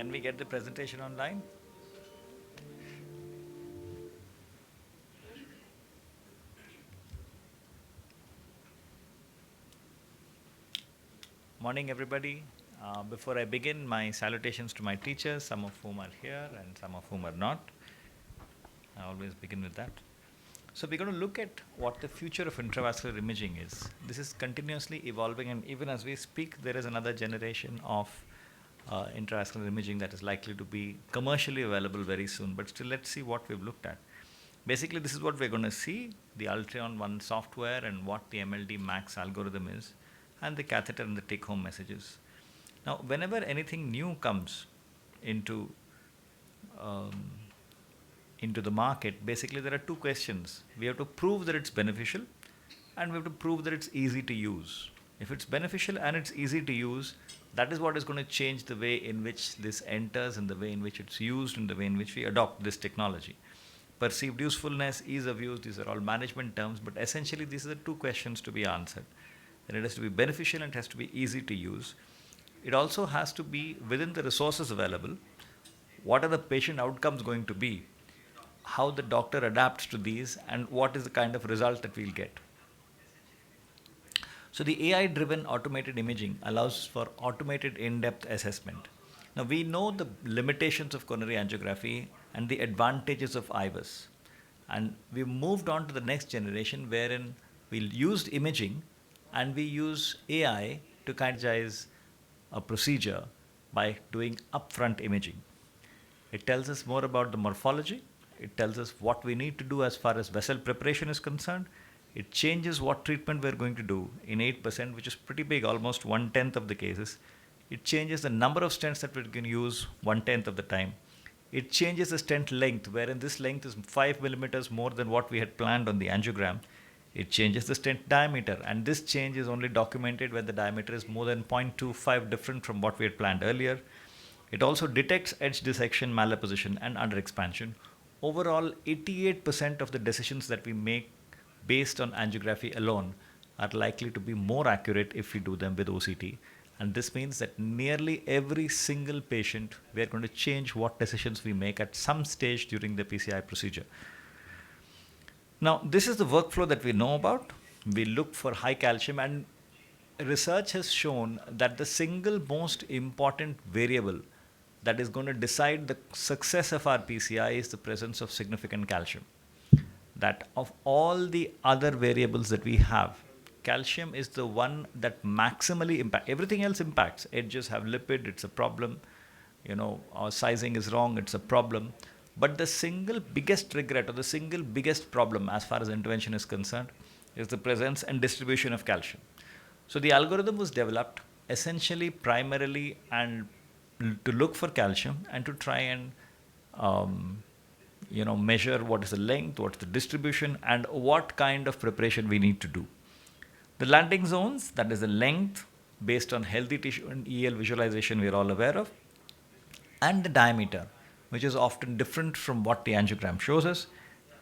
Can we get the presentation online? Morning, everybody. Before I begin, my salutations to my teachers, some of whom are here and some of whom are not. I always begin with that. So, we're going to look at what the future of intravascular imaging is. This is continuously evolving, and even as we speak, there is another generation of intravascular imaging that is likely to be commercially available very soon. But still, let's see what we've looked at. Basically, this is what we're going to see, the Ultron 1 software and what the MLD Max algorithm is, and the catheter and the take-home messages. Now, whenever anything new comes into um, into the market, basically there are two questions. We have to prove that it's beneficial, and we have to prove that it's easy to use. If it's beneficial and it's easy to use, that is what is going to change the way in which this enters and the way in which it's used and the way in which we adopt this technology. Perceived usefulness, ease of use, these are all management terms, but essentially these are the two questions to be answered. And it has to be beneficial and it has to be easy to use. It also has to be within the resources available. What are the patient outcomes going to be? How the doctor adapts to these, and what is the kind of result that we'll get. So the AI driven automated imaging allows for automated in-depth assessment. Now we know the limitations of coronary angiography and the advantages of IVUS. And we've moved on to the next generation wherein we used imaging and we use AI to categorize a procedure by doing upfront imaging. It tells us more about the morphology. It tells us what we need to do as far as vessel preparation is concerned. It changes what treatment we're going to do in 8%, which is pretty big, almost 1/10 of the cases. It changes the number of stents that we're going to use 1/10 of the time. It changes the stent length, wherein this length is 5 millimeters more than what we had planned on the angiogram. It changes the stent diameter, and this change is only documented when the diameter is more than 0.25 different from what we had planned earlier. It also detects edge dissection, malapposition, and underexpansion. Overall, 88% of the decisions that we make based on angiography alone are likely to be more accurate if we do them with OCT. And this means that nearly every single patient, we are going to change what decisions we make at some stage during the PCI procedure. Now, this is the workflow that we know about. We look for high calcium, and research has shown that the single most important variable that is going to decide the success of our PCI is the presence of significant calcium. That of all the other variables that we have, calcium is the one that maximally impacts. Everything else impacts. Edges have lipid, it's a problem. Our sizing is wrong, it's a problem. But the single biggest regret or the single biggest problem as far as intervention is concerned is the presence and distribution of calcium. So the algorithm was developed essentially primarily and to look for calcium and to try and measure what is the length, what's the distribution, and what kind of preparation we need to do. The landing zones, that is the length based on healthy tissue and EL visualization we are all aware of, and the diameter, which is often different from what the angiogram shows us.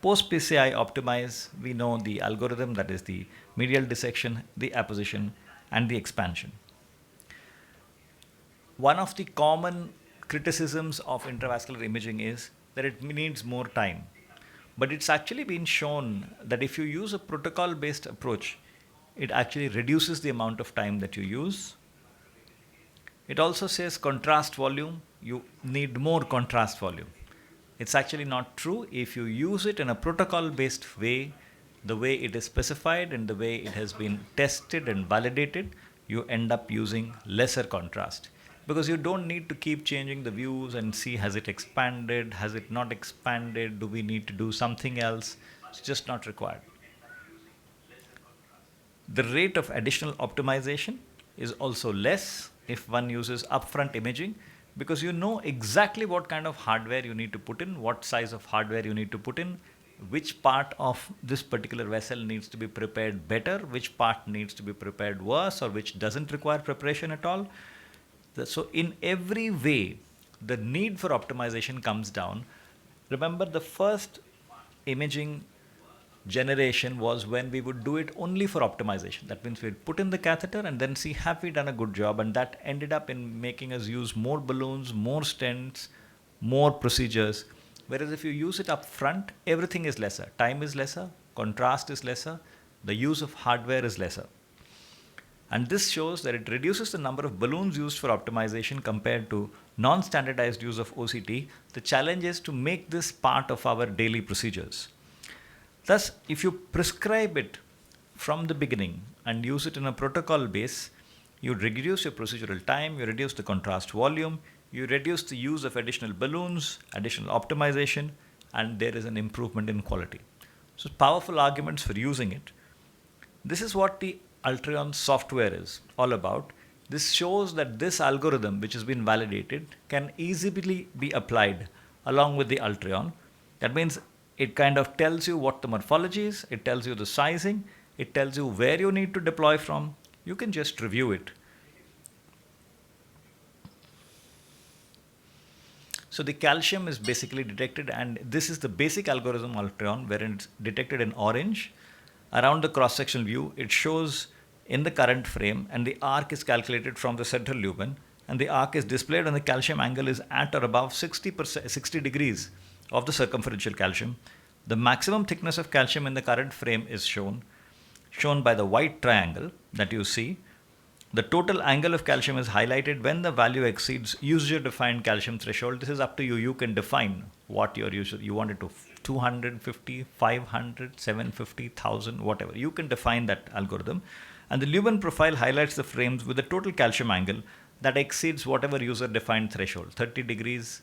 Post PCI optimize, we know the algorithm, that is the medial dissection, the apposition, and the expansion. One of the common criticisms of intravascular imaging is that it needs more time. But it's actually been shown that if you use a protocol based approach, it actually reduces the amount of time that you use. It also says contrast volume, you need more contrast volume. It's actually not true. If you use it in a protocol based way, the way it is specified and the way it has been tested and validated, you end up using lesser contrast. Because you don't need to keep changing the views and see, has it expanded, has it not expanded, do we need to do something else? It's just not required. The rate of additional optimization is also less if one uses upfront imaging, because you know exactly what kind of hardware you need to put in, what size of hardware you need to put in, which part of this particular vessel needs to be prepared better, which part needs to be prepared worse, or which doesn't require preparation at all. So in every way, the need for optimization comes down. Remember, the first imaging generation was when we would do it only for optimization. That means we'd put in the catheter and then see have we done a good job, and that ended up in making us use more balloons, more stents, more procedures. Whereas if you use it up front, everything is lesser. Time is lesser, contrast is lesser, the use of hardware is lesser. And this shows that it reduces the number of balloons used for optimization compared to non-standardized use of OCT. The challenge is to make this part of our daily procedures. Thus, if you prescribe it from the beginning and use it in a protocol base, you reduce your procedural time, you reduce the contrast volume, you reduce the use of additional balloons, additional optimization, and there is an improvement in quality. So, powerful arguments for using it. This is what the Ultreon software is all about. This shows that this algorithm, which has been validated, can easily be applied along with the Ultreon. That means it kind of tells you what the morphology is, it tells you the sizing, it tells you where you need to deploy from. You can just review it. So the calcium is basically detected, and this is the basic algorithm Ultreon, wherein it's detected in orange. Around the cross-sectional view, it shows in the current frame, and the arc is calculated from the central lumen, and the arc is displayed, and the calcium angle is at or above 60 degrees of the circumferential calcium. The maximum thickness of calcium in the current frame is shown by the white triangle that you see. The total angle of calcium is highlighted when the value exceeds user-defined calcium threshold. This is up to you. You can define what your user, you want it to 250, 500, 750, 1000, whatever. You can define that algorithm. And the lumen profile highlights the frames with a total calcium angle that exceeds whatever user-defined threshold, 30 degrees,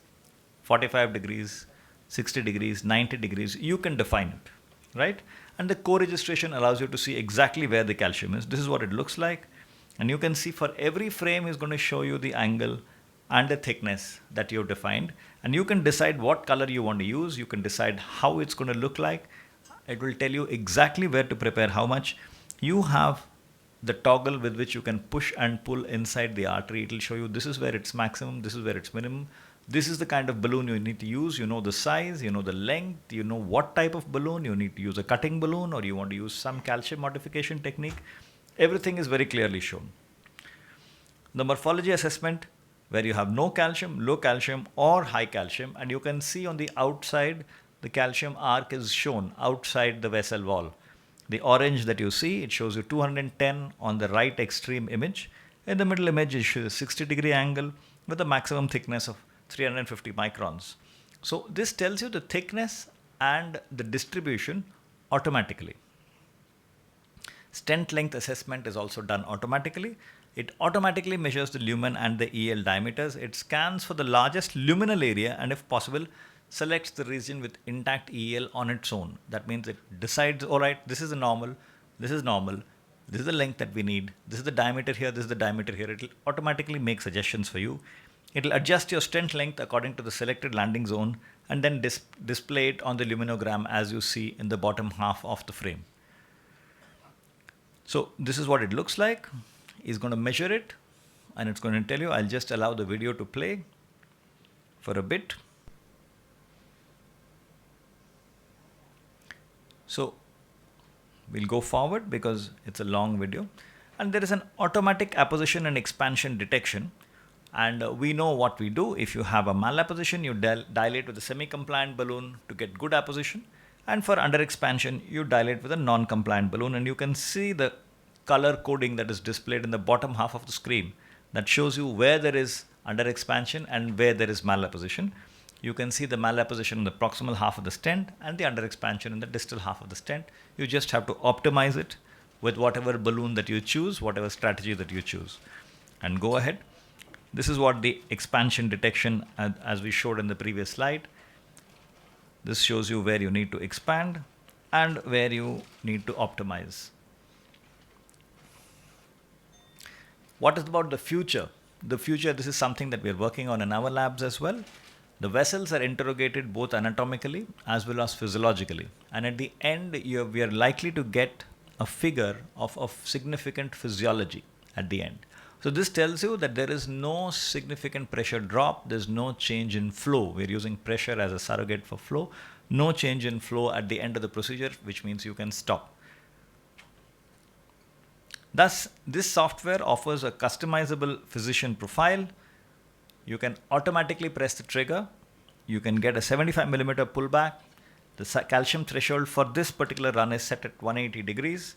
45 degrees, 60 degrees, 90 degrees. You can define it, right? And the co-registration allows you to see exactly where the calcium is. This is what it looks like. And you can see for every frame is going to show you the angle and the thickness that you've defined. And you can decide what color you want to use. You can decide how it's going to look like. It will tell you exactly where to prepare how much. You have the toggle with which you can push and pull inside the artery. It will show you this is where it's maximum, this is where it's minimum. This is the kind of balloon you need to use. You know the size, you know the length, you know what type of balloon. You need to use a cutting balloon, or you want to use some calcium modification technique. Everything is very clearly shown. The morphology assessment, where you have no calcium, low calcium, or high calcium, and you can see on the outside the calcium arc is shown outside the vessel wall. The orange that you see, it shows you 210 on the right extreme image. In the middle image, it shows a 60-degree angle with a maximum thickness of 350 microns. So this tells you the thickness and the distribution automatically. Stent length assessment is also done automatically. It automatically measures the lumen and the EL diameters. It scans for the largest luminal area, and if possible, selects the region with intact EL on its own. That means it decides, all right, this is a normal, this is normal, this is the length that we need, this is the diameter here, this is the diameter here. It will automatically make suggestions for you. It will adjust your stent length according to the selected landing zone, and then display it on the luminogram as you see in the bottom half of the frame. So this is what it looks like. It's going to measure it, and it's going to tell you. I'll just allow the video to play for a bit. So we'll go forward because it's a long video. And there is an automatic apposition and expansion detection. And we know what we do. If you have a malapposition, you dilate with a semi-compliant balloon to get good apposition. And for under expansion, you dilate with a non-compliant balloon. And you can see the color coding that is displayed in the bottom half of the screen that shows you where there is under expansion and where there is malapposition. You can see the malapposition in the proximal half of the stent and the under expansion in the distal half of the stent. You just have to optimize it with whatever balloon that you choose, whatever strategy that you choose, and go ahead. This is what the expansion detection, as we showed in the previous slide. This shows you where you need to expand and where you need to optimize. What is about the future? The future, this is something that we are working on in our labs as well. The vessels are interrogated both anatomically as well as physiologically. And at the end, we are likely to get a figure of significant physiology at the end. So this tells you that there is no significant pressure drop. There's no change in flow. We're using pressure as a surrogate for flow. no change in flow at the end of the procedure, which means you can stop. Thus, this software offers a customizable physician profile. You can automatically press the trigger. You can get a 75 millimeter pullback. The calcium threshold for this particular run is set at 180 degrees.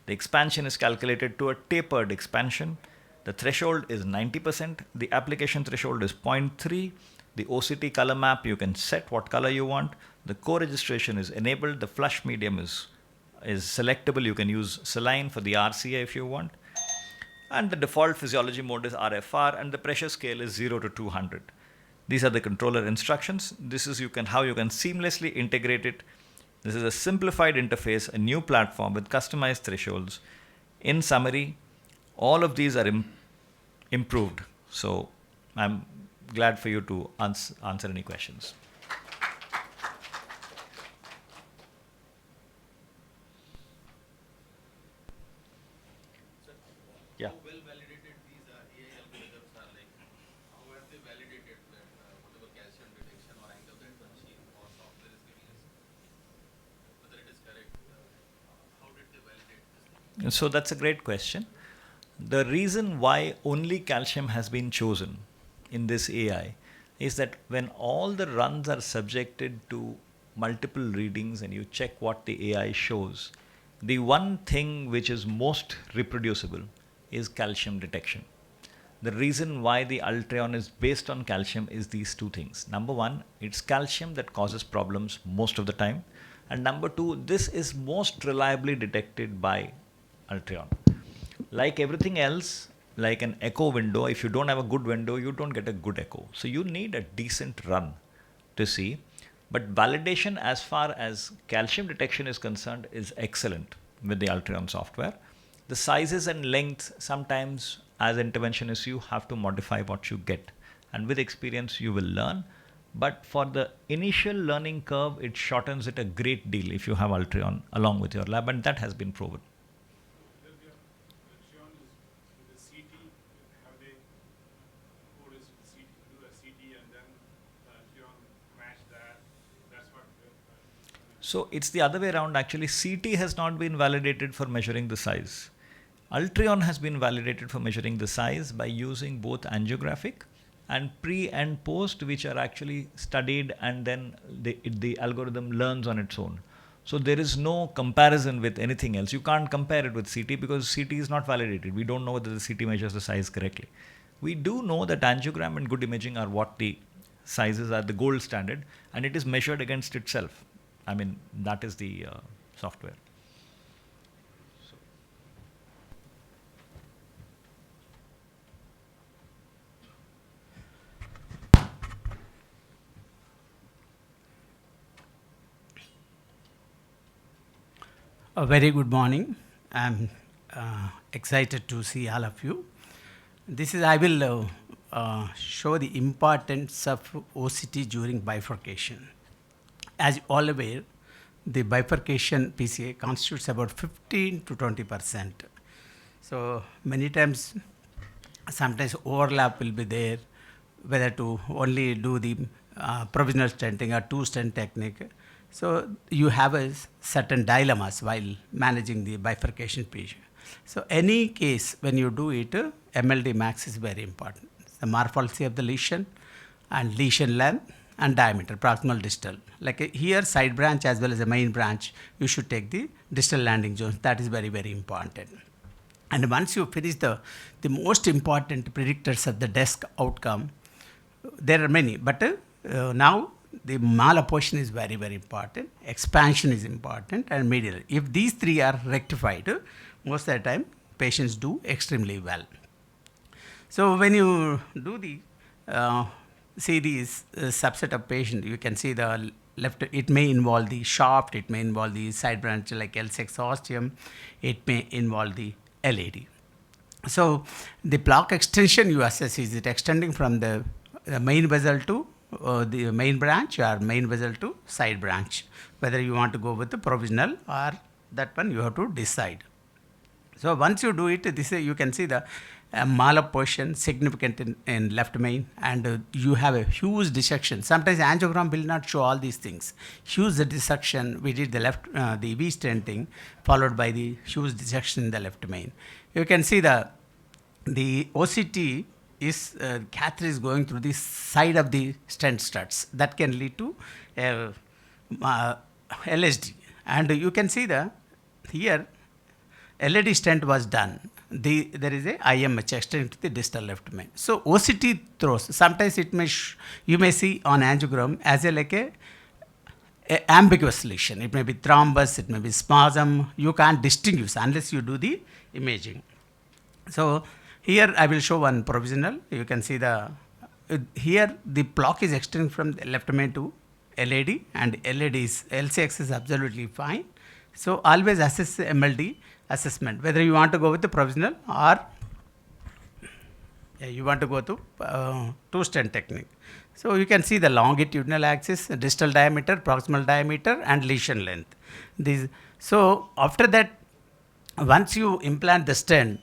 The expansion is calculated to a tapered expansion. The threshold is 90%. The application threshold is 0.3. The OCT color map, you can set what color you want. The co-registration is enabled. The flush medium is selectable. You can use saline for the RCA if you want. And the default physiology mode is RFR, and the pressure scale is 0 to 200. These are the controller instructions. This is how you can seamlessly integrate it. This is a simplified interface, a new platform with customized thresholds. In summary, all of these are improved. So I'm glad for you to answer any questions. Yeah. How well validated these AI algorithms are? Like, how have they validated that whatever calcium detection or angle that the machine or software is giving us, whether it is correct? How did they validate this? So that's a great question. The reason why only calcium has been chosen in this AI is that when all the runs are subjected to multiple readings and you check what the AI shows, the one thing which is most reproducible is calcium detection. The reason why the Ultreon is based on calcium is these two things. Number one, it's calcium that causes problems most of the time. And number two, this is most reliably detected by Ultreon. Like everything else, like an echo window, if you don't have a good window, you don't get a good echo. So you need a decent run to see. But validation as far as calcium detection is concerned is excellent with the Ultreon software. The sizes and lengths, sometimes as interventionists, you have to modify what you get. And with experience, you will learn. But for the initial learning curve, it shortens it a great deal if you have Ultreon along with your lab, and that has been proven. So it's the other way around actually. CT has not been validated for measuring the size. Ultreon has been validated for measuring the size by using both angiographic and pre and post, which are actually studied, and then the algorithm learns on its own. So there is no comparison with anything else. You can't compare it with CT because CT is not validated. We don't know whether the CT measures the size correctly. We do know that angiogram and good imaging are what the sizes are, the gold standard, and it is measured against itself. I mean, that is the software. A very good morning. I'm excited to see all of you. I will show the importance of OCT during bifurcation. As you all aware, the bifurcation PCA constitutes about 15 to 20%. So many times, sometimes overlap will be there, whether to only do the provisional stenting or two-stent technique. So you have a certain dilemmas while managing the bifurcation patient. So any case when you do it, MLD max is very important. The morphology of the lesion and lesion length and diameter, proximal distal. Like here, side branch as well as the main branch, you should take the distal landing zones. That is very, very important. And once you finish the most important predictors of the desk outcome, there are many, but now the malapportion is very, very important, expansion is important, and medial. If these three are rectified, most of the time patients do extremely well. So when you do the see these subset of patients, you can see the left, it may involve the shaft, it may involve the side branch like L6 ostium, it may involve the LAD. So the plaque extension you assess, is it extending from the main vessel to the main branch or main vessel to side branch? Whether you want to go with the provisional or that one, you have to decide. So once you do it, this you can see the a maloportion significant in left main, and you have a huge dissection. Sometimes angiogram will not show all these things. Huge dissection, we did the the V stenting followed by the huge dissection in the left main. You can see the OCT is catheter is going through the side of the stent struts. That can lead to LSD. And you can see here LED stent was done. There is a IMH extending to the distal left main. So OCT throws, sometimes it may you may see on angiogram as a ambiguous lesion. It may be thrombus, it may be spasm. You can't distinguish unless you do the imaging. So here I will show one provisional. You can see here the block is extending from the left main to LAD, and LCX is absolutely fine. So always assess MLD assessment, whether you want to go with the provisional or you want to go to two stent technique. So you can see the longitudinal axis, distal diameter, proximal diameter, and lesion length. So after that, once you implant the stent,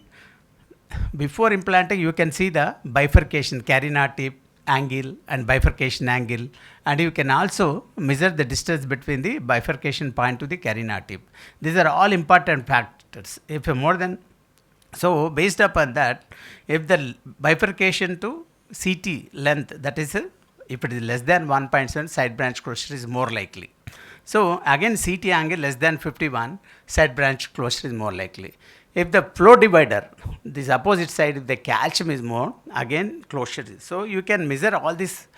before implanting you can see the bifurcation, carina tip angle and bifurcation angle, and you can also measure the distance between the bifurcation point to the carina tip. These are all important factors. If more than, so based upon that, if the bifurcation to CT length, that is if it is less than 1.7, side branch closure is more likely. So again CT angle less than 51, side branch closure is more likely. If the flow divider, this opposite side, if the calcium is more, again closure is. So you can measure all this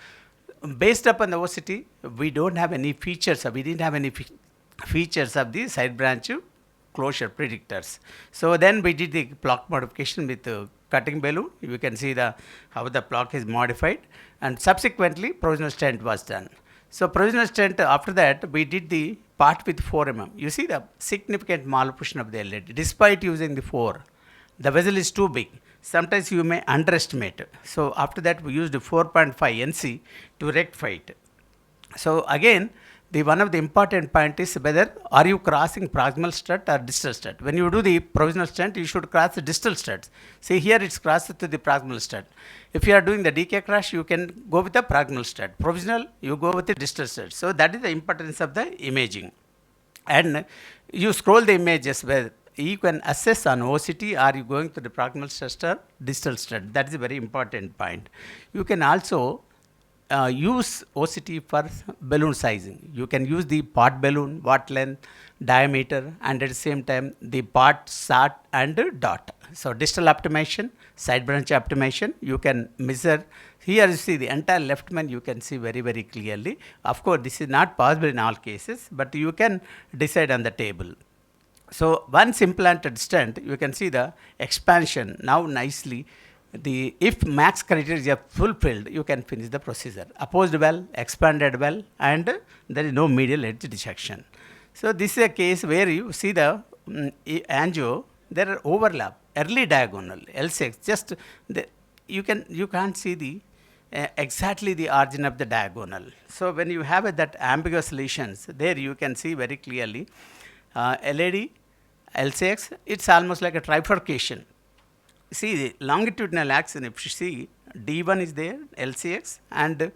based upon the OCT. We don't have any features, we didn't have any features of the side branch closure predictors. So then we did the block modification with the cutting balloon. You can see how the block is modified, and subsequently provisional stent was done. So provisional stent, after that we did the part with 4 mm. You see the significant malposition of the LED. Despite using the 4, the vessel is too big. Sometimes you may underestimate. So after that we used 4.5 NC to rectify it. So again, one of the important point is whether are you crossing proximal strut or distal strut. When you do the provisional stent, you should cross the distal struts. See here it's crossed to the proximal strut. If you are doing the DK crash, you can go with the proximal strut. Provisional, you go with the distal strut. So that is the importance of the imaging. And you scroll the images where you can assess on OCT, are you going to the proximal strut or distal strut. That is a very important point. You can also use OCT for balloon sizing. You can use the part balloon, watt length, diameter, and at the same time the part, SAT, and dot. So distal optimization, side branch optimization, you can measure. Here you see the entire left main, you can see very, very clearly. Of course, this is not possible in all cases, but you can decide on the table. So once implanted stent, you can see the expansion now nicely. If max criteria are fulfilled, you can finish the procedure. Opposed well, expanded well, and there is no medial edge dissection. So this is a case where you see the angio, there are overlap, early diagonal, L6, just you can't see exactly the origin of the diagonal. So when you have that ambiguous lesions, there you can see very clearly LAD, L6, it's almost like a trifurcation. See the longitudinal axis, if you see D1 is there, LCX, and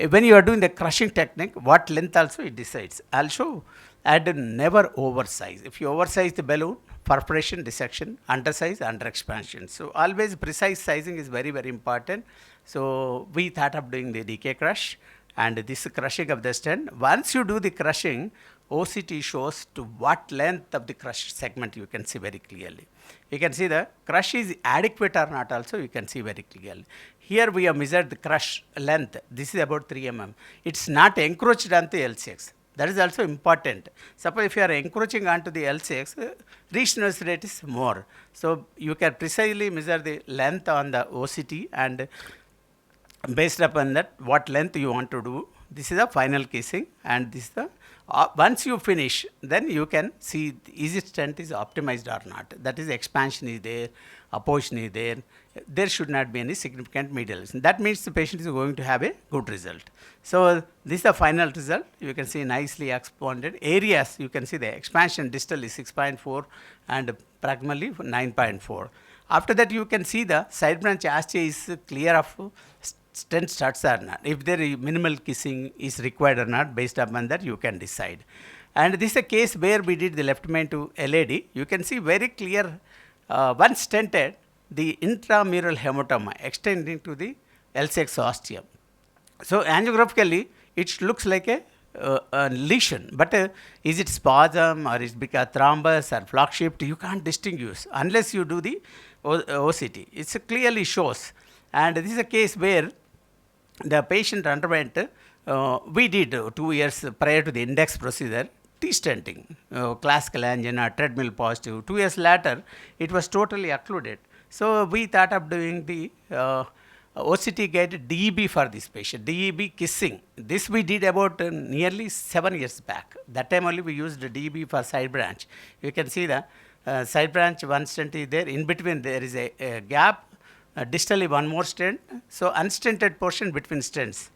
when you are doing the crushing technique, what length also it decides. Also, never oversize. If you oversize the balloon, perforation, dissection, undersize, under expansion. So always precise sizing is very, very important. So we thought of doing the DK crush and this crushing of the stent. Once you do the crushing, OCT shows to what length of the crush segment you can see very clearly. You can see the crush is adequate or not also, you can see very clearly. Here we have measured the crush length. This is about 3 mm. It's not encroached onto L6. That is also important. Suppose if you are encroaching onto the L6, re-stenosis rate is more. So you can precisely measure the length on the OCT, and based upon that what length you want to do. This is the final casing, and this is the once you finish, then you can see is it stent is optimized or not. That is, expansion is there, apposition is there. There should not be any significant medial lesion. That means the patient is going to have a good result. So this is the final result. You can see nicely expanded areas. You can see the expansion distal is 6.4 and proximally 9.4. After that, you can see the side branch ostia is clear of stent starts or not. If there is minimal kissing is required or not, based upon that you can decide. And this is a case where we did the left main to LAD. You can see very clear, once stented, the intramural hematoma extending to the L6 ostium. So angiographically, it looks like a lesion, but is it spasm or is it because thrombus or flock shaped? You can't distinguish unless you do the OCT. It clearly shows. And this is a case where the patient underwent, we did 2 years prior to the index procedure, T-stenting, classical angina, treadmill positive. 2 years later, it was totally occluded. So we thought of doing the OCT guided DEB for this patient, DEB kissing. This we did about nearly 7 years back. That time only we used DEB for side branch. You can see the side branch, one stent is there. In between there is a gap. Distally one more stent. So unstented portion between stents.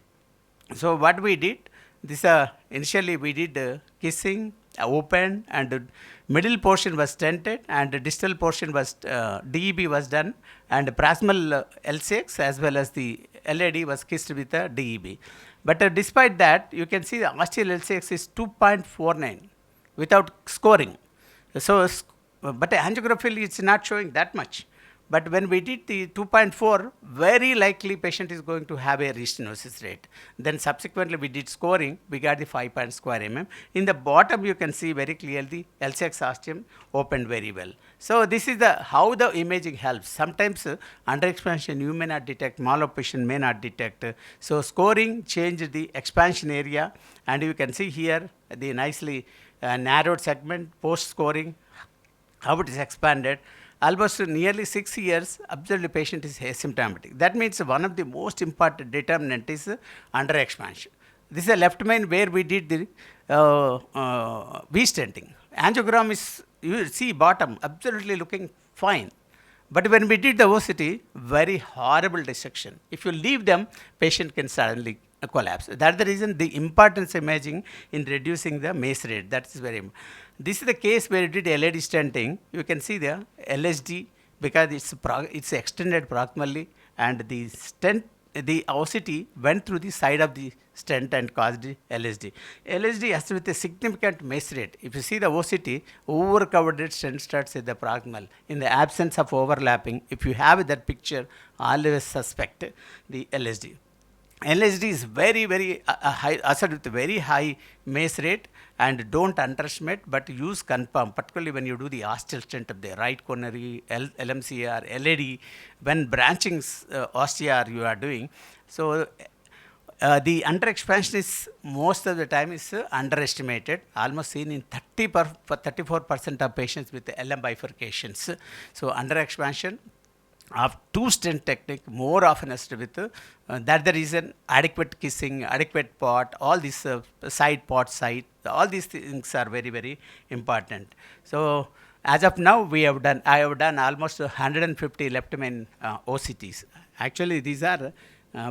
So what we did, this initially we did kissing, open, and middle portion was stented, and the distal portion was DEB was done, and proximal L6 as well as the LAD was kissed with a DEB. But despite that, you can see the ostial L6 is 2.49 without scoring. So, but angiographically it's not showing that much. But when we did the 2.4, very likely patient is going to have a restenosis rate. Then subsequently we did scoring, we got the 5 square mm. In the bottom you can see very clearly L6 ostium opened very well. So this is how the imaging helps. Sometimes under expansion you may not detect, malopation may not detect. So scoring changed the expansion area, and you can see here the nicely narrowed segment post scoring, how it is expanded. Almost nearly 6 years, absolutely patient is asymptomatic. That means one of the most important determinant is under expansion. This is a left main where we did the V-stenting. Angiogram is, you see bottom, absolutely looking fine. But when we did the OCT, very horrible dissection. If you leave them, patient can suddenly collapse. That's the reason the importance of imaging in reducing the MACE rate. That is very important. This is the case where we did LAD stenting. You can see the LSD because it's extended proximally, and the stent, the OCT went through the side of the stent and caused the LSD. LSD has with a significant MACE rate. If you see the OCT, over-covered stent starts at the proximal. In the absence of overlapping, if you have that picture, always suspect the LSD. LSD is very, very high, with a very high MACE rate, and don't underestimate, but use confirm, particularly when you do the ostial stent of the right coronary, LMCR, LAD, when branching OSTR you are doing. So the under expansion is most of the time is underestimated, almost seen in 34% of patients with LM bifurcations. So under expansion of two stent technique more often as with that's the reason adequate kissing, adequate pot, all these side pot side, all these things are very, very important. So as of now I have done almost 150 left main OCTs. Actually these are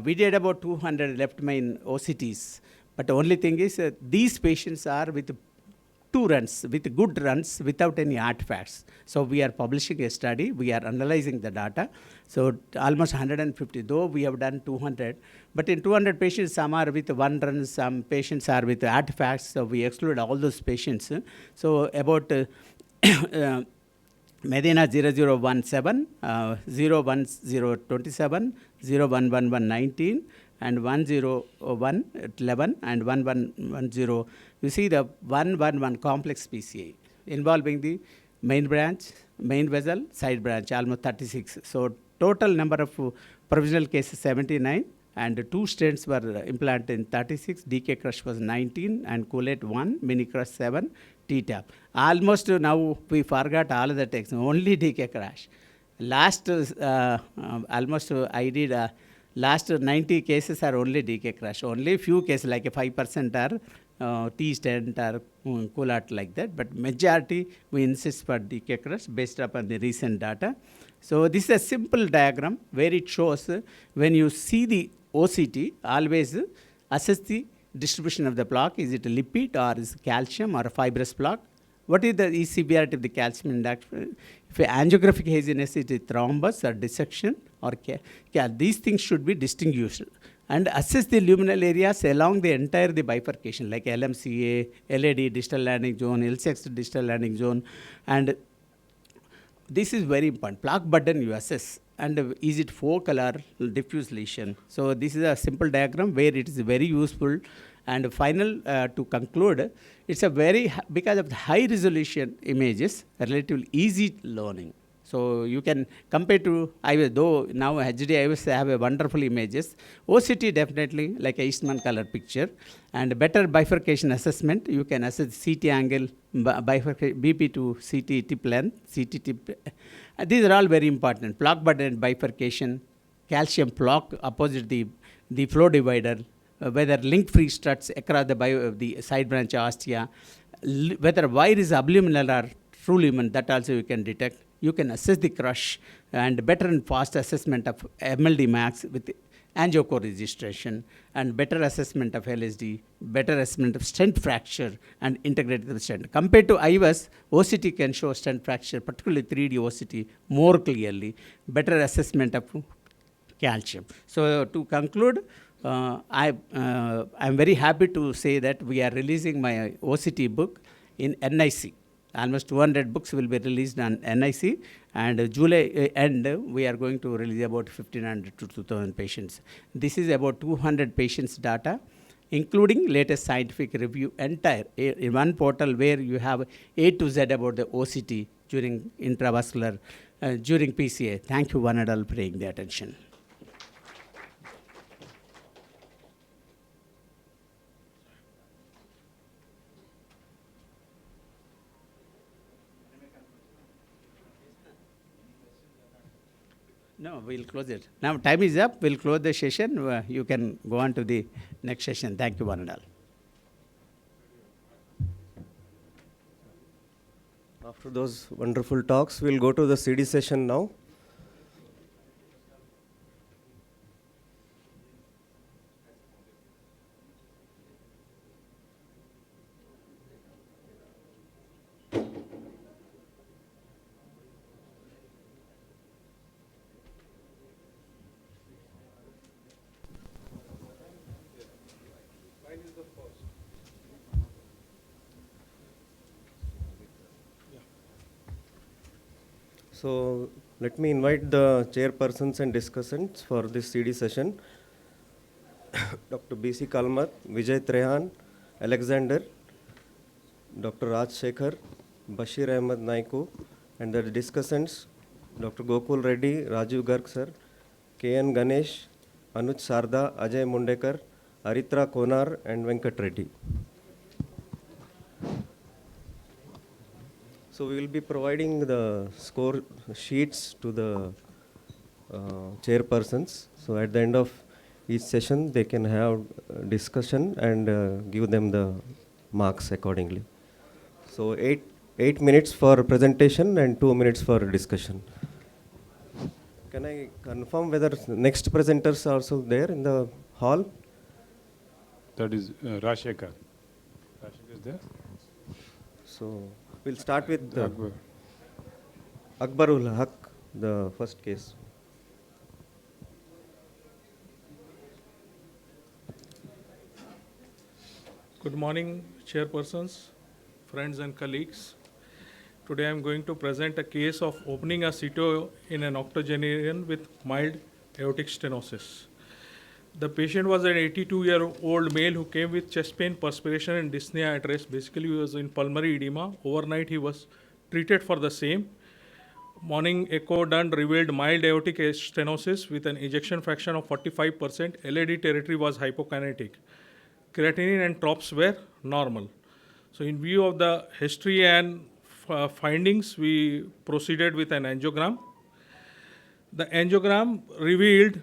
we did about 200 left main OCTs, but the only thing is these patients are with 2 runs, with good runs without any artifacts. So we are publishing a study, we are analyzing the data. So almost 150, though we have done 200, but in 200 patients, some are with 1 run, some patients are with artifacts. So we exclude all those patients. So about Medina 0017, 01027, 011119, and 10111 and 1110. You see the 111 complex PCA involving the main branch, main vessel, side branch, almost 36. So total number of provisional cases 79, and 2 stents were implanted in 36. DK crush was 19, and Colate 1, mini crush 7, T-tap. Almost now we forgot all of the text, only DK crush. Last almost I did last 90 cases are only DK crush. Only few cases like a 5% are T-stent or Colate like that, but majority we insist for DK crush based upon the recent data. So this is a simple diagram where it shows when you see the OCT, always assess the distribution of the plaque. Is it a lipid or is it calcium or a fibrous plaque? What is the severity of the calcium induction? If angiographic haziness is a thrombus or dissection or these things should be distinguished and assess the luminal areas along the entire the bifurcation like LMCA, LAD distal landing zone, LCX distal landing zone, and this is very important. Plaque burden you assess, and is it focal or diffuse lesion? So this is a simple diagram where it is very useful. And final to conclude, it's a very because of the high resolution images, relatively easy learning. So you can compare to IVS, though now HD IVS have a wonderful images. OCT definitely like a Eastman color picture, and better bifurcation assessment. You can assess CT angle, bifurcation BP to CT tip length, CT tip. These are all very important. Plaque burden bifurcation, calcium plaque opposite the flow divider, whether link-free struts across the side branch ostia, whether wire is abluminal or true lumen, that also you can detect. You can assess the crush and better and fast assessment of MLD max with angiocore registration, and better assessment of LSD, better assessment of stent fracture and integrated stent. Compared to IVAS, OCT can show stent fracture, particularly 3D OCT, more clearly, better assessment of calcium. So to conclude, I'm very happy to say that we are releasing my OCT book in NIC. Almost 200 books will be released on NIC, and July end we are going to release about 1,500 to 2,000 patients. This is about 200 patients data, including latest scientific review entire in one portal where you have A to Z about the OCT during intravascular, during PCA. Thank you one and all for paying the attention. No, we'll close it. Now time is up. We'll close the session. You can go on to the next session. Thank you one and all. After those wonderful talks, we'll go to the CD session now. So let me invite the chairpersons and discussants for this CD session. Dr. B.C. Kalmat, Vijay Trehan, Alexander, Dr. Raj Shekhar, Bashir Ahmed Naiku, and the discussants, Dr. Gokul Reddy, Rajiv Garg sir, K.N. Ganesh, Anuj Sarda, Ajay Mundekar, Aritra Konar, and Venkat Reddy. So we will be providing the score sheets to the chairpersons. So at the end of each session, they can have discussion and give them the marks accordingly. So 8 minutes for presentation and 2 minutes for discussion. Can I confirm whether next presenters are also there in the hall? That is Rashekar. Rashekar is there? So we'll start with Akbarul Haq, the first case. Good morning, chairpersons, friends and colleagues. Today I am going to present a case of opening a CTO in an octogenarian with mild aortic stenosis. The patient was an 82-year-old male who came with chest pain, perspiration, and dyspnea at rest. Basically, he was in pulmonary edema. Overnight, he was treated for the same. Morning echo done revealed mild aortic stenosis with an ejection fraction of 45%. LAD territory was hypokinetic. Creatinine and TROPS were normal. So in view of the history and findings, we proceeded with an angiogram. The angiogram revealed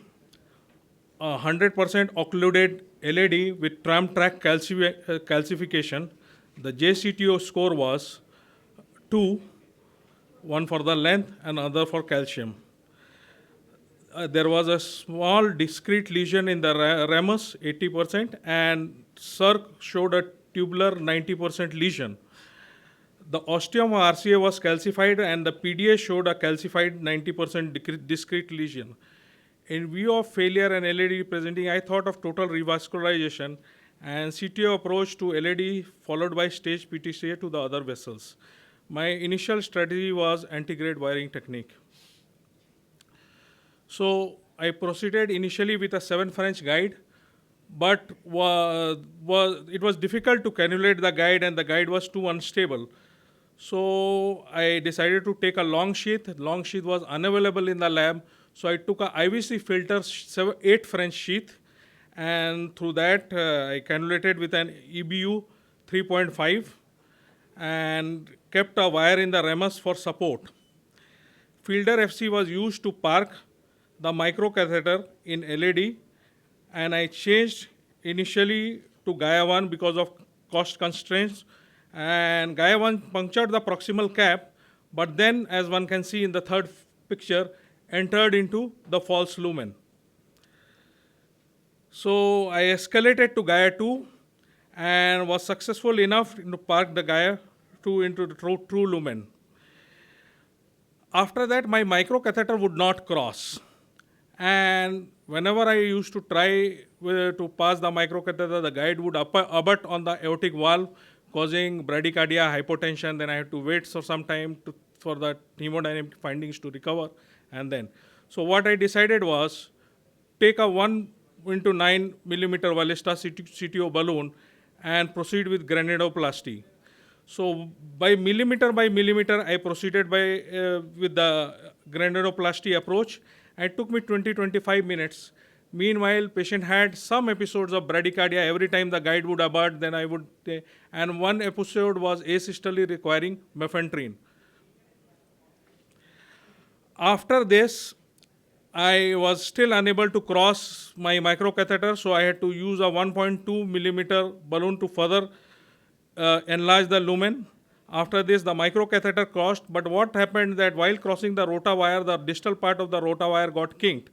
100% occluded LAD with tram track calcification. The JCTO score was 2, one for the length and other for calcium. There was a small discrete lesion in the ramus, 80%, and circ showed a tubular 90% lesion. The osteum RCA was calcified and the PDA showed a calcified 90% discrete lesion. In view of failure and LAD presenting, I thought of total revascularization and CTO approach to LAD followed by stage PTCA to the other vessels. My initial strategy was antegrade wiring technique. So I proceeded initially with a 7 French guide, but it was difficult to cannulate the guide and the guide was too unstable. So I decided to take a long sheath. Long sheath was unavailable in the lab. So I took a IVC filter 8 French sheath, and through that I cannulated with an EBU 3.5 and kept a wire in the ramus for support. Fielder FC was used to park the microcatheter in LAD, and I changed initially to Gaia 1 because of cost constraints, and Gaia 1 punctured the proximal cap, but then, as one can see in the third picture, entered into the false lumen. So I escalated to Gaia 2 and was successful enough to park the Gaia 2 into the true lumen. After that, my microcatheter would not cross. And whenever I used to try to pass the microcatheter, the guide would abut on the aortic valve, causing bradycardia, hypotension. Then I had to wait for some time for the hemodynamic findings to recover. And then, so what I decided was take a 1 into 9 millimeter Valista CTO balloon and proceed with granuloplasty. So by millimeter, I proceeded with the granuloplasty approach. It took me 20-25 minutes. Meanwhile, patient had some episodes of bradycardia. Every time the guide would abut, then I would, and one episode was asystole requiring mefentrine. After this, I was still unable to cross my microcatheter, so I had to use a 1.2 millimeter balloon to further enlarge the lumen. After this, the microcatheter crossed, but what happened that while crossing the rota wire, the distal part of the rota wire got kinked.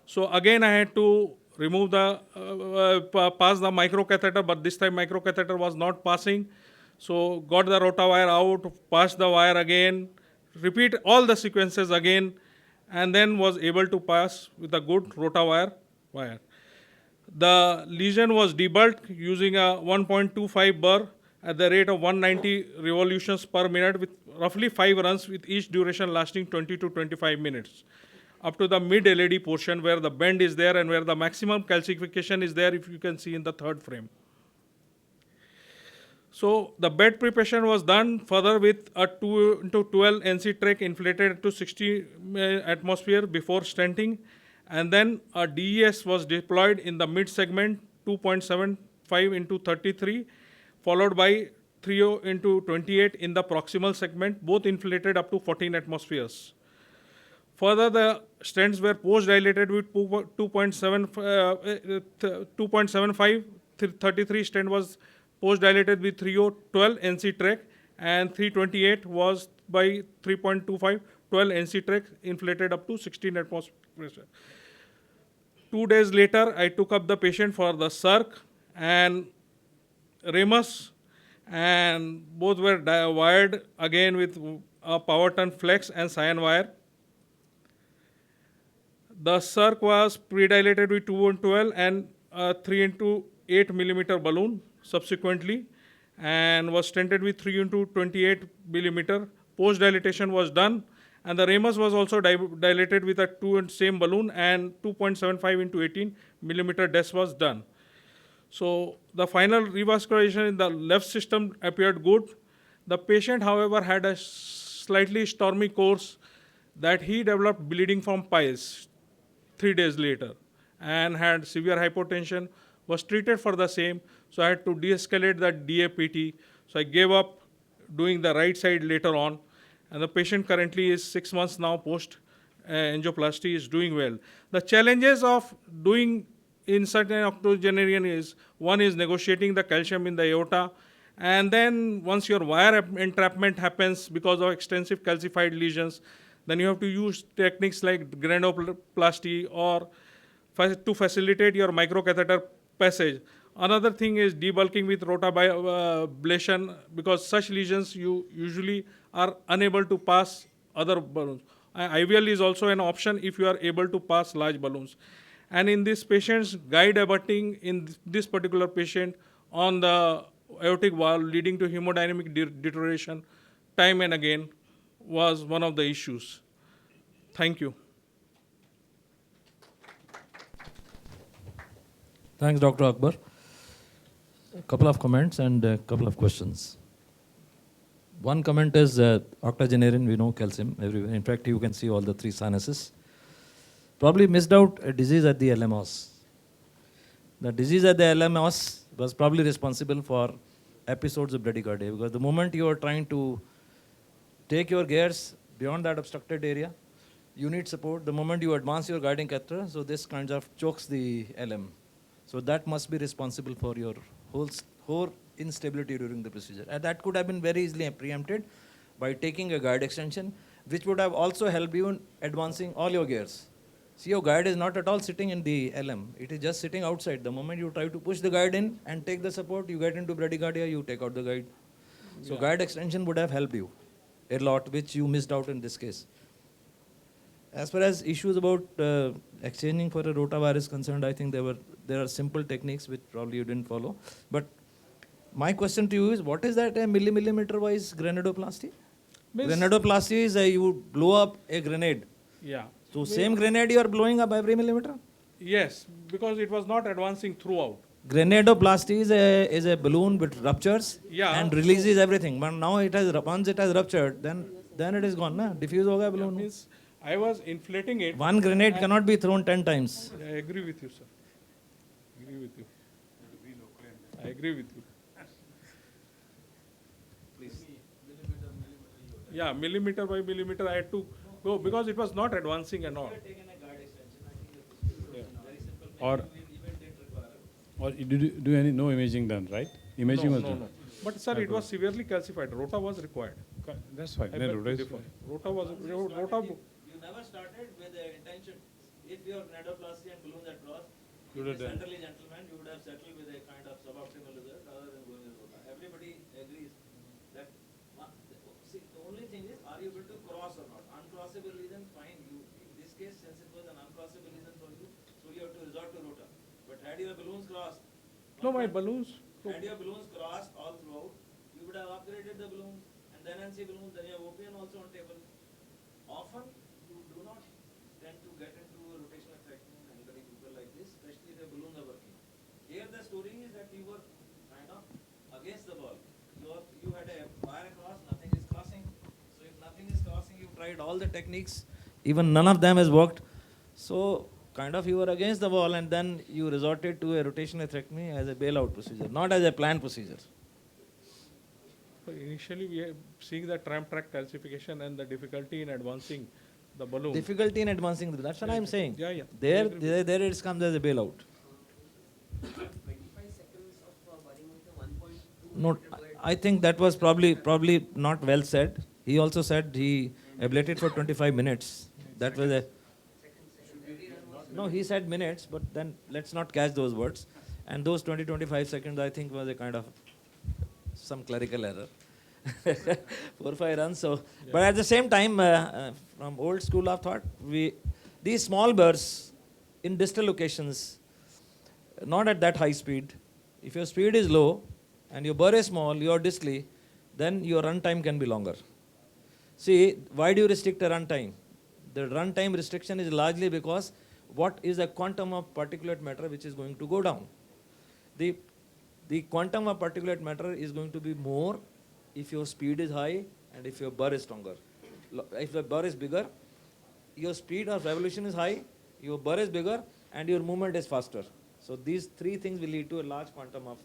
So again, I had to remove pass the microcatheter, but this time microcatheter was not passing. So got the rota wire out, passed the wire again, repeat all the sequences again, and then was able to pass with a good rota wire. The lesion was debulked using a 1.25 burr at the rate of 190 revolutions per minute with roughly 5 runs with each duration lasting 20 to 25 minutes. Up to the mid-LAD portion where the bend is there and where the maximum calcification is there, if you can see in the third frame. So the bed preparation was done further with a 2 into 12 NC track inflated to 60 atmosphere before stenting, and then a DES was deployed in the mid segment 2.75 into 33, followed by 30 into 28 in the proximal segment, both inflated up to 14 atmospheres. Further, the stents were post-dilated with 2.75, 33 stent was post-dilated with 3012 NC track, and 328 was by 3.25 12 NC track inflated up to 16 atmosphere pressure. 2 days later, I took up the patient for the circ and ramus, and both were wired again with a power turn flex and cyan wire. The circ was pre-dilated with 2.12 and a 3 into 8 millimeter balloon subsequently, and was stented with 3 into 28 millimeter. Post-dilatation was done, and the ramus was also dilated with a 2 and same balloon, and 2.75 into 18 millimeter DES was done. So the final revascularization in the left system appeared good. The patient, however, had a slightly stormy course that he developed bleeding from piles 3 days later and had severe hypotension, was treated for the same. So I had to de-escalate the DAPT. So I gave up doing the right side later on. And the patient currently is 6 months now post angioplasty, is doing well. The challenges of doing in certain octogenarian is, one is negotiating the calcium in the aorta, and then once your wire entrapment happens because of extensive calcified lesions, then you have to use techniques like granuloplasty or to facilitate your microcatheter passage. Another thing is debulking with rotablation, because such lesions you usually are unable to pass other balloons. IVL is also an option if you are able to pass large balloons. And in this patient's guide abutting in this particular patient on the aortic valve, leading to hemodynamic deterioration time and again, was one of the issues. Thank you. Thanks, Dr. Akbar. A couple of comments and a couple of questions. One comment is octogenarian, we know calcium everywhere. In fact, you can see all the three sinuses. Probably missed out a disease at the LMOS. The disease at the LMOS was probably responsible for episodes of bradycardia, because the moment you are trying to take your gears beyond that obstructed area, you need support. The moment you advance your guiding catheter, so this kind of chokes the LM. So that must be responsible for your whole instability during the procedure. And that could have been very easily preempted by taking a guide extension, which would have also helped you in advancing all your gears. See, your guide is not at all sitting in the LM. It is just sitting outside. The moment you try to push the guide in and take the support, you get into bradycardia, you take out the guide. So guide extension would have helped you a lot, which you missed out in this case. As far as issues about exchanging for a rotavirus is concerned, I think there are simple techniques which probably you didn't follow. But my question to you is, what is that a millimeter wise grenadoplasty? Grenadoplasty is you blow up a grenade. Yeah. So same grenade you are blowing up every millimeter? Yes, because it was not advancing throughout. Grenadoplasty is a balloon which ruptures and releases everything. But now once it has ruptured, then it is gone, na? Diffuse hoga balloon. Means I was inflating it. One grenade cannot be thrown 10 times. I agree with you, sir. Agree with you. I agree with you. Please. Yeah, millimeter by millimeter I had to go because it was not advancing and all. Or did you do no imaging done, right? Imaging was done. No. But sir, it was severely calcified. Rota was required. That's fine. I Then beg rota to is differ. fine. Rota. You never started with the intention. If your grenadoplasty and balloons had crossed, You would have done. centrally gentleman, you would have settled with a kind of suboptimal result rather than going with rota. Everybody agrees that. See, the only thing is, are you able to cross or not? Uncrossable lesion, fine. In this case, since it was an uncrossable lesion for you, so you have to resort to rota. But had your balloons crossed? No, my balloons. Had your balloons crossed all throughout, you would have upgraded the balloons, and then NC balloons, then you have OPN also on table. Often, you do not tend to get into a rotational fracturing in elderly people like this, especially if the balloons are working. Here the story is that you were kind of against the ball. You had a wire across, nothing is crossing. So if nothing is crossing, you tried all the techniques, even none of them has worked. So kind of you were against the wall, and then you resorted to a rotational atherectomy as a bailout procedure, not as a planned procedure. Initially, we are seeing the tram track calcification and the difficulty in advancing the balloon. Difficulty in advancing, that's what I'm saying. Yeah. There it comes as a bailout. 25 seconds of budding with a 1.2. No, I think that was probably not well said. He also said he ablated for 25 minutes. That was a... No, he said minutes, but then let's not catch those words. And those 20-25 seconds, I think, was a kind of some clerical error. 4-5 runs. So, but at the same time, from old school of thought, these small bursts in distal locations, not at that high speed. If your speed is low and your burr is small, you are distally, then your run time can be longer. See, why do you restrict a run time? The run time restriction is largely because what is the quantum of particulate matter which is going to go down. The quantum of particulate matter is going to be more if your speed is high and if your burr is stronger. If the burr is bigger, your speed of revolution is high, your burr is bigger, and your movement is faster. So these three things will lead to a large quantum of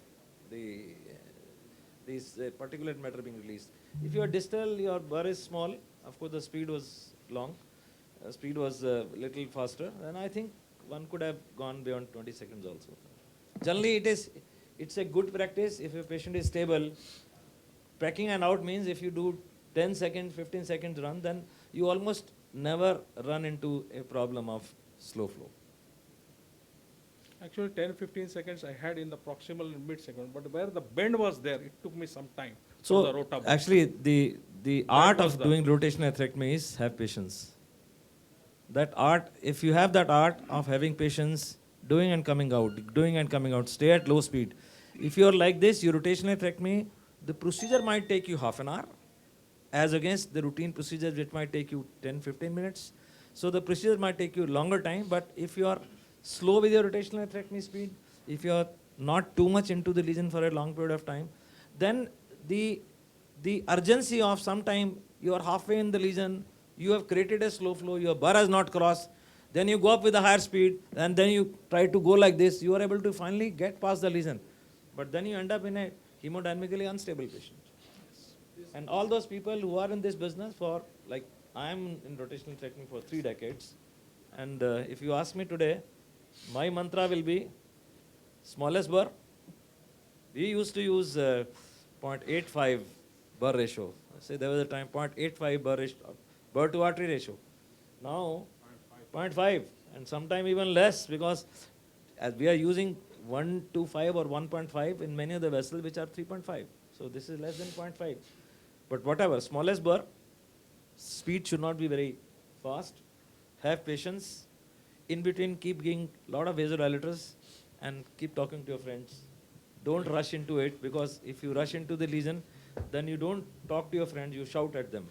these particulate matter being released. If you are distal, your burr is small, of course the speed was long, speed was a little faster, and I think one could have gone beyond 20 seconds also. Generally it's a good practice if a patient is stable. Packing and out means if you do 10 seconds, 15 seconds run, then you almost never run into a problem of slow flow. Actually, 10-15 seconds I had in the proximal and mid segment, but where the bend was there, it took me some time for the So rota. actually, the art was of the- doing rotational atherectomy is have patience. That art, if you have that art of having patience, doing and coming out, stay at low speed. If you are like this, your rotational atherectomy, the procedure might take you half an hour, as against the routine procedures which might take you 10-15 minutes. So the procedure might take you longer time, but if you are slow with your rotational atherectomy speed, if you are not too much into the lesion for a long period of time, then the urgency of sometime you are halfway in the lesion, you have created a slow flow, your bar has not crossed, then you go up with a higher speed, and then you try to go like this, you are able to finally get past the lesion. But then you end up in a hemodynamically unstable patient. And all those people who are in this business for, like, I am in rotational technique for 3 decades. And if you ask me today, my mantra will be smallest burr. We used to use 0.85 burr ratio. Say there was a time 0.85 burr to artery ratio. Now 0.5 and sometime even less, because as we are using 1 to 5 or 1.5 in many of the vessels which are 3.5. So this is less than 0.5. But whatever, smallest burr, speed should not be very fast. Have patience. In between, keep giving a lot of vasodilators and keep talking to your friends. Don't rush into it, because if you rush into the lesion, then you don't talk to your friends, you shout at them.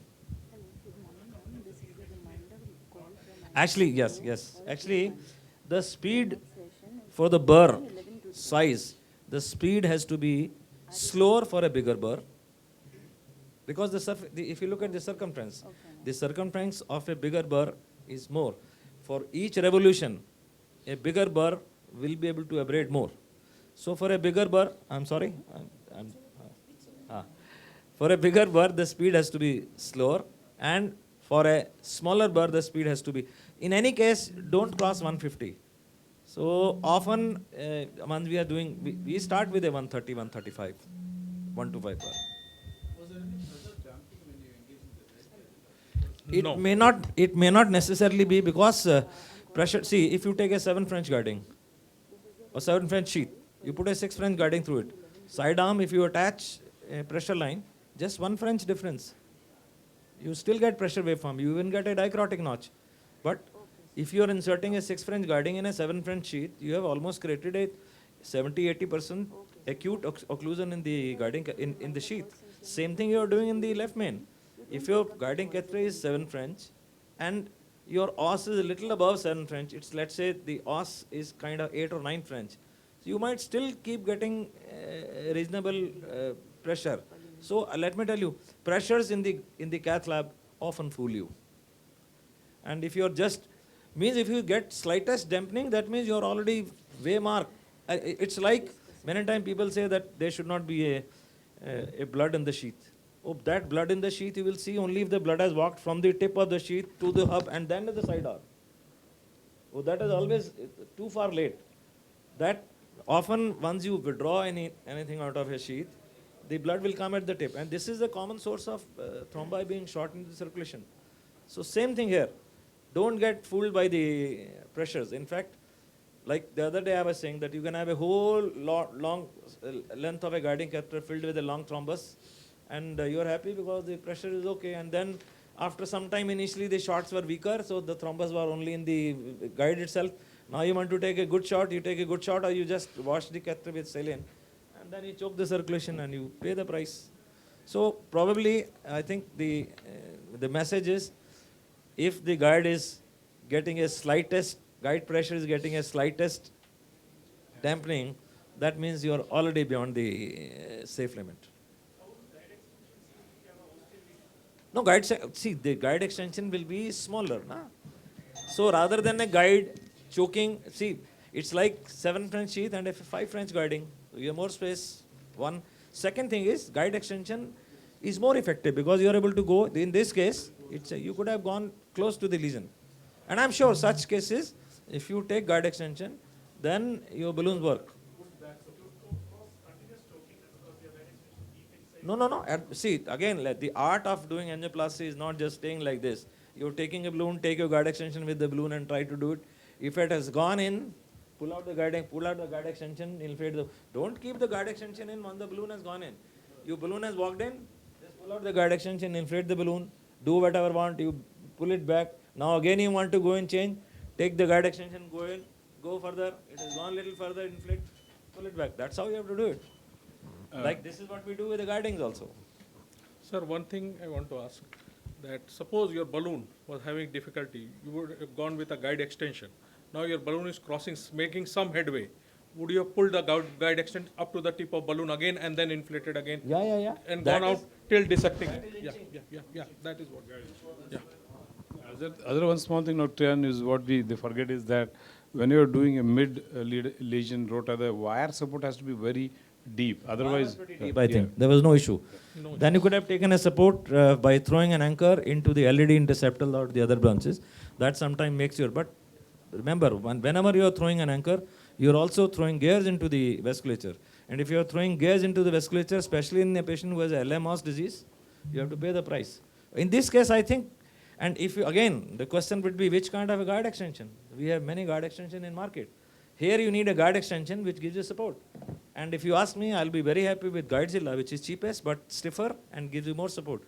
Actually, yes. Actually, the speed for the burr size, the speed has to be slower for a bigger burr. Because if you look at the circumference of a bigger burr is more. For each revolution, a bigger burr will be able to abrade more. So for a bigger burr, for a bigger burr, the speed has to be slower, and for a smaller burr, the speed has to be. In any case, don't cross 150. So often, once we are doing, we start with a 130, 135, 1 to 5 burr. No. It may not necessarily be, because pressure. See, if you take a 7 French guarding or 7 French sheath, you put a 6 French guarding through it. Side arm, if you attach a pressure line, just 1 French difference, you still get pressure waveform. You even get a dichrotic notch. But if you are inserting a 6 French guarding in a 7 French sheath, you have almost created a 70-80% acute occlusion in the guarding in the sheath. Same thing you are doing in the left main. If your guiding catheter is 7 French and your os is a little above 7 French, it's, let's say the os is kind of 8 or 9 French, so you might still keep getting reasonable pressure. So let me tell you, pressures in the cath lab often fool you. And if you're just, means if you get slightest dampening, that means you're already way marked. It's like many times people say that there should not be a blood in the sheath. Oh, that blood in the sheath you will see only if the blood has walked from the tip of the sheath to the hub and then to the side arm. Oh, that is always too far late. That often once you withdraw anything out of a sheath, the blood will come at the tip. And this is a common source of thrombi being short into the circulation. So same thing here. Don't get fooled by the pressures. In fact, like the other day I was saying that you can have a whole long length of a guiding catheter filled with a long thrombus, and you are happy because the pressure is okay. And then after some time, initially the shots were weaker, so the thrombus were only in the guide itself. Now you want to take a good shot, you take a good shot, or you just wash the catheter with saline, and then you choke the circulation and you pay the price. So probably I think the message is, if the guide is getting a slightest, guide pressure is getting a slightest dampening, that means you are already beyond the safe limit. No, the guide extension will be smaller. Na? So rather than a guide choking, see, it's like 7 French sheath and a 5 French guiding. So you have more space. One. Second thing is, guide extension is more effective because you are able to go, in this case, you could have gone close to the lesion. And I'm sure such cases, if you take guide extension, then your balloons work. No. See, again, the art of doing angioplasty is not just staying like this. You're taking a balloon, take your guide extension with the balloon and try to do it. If it has gone in, pull out the guide extension, inflate the. Don't keep the guide extension in when the balloon has gone in. Your balloon has walked in, just pull out the guide extension, inflate the balloon, do whatever want, you pull it back. Now again you want to go and change, take the guide extension, go in, go further, it has gone little further, inflate, pull it back. That's how you have to do it. Like this is what we do with the guidings also. Sir, one thing I want to ask, that suppose your balloon was having difficulty, you would have gone with a guide extension. Now your balloon is crossing, making some headway. Would you have pulled the guide extension up to the tip of balloon again and then inflated again? Yeah. And That gone out is- till dissecting it? Yeah, that is what. Yeah. Other one small thing, Dr. is what they forget is that when you are doing a mid lesion rota, the wire support has to be very deep. Otherwise, Deep, I think there was no issue. Then you could have taken a support by throwing an anchor into the LED interceptor or the other branches. That sometimes makes your. But remember, whenever you are throwing an anchor, you are also throwing gears into the vasculature. And if you are throwing gears into the vasculature, especially in a patient who has a LMOS disease, you have to pay the price. In this case, I think, and if you, again, the question would be which kind of a guide extension? We have many guide extension in market. Here you need a guide extension which gives you support. And if you ask me, I'll be very happy with Guidezilla, which is cheapest but stiffer and gives you more support.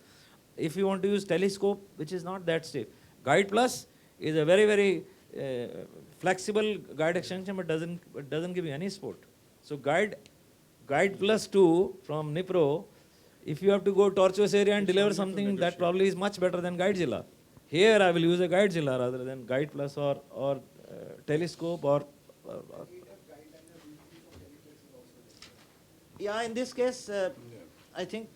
If you want to use telescope, which is not that stiff, Guide Plus is a very, very flexible guide extension but doesn't give you any support. So Guide Plus 2 from Nipro, if you have to go tortuous area and deliver something, that probably is much better than Guidezilla. Here I will use a Guidezilla rather than Guide Plus or telescope or yeah, in this case, I think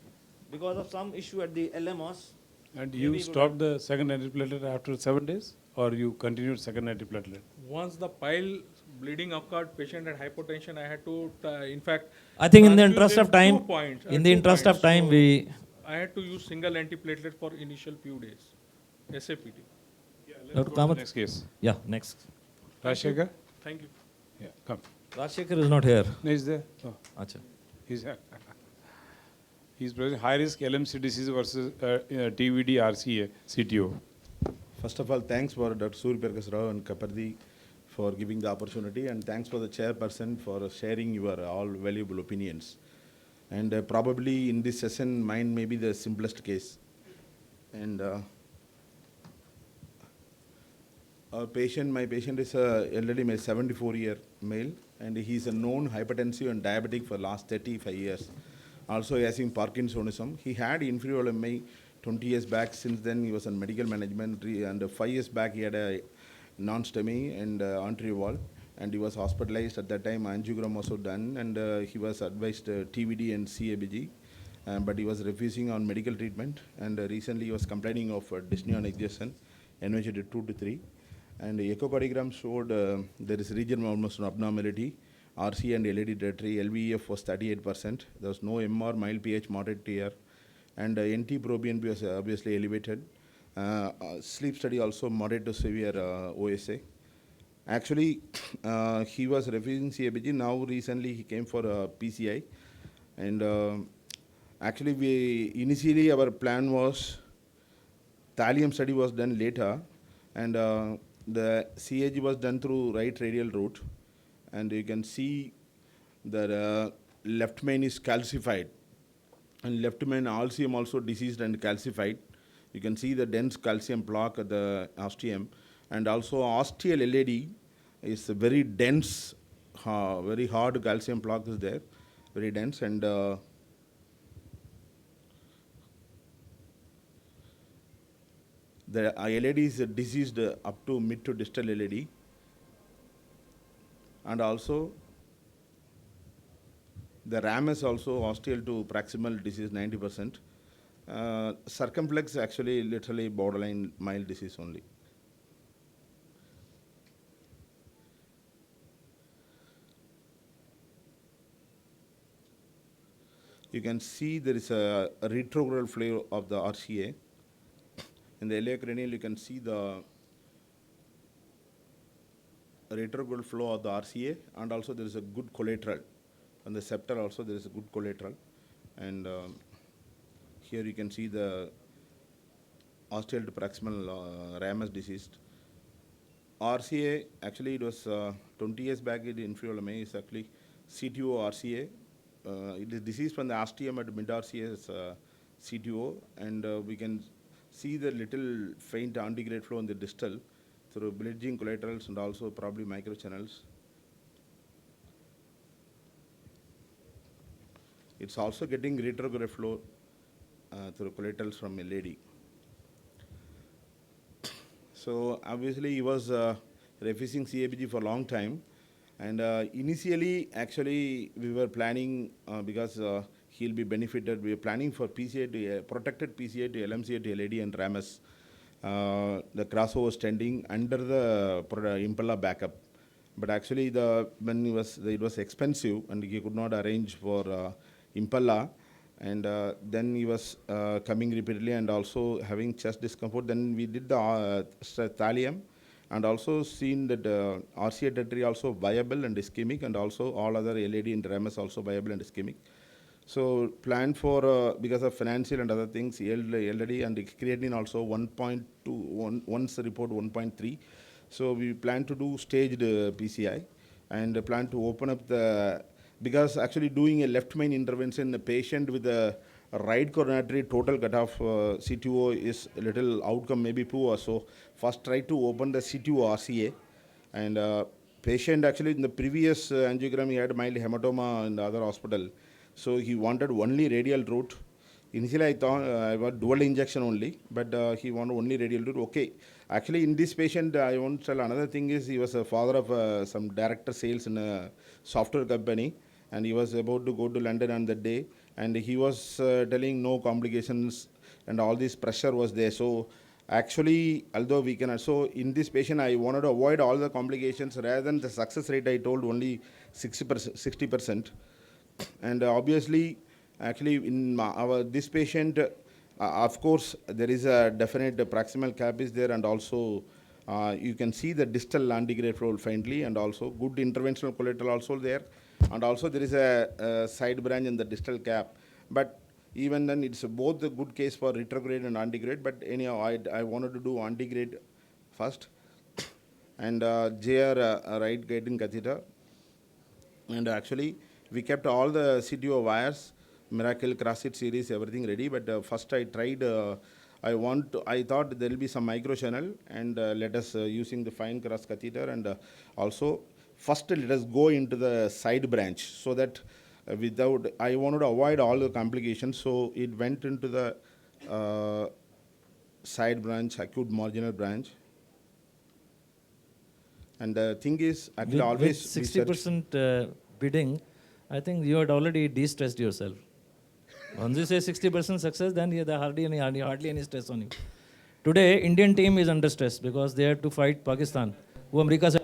because of some issue at the LMOS. and you stopped the second antiplatelet after 7 days, or you continued second antiplatelet? Once the pile bleeding occurred, patient had hypotension, I had to, in fact. I think in the transfuse interest him of time, 2 points, in the 2 interest of points. time, So we. I had to use single antiplatelet for initial few days, SAPT. Dr. Kamath? Next case. Yeah, next. Rajshekar? Thank you. Yeah, come. Rajshekar is not here. No, he's there. Oh, Acha. he's here. He's present high risk LMC disease versus TVD RCA CTO. First of all, thanks for Dr. Surya Prakash Rao and Kapardi for giving the opportunity, and thanks for the chairperson for sharing your all valuable opinions. And probably in this session, mine may be the simplest case. And my patient is elderly male, 74-year male, and he's a known hypertensive and diabetic for last 35 years. Also having Parkinsonism. He had inferior LMI 20 years back. Since then, he was on medical management, and 5 years back, he had a non-STEMI and anterior wall, and he was hospitalized at that time. Angiogram also done, and he was advised TVD and CABG, but he was refusing on medical treatment. And recently, he was complaining of dyspnea and exhaustion, NVH 2 to 3, and echocardiogram showed there is regional almost abnormality. RC and LED territory, LVEF was 38%. There was no MR, mild pH, moderate TR, and NT proBNP was obviously elevated. Sleep study also moderate to severe OSA. Actually, he was refusing CABG. Now recently he came for PCI, and actually initially our plan was thallium study was done later, and the CAG was done through right radial route. And you can see that left main is calcified, and left main ostium also diseased and calcified. You can see the dense calcium plaque at the ostium, and also ostial LAD is a very dense, very hard calcium plaque is there, very dense, and the LAD is diseased up to mid to distal LAD. And also, the RAM is also ostial to proximal disease 90%. Circumflex actually literally borderline mild disease only. You can see there is a retrograde flow of the RCA. In the iliacranial, you can see the retrograde flow of the RCA, and also there is a good collateral. On the septal also there is a good collateral, and here you can see the ostial to proximal ramus diseased. RCA, actually it was 20 years back in inferior LMA is actually CTO RCA. It is disease from the ostium at mid RCA is CTO, and we can see the little faint antegrade flow in the distal through bridging collaterals and also probably microchannels. It's also getting retrograde flow through collaterals from a lady. So obviously he was refusing CABG for a long time, and initially actually we were planning because he'll be benefited. We were planning for PCA to protected PCA to LMCA to LAD and RAMS. The crossover standing under the Impella backup, but actually when it was expensive and he could not arrange for Impella. And then he was coming repeatedly and also having chest discomfort. Then we did the thallium and also seen that RCA territory also viable and ischemic, and also all other LAD and RAMS also viable and ischemic. So planned for, because of financial and other things, LAD and creatinine also 1.2, once the report 1.3. So we plan to do staged PCI and plan to open up because actually doing a left main intervention in a patient with a right coronary total cutoff CTO is a little outcome maybe poor. So first try to open the CTO RCA, and patient actually in the previous angiogram he had mild hematoma in the other hospital. So he wanted only radial route. Initially I thought I was dual injection only, but he wanted only radial route. Okay, actually in this patient I want to tell another thing is he was a father of some director sales in a software company, and he was about to go to London on that day, and he was telling no complications and all this pressure was there. So actually, although we can, so in this patient I wanted to avoid all the complications rather than the success rate I told only 60%. And obviously, actually in this patient, of course, there is a definite proximal cap is there, and also you can see the distal antegrade flow faintly, and also good interventional collateral also there, and also there is a side branch in the distal cap. But even then, it's both a good case for retrograde and antegrade. But anyhow, I wanted to do antegrade first, and JR right guiding catheter, and actually we kept all the CTO wires, Miracle, CrossFit series, everything ready. But first I tried, I thought there will be some micro channel, and let us using the fine cross catheter, and also first let us go into the side branch, so that I wanted to avoid all the complications. So it went into the side branch, acute marginal branch. And the thing is, actually With always 60% bidding, I think you had already de-stressed yourself. Once you say 60% success, then there hardly any stress on you. Today, Indian team is under stress because they have to fight Pakistan, who America se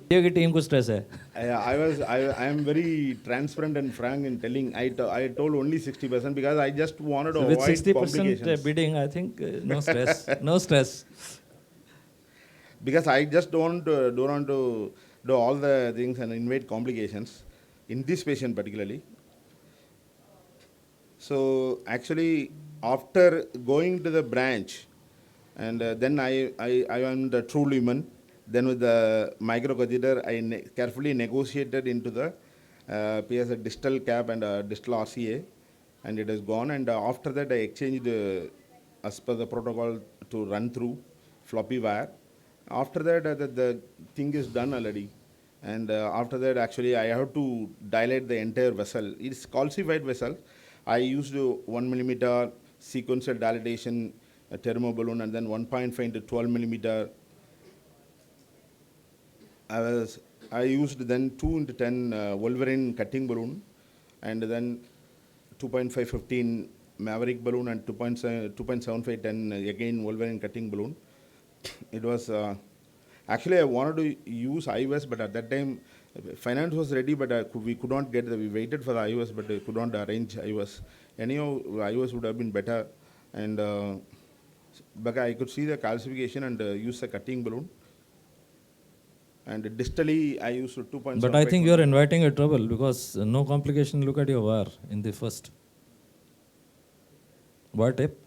India ki team ko stress hai. I am very transparent and frank in telling. I told only 60% because I just wanted to So with avoid 60% complications. bidding, I think no stress, no stress. Because I just don't want to do all the things and invade complications in this patient particularly. So actually, after going to the branch, and then I am the true lumen. Then with the microcatheter, I carefully negotiated into the PS distal cap and distal RCA, and it is gone. And after that, I exchanged as per the protocol to run through floppy wire. After that, the thing is done already. And after that, actually, I have to dilate the entire vessel. It's calcified vessel. I used 1 millimeter sequential dilatation thermo balloon, and then 1.5 into 12 millimeter. I used then 2 into 10 Wolverine cutting balloon, and then 2.5 15 Maverick balloon, and 2.75 10 again Wolverine cutting balloon. It was actually I wanted to use IOS, but at that time finance was ready, but we could not get we waited for the IOS, but could not arrange IOS. Anyhow, IOS would have been better, and but I could see the calcification and use the cutting balloon. And distally, I used 2.75. But I think you are inviting a trouble because no complication. Look at your wire in the first. Wire tip.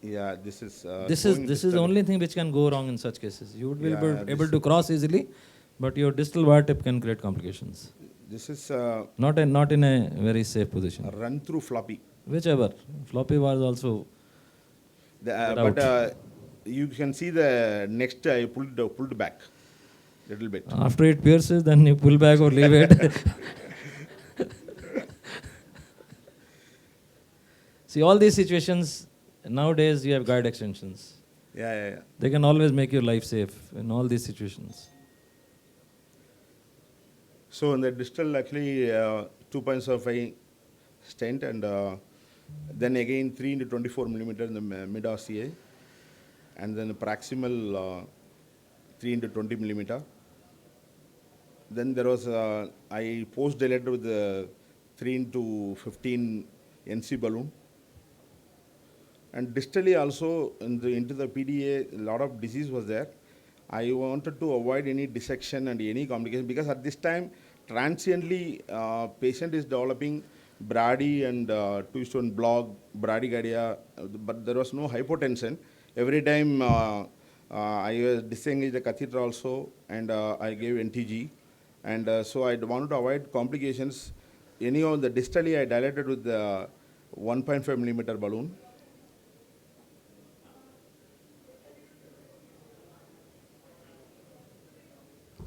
Yeah, this is. This is showing the distal. only thing which can go wrong in such cases. You would be Yeah, able this- to cross easily, but your distal wire tip can create complications. This is Not in a very safe position. a run through floppy. Whichever. Floppy was also. Get But out. you can see the next I pulled back little bit. After it pierces, then you pull back or leave it. See, all these situations, nowadays you have guide extensions. Yeah. They can always make your life safe in all these situations. So in the distal actually 2.75 stent and then again 3 into 24 millimeter in the mid RCA and then the proximal 3 into 20 millimeter. Then there was I post dilated with the 3 into 15 NC balloon. And distally also into the PDA, a lot of disease was there. I wanted to avoid any dissection and any complication because at this time, transiently, patient is developing brady and two-stone block, bradycardia, but there was no hypotension. Every time I was disengaged the catheter also, and I gave NTG. And so I wanted to avoid complications. Anyhow, the distally I dilated with the 1.5 millimeter balloon.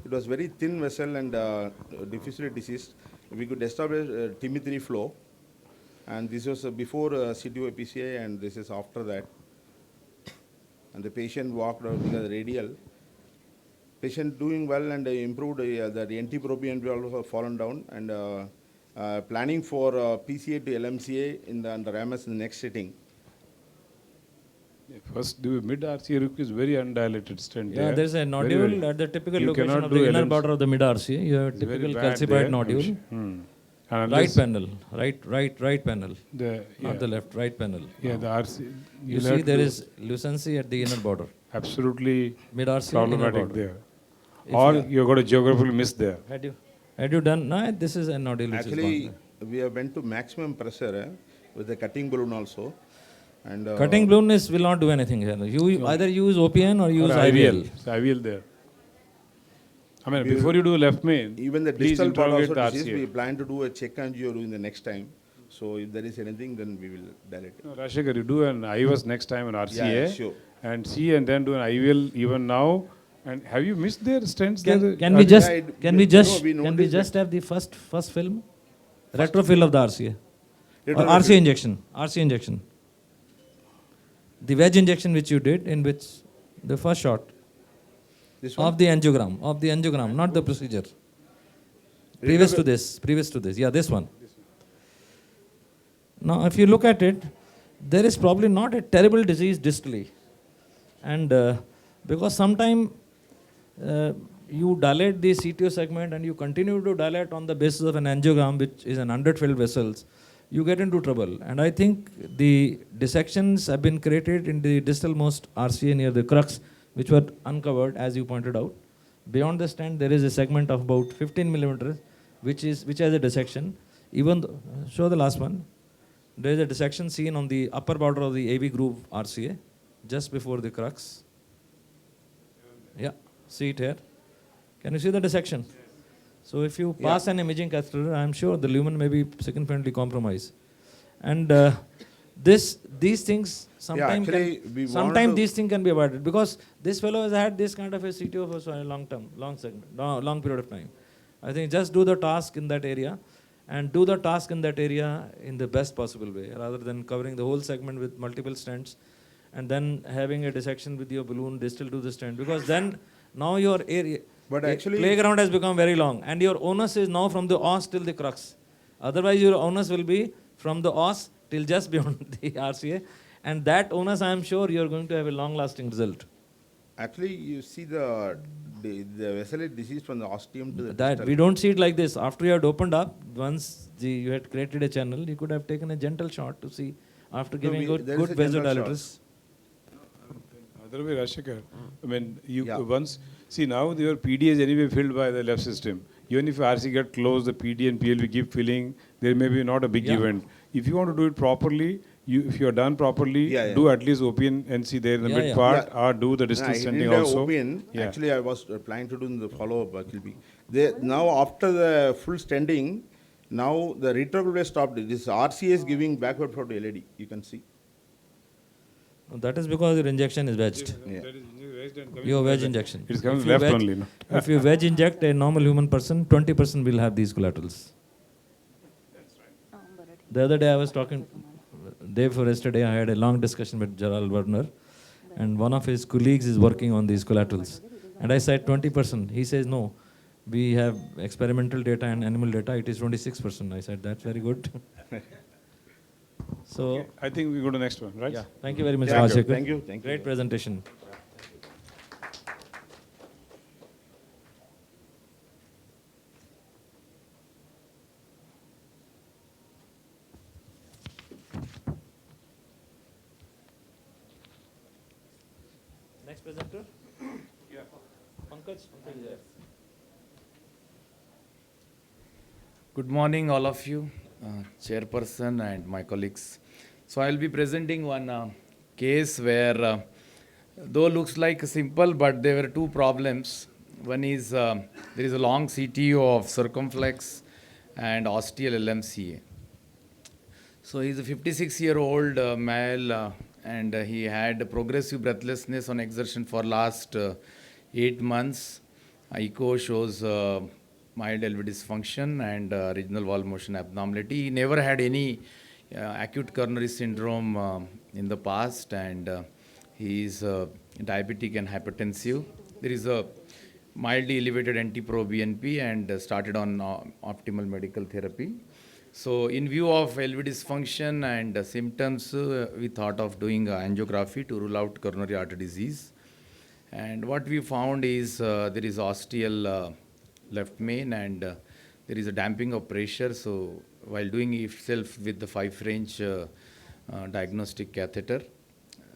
It was very thin vessel and diffusely diseased. We could establish T3 flow, and this was before CTO PCI, and this is after that. And the patient walked out because radial. Patient doing well and improved. The NT-proBNP also fallen down, and planning for PCA to LMCA under MS in the next sitting. First, the mid RCA rook is very undilated stent. Yeah, there's a nodule at the typical You location cannot of the do inner LMC. border of the mid RCA. You have It's very typical bad calcified there. nodule. And Right unless panel, right panel, not the yeah. left, right panel. Yeah, the RC. You you'll see have there to- is lucency at the inner border, absolutely mid RCA, inner problematic border. there. If Or you- you got a geographical miss there. Had you done? No, this is a nodule. Which Actually, is we have went to maximum pressure with the cutting balloon also. And gone. Cutting balloon will not do anything here. You either use OPN or use Or IVL. It's IVL there. I mean, before you do left main, even the please distal part interrogate also the disease, RCA. we plan to do a check angio in the next time. So if there is anything, then we will dilate it. No, Rashekar, you do an IVS next time an RCA Yeah, sure. and see and then do an IVL even now. And have you missed their stents there? Can we Are- just Yeah, can we no, just we can we noticed just have the first film, retrofill of the RCA or Retrofill. RCA injection, RCA injection, the wedge injection which you did in which the first shot This one? of the angiogram, not the procedure. Previous to this, yeah, this one. Now, if you look at it, there is probably not a terrible disease distally, and because sometime you dilate the CTO segment and you continue to dilate on the basis of an angiogram, which is an underfilled vessels, you get into trouble. And I think the dissections have been created in the distalmost RCA near the crux, which were uncovered, as you pointed out. Beyond the stent, there is a segment of about 15 millimeters, which has a dissection. Even show the last one. There is a dissection seen on the upper border of the AV groove RCA, just before the crux. Yeah, see it here. Can you see the dissection? So if you pass an imaging catheter, I am sure the lumen may be significantly compromised. And these things sometimes actually, we wanted sometimes to- these things can be avoided because this fellow has had this kind of a CTO for so a long period of time. I think just do the task in that area and do the task in that area in the best possible way rather than covering the whole segment with multiple stents and then having a dissection with your balloon distal to the stent, because then now your area But actually- playground has become very long and your onus is now from the os till the crux. Otherwise your onus will be from the os till just beyond the RCA, and that onus I am sure you are going to have a long lasting result. Actually, you see the vessel is diseased from the ostium to the That distal. we don't see it like this. After you had opened up, once you had created a channel, you could have taken a gentle shot to see after giving there is good a gentle vasodilators. Other way, Rashekar. I mean, you Yeah. once see now your PD is anyway filled by the left system. Even if RC get closed, the PD and PLV keep filling. There may be not a big Yeah. event. If you want to do it properly, if you are done properly, Yeah, yeah. do at least OPN NC there in the Yeah, mid yeah. part, Yeah. or do the No, distal he stenting didn't have also. opinion. Yeah. Actually, I was planning to do in the follow-up, Kilby. Now, after the full stenting, now the retrograde stopped. This RCA is giving backward flow to LED. You can see. That is because your injection is wedged. Yeah. Your wedge injection. It's coming If you left wedge- only. No? If you wedge inject a normal human person, 20% will have these collaterals. The other day I was talking, day before yesterday, I had a long discussion with Gerald Werner, and one of his colleagues is working on these collaterals. And I said 20%. He says, no, we have experimental data and animal data, it is 26%. I said, that's very good. So, I think we go to the next one, right? yeah, thank you very much, Thank you, Rajshekhar. thank you, thank you. Great presentation. Next presenter? Yeah. Pankaj? Good morning, all of you, chairperson and my colleagues. So I'll be presenting one case where, though looks like simple, but there were two problems. One is there is a long CTO of circumflex and osteal LMCA. So he's a 56-year-old male, and he had progressive breathlessness on exertion for last 8 months. Echo shows mild LV dysfunction and regional wall motion abnormality. He never had any acute coronary syndrome in the past, and he is diabetic and hypertensive. There is a mildly elevated NT-proBNP and started on optimal medical therapy. So in view of LV dysfunction and symptoms, we thought of doing angiography to rule out coronary artery disease. And what we found is there is osteal left main, and there is a damping of pressure. So while doing itself with the 5 French diagnostic catheter,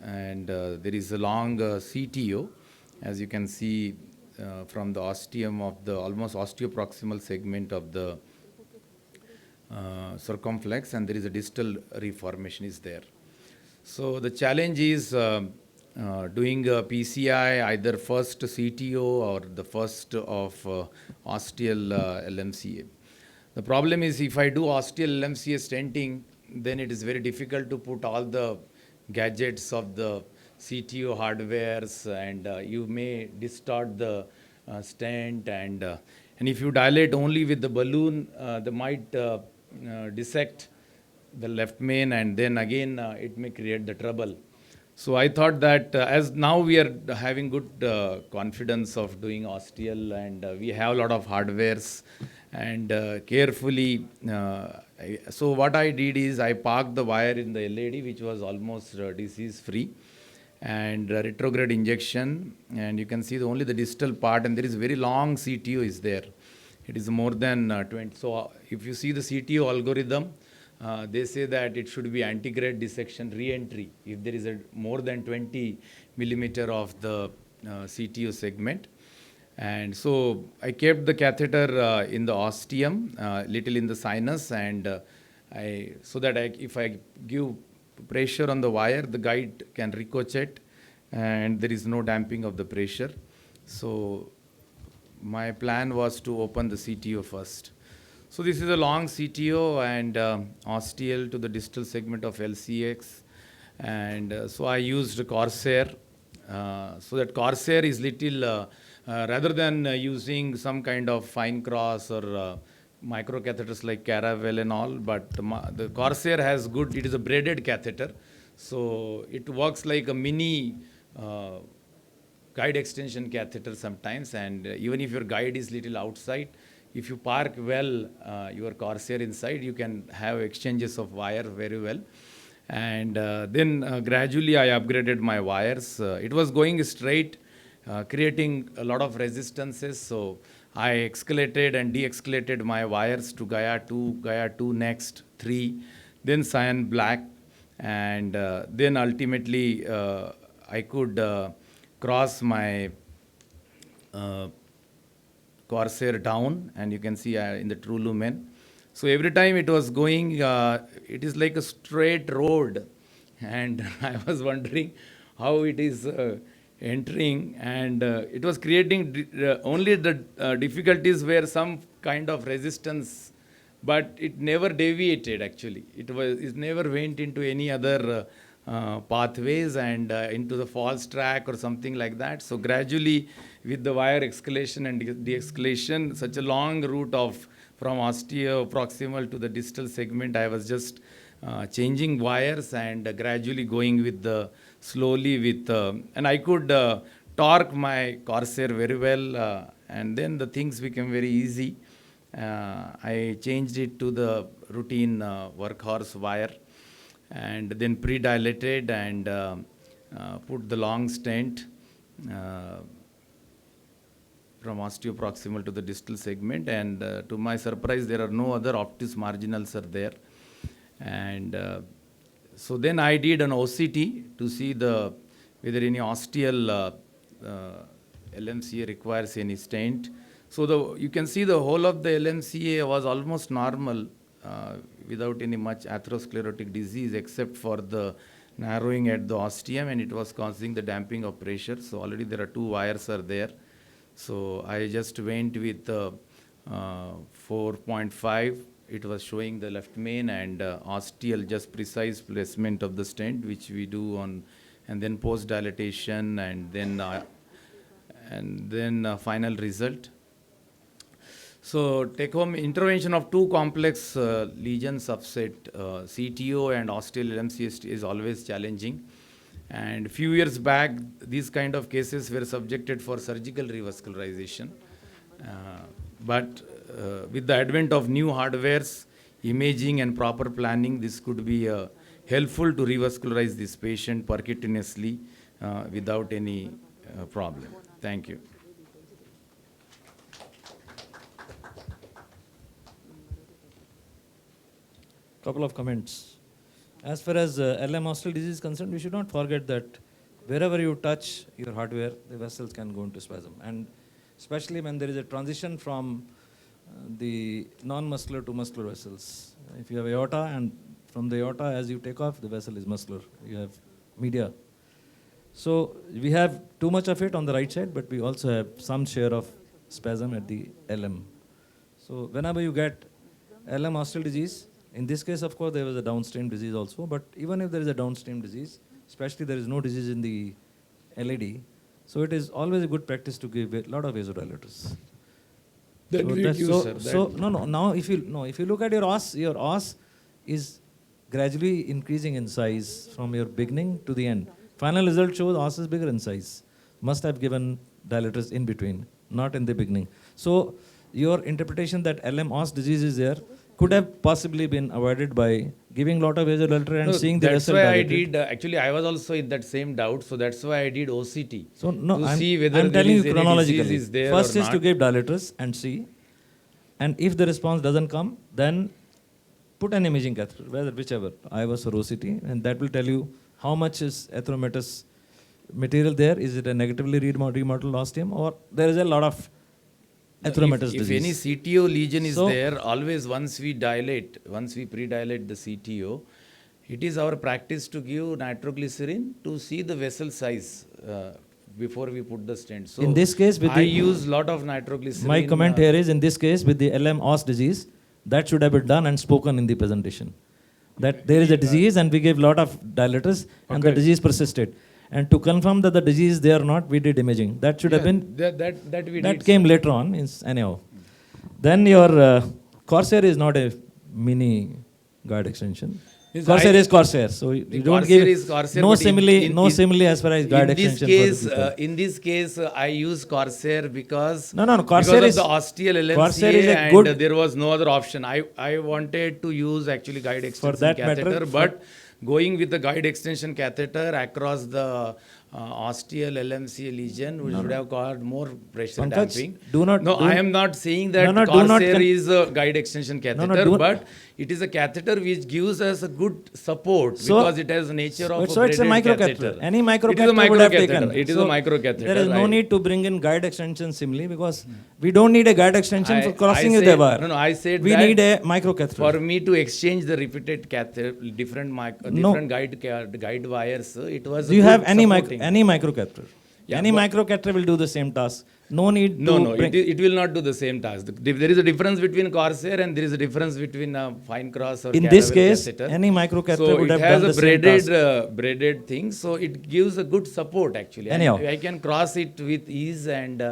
and there is a long CTO, as you can see from the ostium of the almost osteoproximal segment of the circumflex, and there is a distal reformation is there. So the challenge is doing a PCI, either first CTO or the first of osteal LMCA. The problem is if I do osteal LMCA stenting, then it is very difficult to put all the gadgets of the CTO hardwares, and you may distort the stent, and if you dilate only with the balloon, they might dissect the left main, and then again it may create the trouble. So I thought that as now we are having good confidence of doing osteal, and we have a lot of hardwares, and carefully, so what I did is I parked the wire in the LED, which was almost disease free, and retrograde injection, and you can see only the distal part, and there is very long CTO is there. It is more than 20. So if you see the CTO algorithm, they say that it should be antegrade dissection re-entry if there is a more than 20 millimeter of the CTO segment. And so I kept the catheter in the ostium, little in the sinus, and so that if I give pressure on the wire, the guide can ricochet, and there is no damping of the pressure. So my plan was to open the CTO first. So this is a long CTO and osteal to the distal segment of LCX, and so I used Corsair. So that Corsair is little, rather than using some kind of fine cross or microcatheters like Caravelle and all, but the Corsair has good, it is a braided catheter. So it works like a mini guide extension catheter sometimes, and even if your guide is little outside, if you park well your Corsair inside, you can have exchanges of wire very well. And then gradually I upgraded my wires. It was going straight, creating a lot of resistances. So I escalated and de-escalated my wires to Gaia 2 next, 3, then cyan black, and then ultimately I could cross my Corsair down, and you can see in the true lumen. So every time it was going, it is like a straight road. and I was wondering how it is entering, and it was creating only the difficulties were some kind of resistance, but it never deviated actually. It never went into any other pathways and into the false track or something like that. So gradually, with the wire escalation and de-escalation, such a long route of from osteoproximal to the distal segment, I was just changing wires and gradually going with the slowly with, and I could torque my Corsair very well, and then the things became very easy. I changed it to the routine workhorse wire, and then pre-dilated and put the long stent from osteoproximal to the distal segment, and to my surprise, there are no other obtuse marginals are there. And so then I did an OCT to see whether any osteal LMCA requires any stent. So you can see the whole of the LMCA was almost normal without any much atherosclerotic disease except for the narrowing at the ostium, and it was causing the damping of pressure. So already there are 2 wires are there. So I just went with 4.5. It was showing the left main and ostial, just precise placement of the stent, which we do on, and then post dilatation, and then final result. So take home intervention of 2 complex lesion subset, CTO and osteal LMC is always challenging. And few years back, these kind of cases were subjected for surgical revascularization. But with the advent of new hardwares, imaging and proper planning, this could be helpful to revascularize this patient percutaneously without any problem. Thank you. Couple of comments. As far as LM osteal disease is concerned, we should not forget that wherever you touch your hardware, the vessels can go into spasm. And especially when there is a transition from the non-muscular to muscular vessels. If you have aorta, and from the aorta, as you take off, the vessel is muscular. You have media. So we have too much of it on the right side, but we also have some share of spasm at the LM. So whenever you get LM osteal disease, in this case, of course, there was a downstream disease also, but even if there is a downstream disease, especially there is no disease in the LAD, so it is always a good practice to give a lot of vasodilators. That we use, sir. Now if you look at your os is gradually increasing in size from your beginning to the end. Final result shows os is bigger in size. Must have given dilators in between, not in the beginning. So your interpretation that LM os disease is there could have possibly been avoided by giving lot of vasodilator and seeing the vessel dilated. That's why I did, actually I was also in that same doubt, so that's why I did OCT. So no, to see whether I'm telling you any chronologically. is there First or is not. to give dilators and see, and if the response doesn't come, then put an imaging catheter, whichever, IVUS or OCT, and that will tell you how much is atheromatous material there. Is it a negatively remodeled ostium, or there is a lot of atheromatous disease. If any CTO lesion is there, always once we pre-dilate the CTO, it is our practice to give nitroglycerin to see the vessel size before we put the stent. So in this case, I use lot of nitroglycerin. My comment here is, in this case, with the LM os disease, that should have been done and spoken in the presentation. That there is a disease and we gave lot of dilators and the disease persisted. And to confirm that the disease is there or not, we did imaging. That should have been, that came later on, anyhow. Then your Corsair is not a mini guide extension. Corsair is Corsair, so you don't give Corsair, no simile as far as guide extension. In this case, I use Corsair because Corsair is the osteal LMCA and good, there was no other option. I wanted to use actually guide extension catheter, but going with the guide extension catheter across the osteal LMC lesion, which should have caused more pressure Pankaj, damping. do not- No, do- I am not saying that No, no, do not Corsair is a guide extension catheter, do- but it is a catheter which gives us a good support So- because it has the nature of So it's a braided micro catheter. catheter. Any micro It is a catheter would have microcatheter. taken. It is So a microcatheter. There is no I- need to bring in guide extension simply because we don't need a guide extension for crossing with the wire. No, I said we that need a micro catheter. for me to exchange the repeated catheter, different guide wires. It was. Do you good have any supporting. micro catheter? Yeah, Any but- micro catheter will do the same task. No need No, to no, bring. it will not do the same task. There is a difference between Corsair and there is a difference between a fine cross or In this caravel case, catheter. any micro catheter So would it have has done a the same task. braided thing, so it gives a good support actually. Anyhow. I can cross it with ease and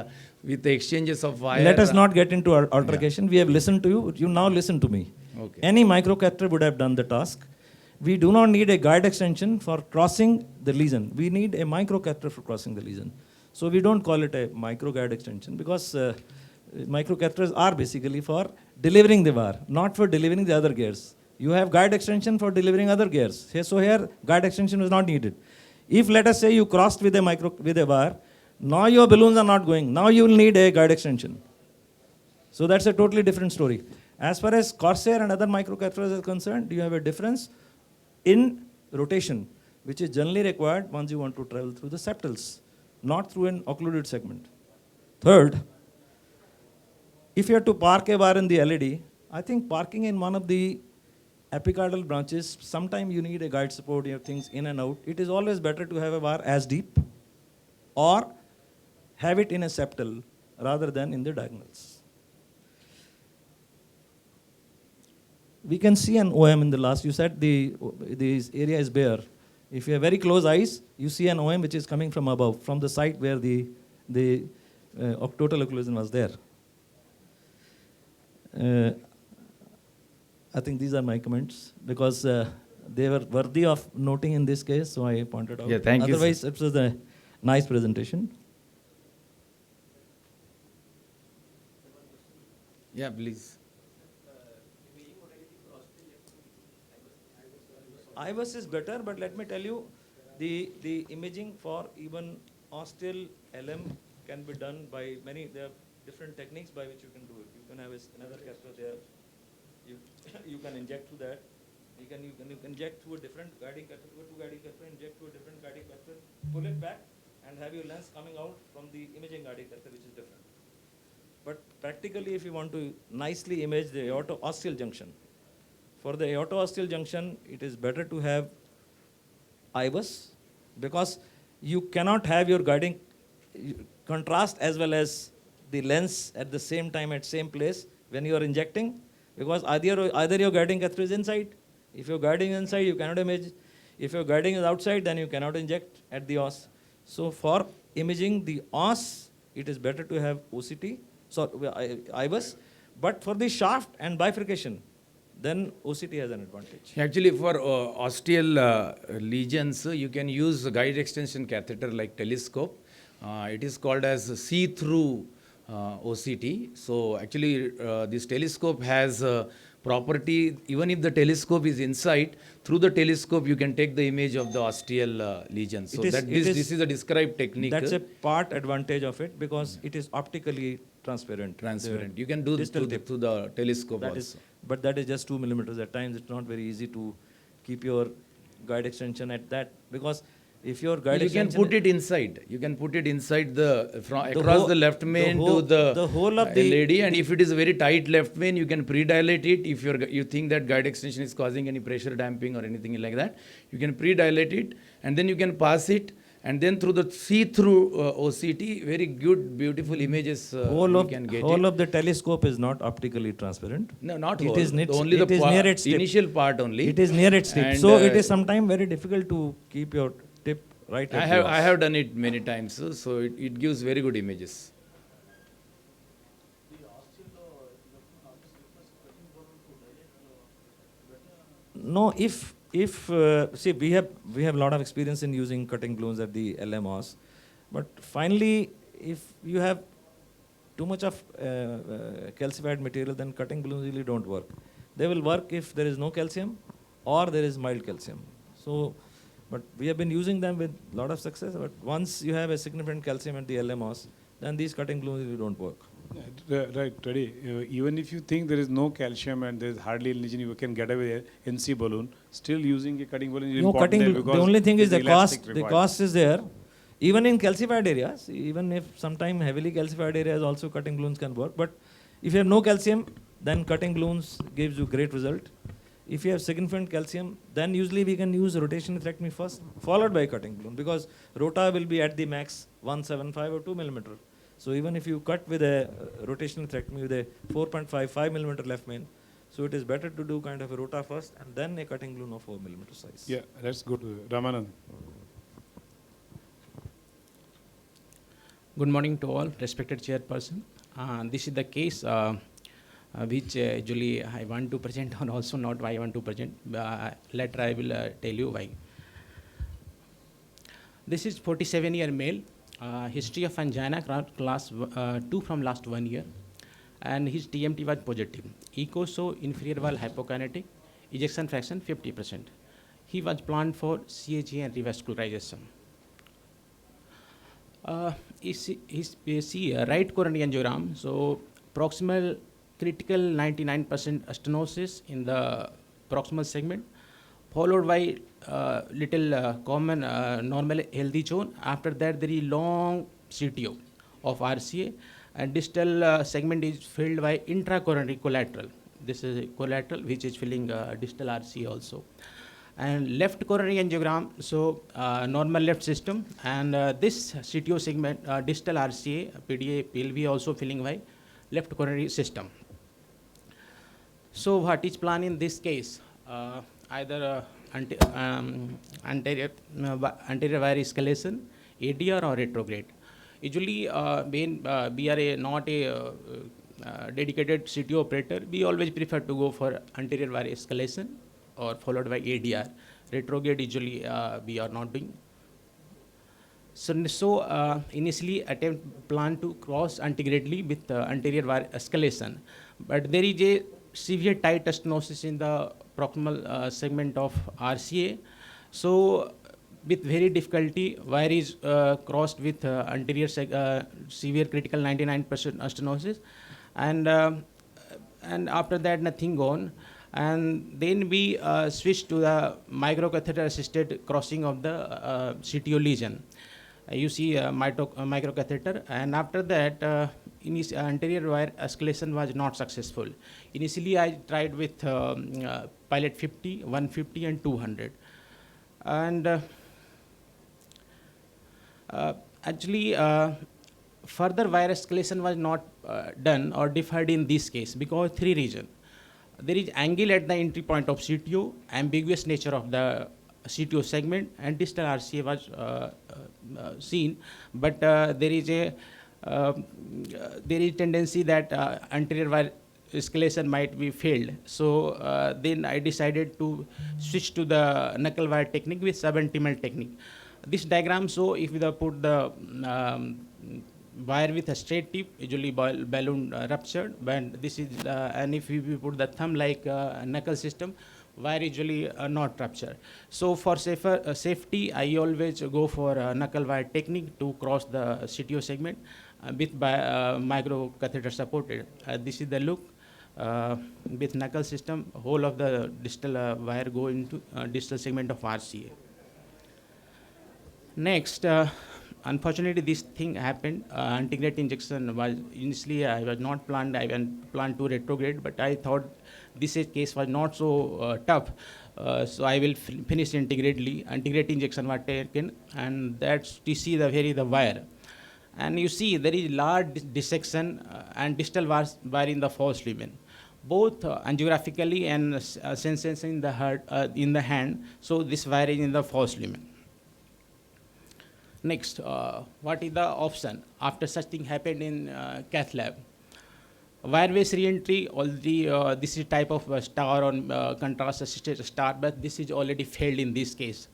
with the exchanges of wire. Let us not get into our altercation. We have listened to you. You now listen to me. Okay. Any micro catheter would have done the task. We do not need a guide extension for crossing the lesion. We need a micro catheter for crossing the lesion. So we don't call it a micro guide extension because micro catheters are basically for delivering the wire, not for delivering the other gears. You have guide extension for delivering other gears. So here guide extension is not needed. If let us say you crossed with a wire, now your balloons are not going. Now you will need a guide extension. So that's a totally different story. As far as Corsair and other micro catheters are concerned, you have a difference in rotation, which is generally required once you want to travel through the septals, not through an occluded segment. Third, if you have to park a wire in the LED, I think parking in one of the epicardial branches, sometimes you need a guide support, you have things in and out. It is always better to have a wire as deep or have it in a septal rather than in the diagonals. We can see an OM in the last. You said this area is bare. If you have very close eyes, you see an OM which is coming from above, from the site where the total occlusion was there. I think these are my comments because they were worthy of noting in this case, so I pointed out. Yeah, thank you, sir. Otherwise, it was a nice presentation. Yeah, please. IVUS is better, but let me tell you, the imaging for even osteal LM can be done by there are different techniques by which you can do it. You can have another catheter there. You can inject through that. You can inject through a different guiding catheter, two guiding catheter, inject through a different guiding catheter, pull it back, and have your lens coming out from the imaging guiding catheter, which is different. But practically, if you want to nicely image the aorto-osteal junction, for the aorto-osteal junction, it is better to have IVUS because you cannot have your guiding contrast as well as the lens at the same time at same place when you are injecting, because either your guiding catheter is inside. If your guiding is inside, you cannot image. If your guiding is outside, then you cannot inject at the os. So for imaging the os, it is better to have OCT, IVUS. But for the shaft and bifurcation, then OCT has an advantage. Actually, for osteal lesions, you can use a guide extension catheter like telescope. It is called as see-through OCT. So actually, this telescope has property, even if the telescope is inside, through the telescope you can take the image of the osteal lesion. So this is a described technique. That's a part advantage of it because it is optically transparent. You can do this through the telescope that also. But that is just 2 millimeters. At times it's not very easy to keep your guide extension at that because if your guide you can extension put it inside. You can put it inside across whole- the left main the to whole of the LED, and if it is a very tight left main, you can pre-dilate it. If you think that guide extension is causing any pressure damping or anything like that, you can pre-dilate it, and then you can pass it, and then through the see-through OCT, very good, beautiful images you can get. whole of the telescope is not optically transparent. No, not It whole. is Only it is near its tip. initial part only. It is near its tip. And, So it is sometimes very difficult to keep your tip right at the os. I have done it many times, so it gives very good images. No, if see we have a lot of experience in using cutting balloons at the LMOS, but finally if you have too much of calcified material, then cutting balloons really don't work. They will work if there is no calcium or there is mild calcium. So But we have been using them with a lot of success. But once you have a significant calcium at the LMOS, then these cutting balloons don't work. Right, Reddy. Even if you think there is no calcium and there is hardly any lesion, you can get away with a NC balloon. Still using a cutting balloon is No, important there the because only thing is there's the elastic cost. The required. cost is there. Even in calcified areas, even if sometime heavily calcified areas also cutting balloons can work. But if you have no calcium, then cutting balloons gives you great result. If you have significant calcium, then usually we can use rotation hysterectomy first, followed by cutting balloon, because rota will be at the max 175 or 2 millimeter. So even if you cut with a rotational hysterectomy with a 4.55 millimeter left main, so it is better to do kind of a rota first and then a cutting balloon of 4 millimeter size. Yeah, let's go to Ramanand. Good morning to all, respected chairperson. This is the case which usually I want to present, or also not why I want to present. Later I will tell you why. This is 47-year male, history of angina class 2 from last 1 year, and his TMT was positive. Echo show inferior valve hypokinetic, ejection fraction 50%. He was planned for CAG and revascularization. See right coronary angiogram, so proximal critical 99% stenosis in the proximal segment, followed by little common normal healthy zone. After that, there is long CTO of RCA, and distal segment is filled by intracoronary collateral. This is collateral which is filling distal RCA also. And left coronary angiogram, so normal left system, and this CTO segment, distal RCA, PDA, PLV also filling by left coronary system. So what is planned in this case? Either anterior wire escalation, ADR or retrograde. Usually when we are not a dedicated CTO operator, we always prefer to go for anterior wire escalation or followed by ADR. Retrograde usually we are not doing. So initially attempt plan to cross antegradely with anterior wire escalation, but there is a severe tight stenosis in the proximal segment of RCA. So with very difficulty, wire is crossed with anterior severe critical 99% stenosis, and after that nothing gone. And then we switched to the microcatheter assisted crossing of the CTO lesion. You see microcatheter, and after that anterior wire escalation was not successful. Initially I tried with pilot 50, 150 and 200, and actually further wire escalation was not done or deferred in this case because 3 reasons. There is angle at the entry point of CTO, ambiguous nature of the CTO segment, and distal RCA was seen, but there is tendency that anterior wire escalation might be failed. So then I decided to switch to the knuckle wire technique with subintimal technique. This diagram, so if we put the wire with a straight tip, usually balloon ruptured, but this is and if we put the thumb like knuckle system, wire usually not ruptured. So for safety, I always go for knuckle wire technique to cross the CTO segment with micro catheter supported. This is the look with knuckle system. Whole of the distal wire go into distal segment of RCA. Next. Unfortunately, this thing happened. Antegrade injection was initially I was not planned. I planned to retrograde, but I thought this case was not so tough. So I will finish integrately. Antegrade injection was taken, and that's to see the wire. And you see there is large dissection and distal wire in the false lumen, both angiographically and sensation in the heart, in the hand. So this wire is in the false lumen. Next, what is the option after such thing happened in cath lab? Wire-based re-entry, already this is type of star on contrast assisted star, but this is already failed in this case.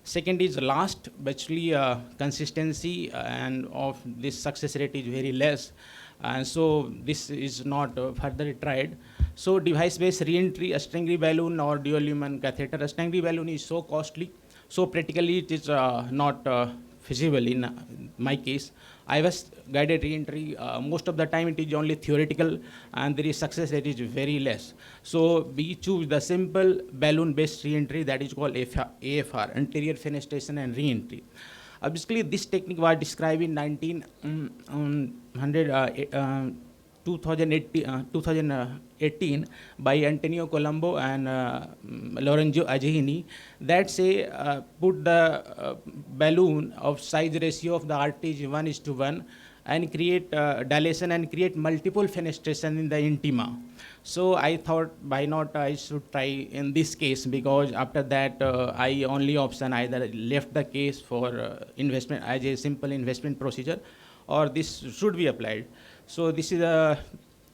Second is last, actually consistency and of this success rate is very less, and so this is not further tried. So device-based re-entry, a Stengri balloon or dual lumen catheter. A Stengri balloon is so costly. So practically it is not feasible in my case. IVAS guided re-entry, most of the time it is only theoretical and there is success rate is very less. So we choose the simple balloon based re-entry that is called AFR, anterior fenestration and re-entry. Basically this technique was described in 2018 by Antonio Colombo and Lorenzo Agehini that say put the balloon of size ratio of the RT 1:1 and create dilation and create multiple fenestration in the intima. So I thought why not I should try in this case, because after that I only option either left the case for investment as a simple investment procedure or this should be applied. So this is a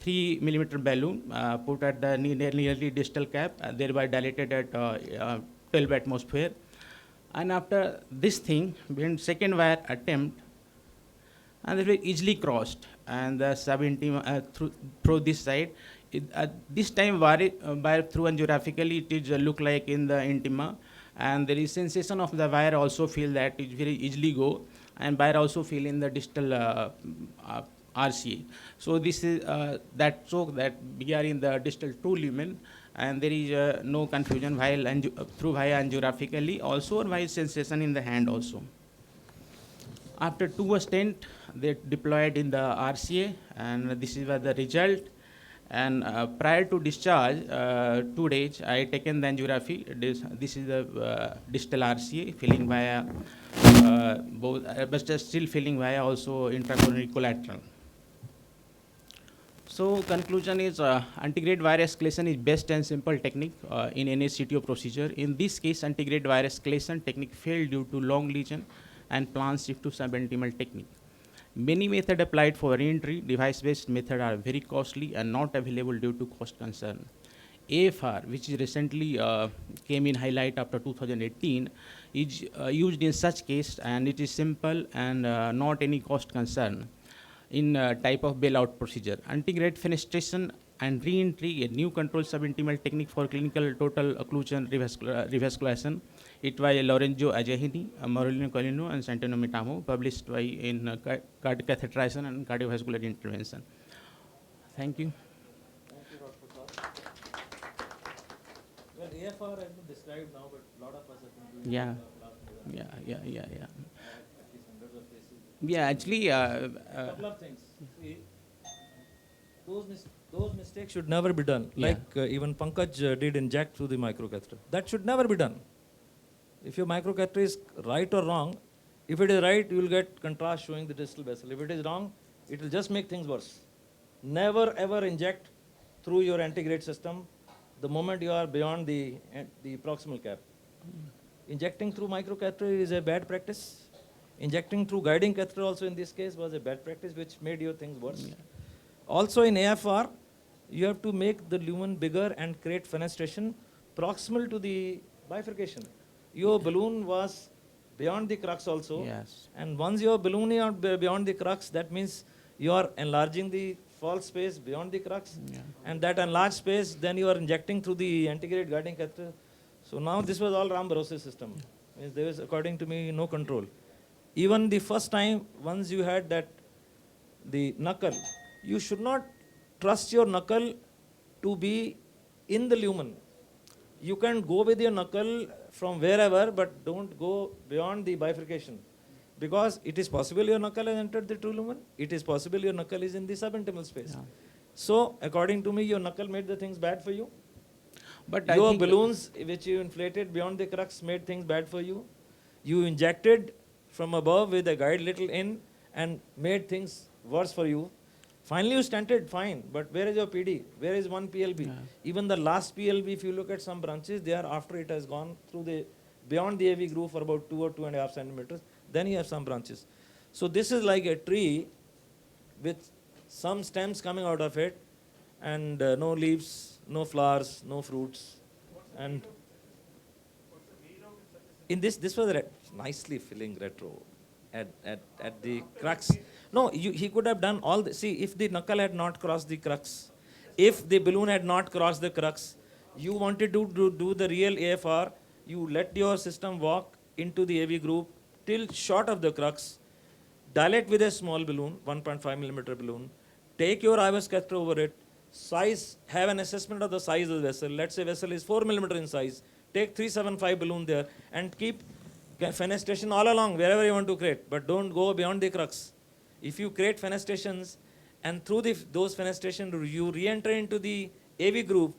3 millimeter balloon put at the nearly distal cap, thereby dilated at 12 atmosphere. And after this thing, when second wire attempt, and it was easily crossed, and the subintima through this side. This time wire through angiographically it is look like in the intima, and there is sensation of the wire also feel that it very easily go, and wire also feel in the distal RCA. So this is that show that we are in the distal 2 lumen, and there is no confusion while through via angiographically also, or while sensation in the hand also. After 2 stent, they deployed in the RCA, and this is the result. And prior to discharge, 2 days, I taken the angiography. This is the distal RCA, filling via both, but still filling via also intracoronary collateral. So conclusion is antegrade wire escalation is best and simple technique in any CTO procedure. In this case, antegrade wire escalation technique failed due to long lesion and plan shift to subintimal technique. Many methods applied for re-entry, device-based methods are very costly and not available due to cost concern. AFR, which recently came in highlight after 2018, is used in such case, and it is simple and not any cost concern in type of bailout procedure. Antegrade fenestration and re-entry, a new control subintimal technique for clinical total occlusion revascularization. It by Lorenzo Agehini, Maurelino Colino, and Santino Mitamo, published by in catheterization and cardiovascular intervention. Thank you. Thank you, Dr. Prasad. Well, AFR has been described now, but a lot of us have been doing Yeah. Yeah, at least hundreds of cases. Yeah, actually, A couple of things. See, those mistakes should never be done. Yeah. Like even Pankaj did inject through the microcatheter. That should never be done. If your microcatheter is right or wrong, if it is right, you will get contrast showing the distal vessel. If it is wrong, it will just make things worse. Never ever inject through your antegrade system the moment you are beyond the proximal cap. Injecting through microcatheter is a bad practice. Injecting through guiding catheter also in this case was a bad practice which made your things worse. Yeah. Also in AFR, you have to make the lumen bigger and create fenestration proximal to the bifurcation. Your balloon was beyond the crux also. Yes. And once your balloon is beyond the crux, that means you are enlarging the false space beyond the crux. Yeah. And that enlarged space, then you are injecting through the antegrade guiding catheter. So now this was all Ram-Barose system. Means there was, according to me, no control. Even the first time, once you had that, the knuckle, you should not trust your knuckle to be in the lumen. You can go with your knuckle from wherever, but don't go beyond the bifurcation. Because it is possible your knuckle has entered the true lumen. It is possible your knuckle is in the subintimal space. Yeah. So, according to me, your knuckle made the things bad for you. But your balloons, which you inflated beyond the crux, made things bad for you. You injected from above with a guide little in and made things worse for you. Finally, you stented, fine, but where is your PD? Where is one PLB? Yeah. Even the last PLB, if you look at some branches, they are after it has gone through the, beyond the AV groove for about 2 or 2.5 centimeters, then you have some branches. So this is like a tree with some stems coming out of it and no leaves, no flowers, no fruits. And in this was nicely filling retro at the crux. No, he could have done all the, see, if the knuckle had not crossed the crux, if the balloon had not crossed the crux, you wanted to do the real AFR, you let your system walk into the AV group till short of the crux, dilate with a small balloon, 1.5 millimeter balloon, take your IVUS catheter over it, size, have an assessment of the size of the vessel. Let's say vessel is 4 millimeter in size. Take 375 balloon there and keep fenestration all along wherever you want to create, but don't go beyond the crux. If you create fenestations and through those fenestrations you re-enter into the AV group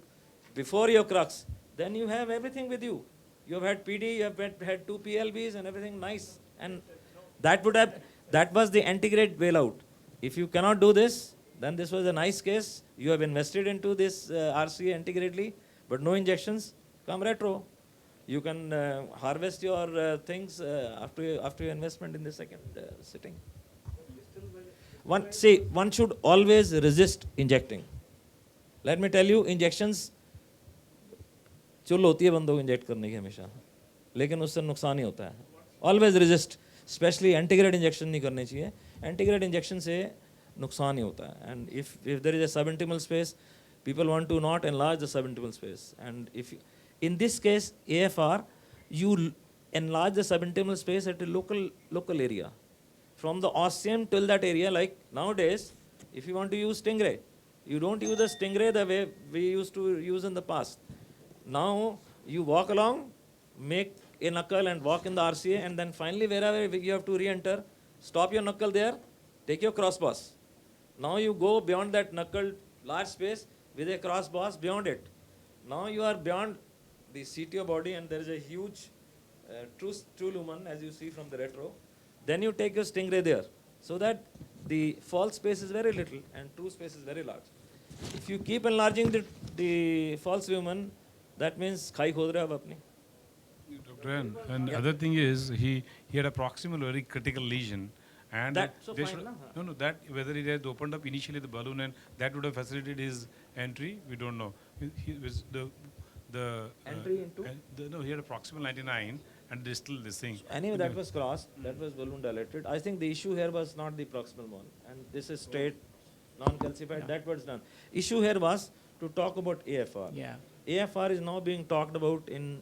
before your crux, then you have everything with you. You have had PD, you have had 2 PLBs and everything nice. And that was the antegrade bailout. If you cannot do this, then this was a nice case. You have invested into this RCA antegradely, but no injections, come retro. You can harvest your things after your investment in the second sitting. One should always resist injecting. Let me tell you, injections चुल होती है बंदों को inject करने की हमेशा, लेकिन उससे नुकसान ही होता है. ऑलवेज रेजिस्ट, स्पेशली एंटीग्रेड इंजेक्शन नहीं करने चाहिए. एंटीग्रेड इंजेक्शन से नुकसान ही होता है. And if there is a subliminal space, people want to not enlarge the subintimal space. And if in this case AFR, you enlarge the subintimal space at a local area, from the ostium till that area. Like nowadays, if you want to use stingray, you don't use the stingray the way we used to use in the past. Now you walk along, make a knuckle and walk in the RCA, and then finally wherever you have to re-enter, stop your knuckle there, take your cross pass. Now you go beyond that knuckle, large space, with a cross bars beyond it. Now you are beyond the CTO body and there is a huge true lumen as you see from the retro. Then you take your stingray there, so that the false space is very little and true space is very large. If you keep enlarging the false lumen, that means khai khod rahe ho apni. Dr. N, and other thing is he had a proximal very critical lesion. And So fine, no, that whether it had opened up initially the balloon and that would have facilitated his entry, we don't know. He was the entry into? No, he had a proximal 99 and there's still this thing. Anyway, that was crossed, that was balloon dilated. I think the issue here was not the proximal one, and this is straight, non-calcified, that was done. Issue here was to talk about AFR. Yeah. AFR is now being talked about in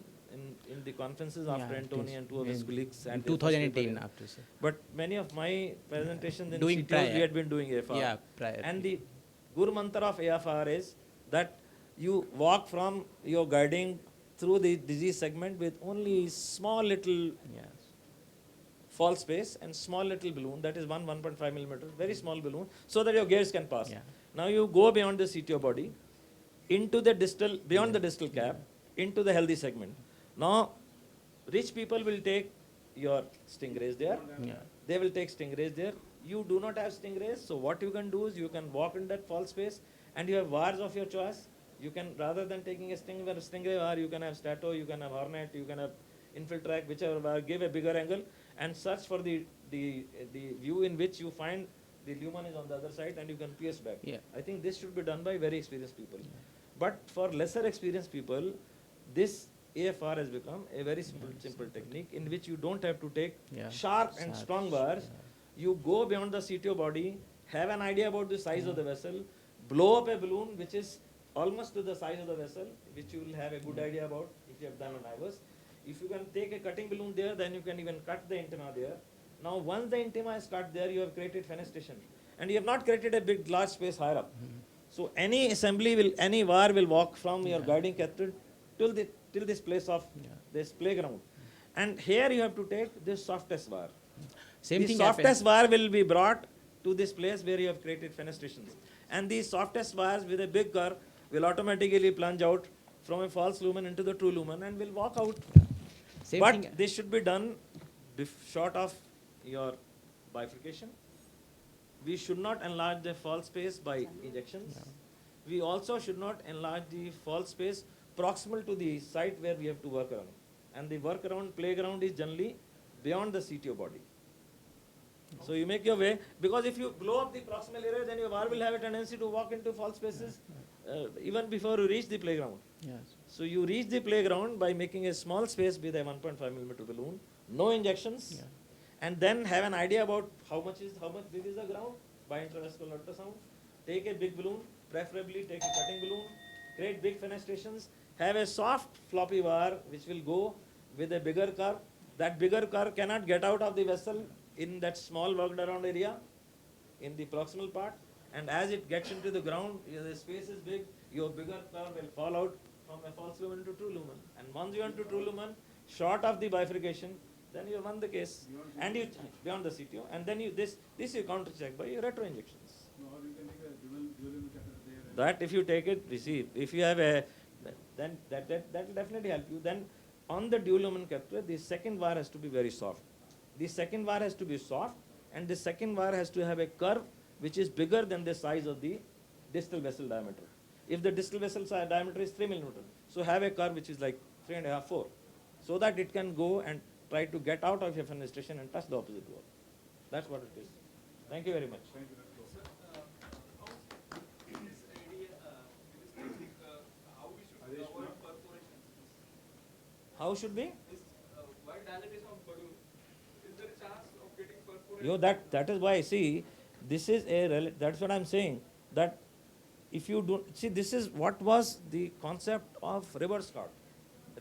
the conferences after Antony and two of his colleagues. In 2018 after. Sir. But many of my presentations in Doing CTOs, prior. we had been doing AFR. Yeah, prior. And the Guru Mantra of AFR is that you walk from your guiding through the disease segment with only small little false space and small little balloon, that is 1.5 millimeters, very small balloon, so that your gears can pass. Yeah. Now you go beyond the CTO body, into the distal, beyond the distal cap, into the healthy segment. Now, rich people will take your stingrays there. Yeah. They will take stingrays there. You do not have stingrays, so what you can do is you can walk in that false space and you have wires of your choice. You can, rather than taking a stingray wire, you can have stato, you can have hornet, you can have infiltrack, whichever wire, give a bigger angle and search for the view in which you find the lumen is on the other side and you can pierce back. Yeah. I think this should be done by very experienced people. But for lesser experienced people, this AFR has become a very simple technique in which you don't have to take sharp and strong wires. You go beyond the CTO body, have an idea about the size of the vessel, blow up a balloon which is almost to the size of the vessel, which you will have a good idea about if you have done an IVUS. If you can take a cutting balloon there, then you can even cut the intima there. Now once the intima is cut there, you have created fenestration. And you have not created a big large space higher up. So any assembly will, any wire will walk from your guiding catheter till this place of this playground. And here you have to take this softest wire. Same the thing softest wire will be brought to this place where you have created fenestrations. And these softest wires with a big curve will automatically plunge out from a false lumen into the true lumen and will walk out. Same But thing. this should be done short of your bifurcation. We should not enlarge the false space by injections. We also should not enlarge the false space proximal to the site where we have to work around. And the work around playground is generally beyond the CTO body. So you make your way, because if you blow up the proximal area, then your wire will have a tendency to walk into false spaces even before you reach the playground. Yes. So you reach the playground by making a small space with a 1.5 millimeter balloon, no injections, and then have an idea about how much big is the ground by intravascular ultrasound. Take a big balloon, preferably take a cutting balloon, create big fenestrations, have a soft floppy wire which will go with a bigger curve that bigger curve cannot get out of the vessel in that small worked around area in the proximal part, and as it gets into the ground, the space is big, your bigger curve will fall out from a false lumen to true lumen. And once you enter true lumen, short of the bifurcation, then you won the case. And you beyond the CTO, and then you this you counter check by your retro injections. That if you take it, receive. If you have a, then that will definitely help you. Then on the dual lumen capture, the second wire has to be very soft. The second wire has to be soft, and the second wire has to have a curve which is bigger than the size of the distal vessel diameter. If the distal vessel diameter is 3 millimeter, so have a curve which is like 3.5, 4, so that it can go and try to get out of your fenestration and touch the opposite wall. That's what it is. Thank you very much. How should be? Why dilatation of balloon? Is there a chance of getting perforated? Yo, that is why, see, this is that's what I'm saying, that if you don't, see, this is what was the concept of reverse cart.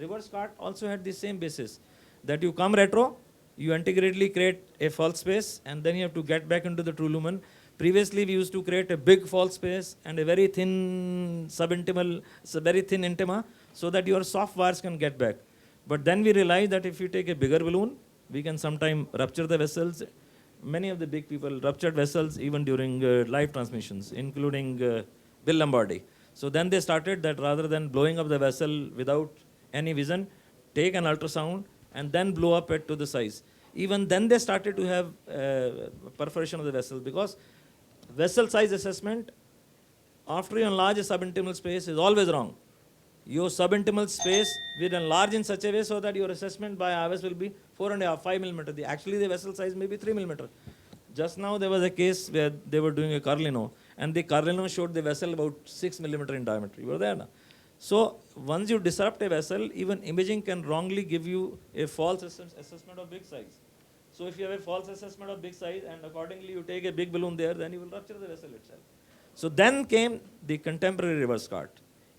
Reverse cart also had the same basis, that you come retro, you integrately create a false space, and then you have to get back into the true lumen. Previously, we used to create a big false space and a very thin subintimal, very thin intima, so that your soft wires can get back. But then we realized that if you take a bigger balloon, we can sometimes rupture the vessels. Many of the big people ruptured vessels even during live transmissions, including Bill Lombardi. So then they started that rather than blowing up the vessel without any vision, take an ultrasound and then blow up it to the size. Even then they started to have perforation of the vessel, because vessel size assessment after you enlarge a subintimal space is always wrong. Your subintimal space will enlarge in such a way so that your assessment by IVS will be 4.5, 5 millimeter. Actually, the vessel size may be 3 millimeter. Just now there was a case where they were doing a Carlino, and the Carlino showed the vessel about 6 millimeter in diameter. You were there now. So once you disrupt a vessel, even imaging can wrongly give you a false assessment of big size. So if you have a false assessment of big size and accordingly you take a big balloon there, then you will rupture the vessel itself. So then came the contemporary reverse cart.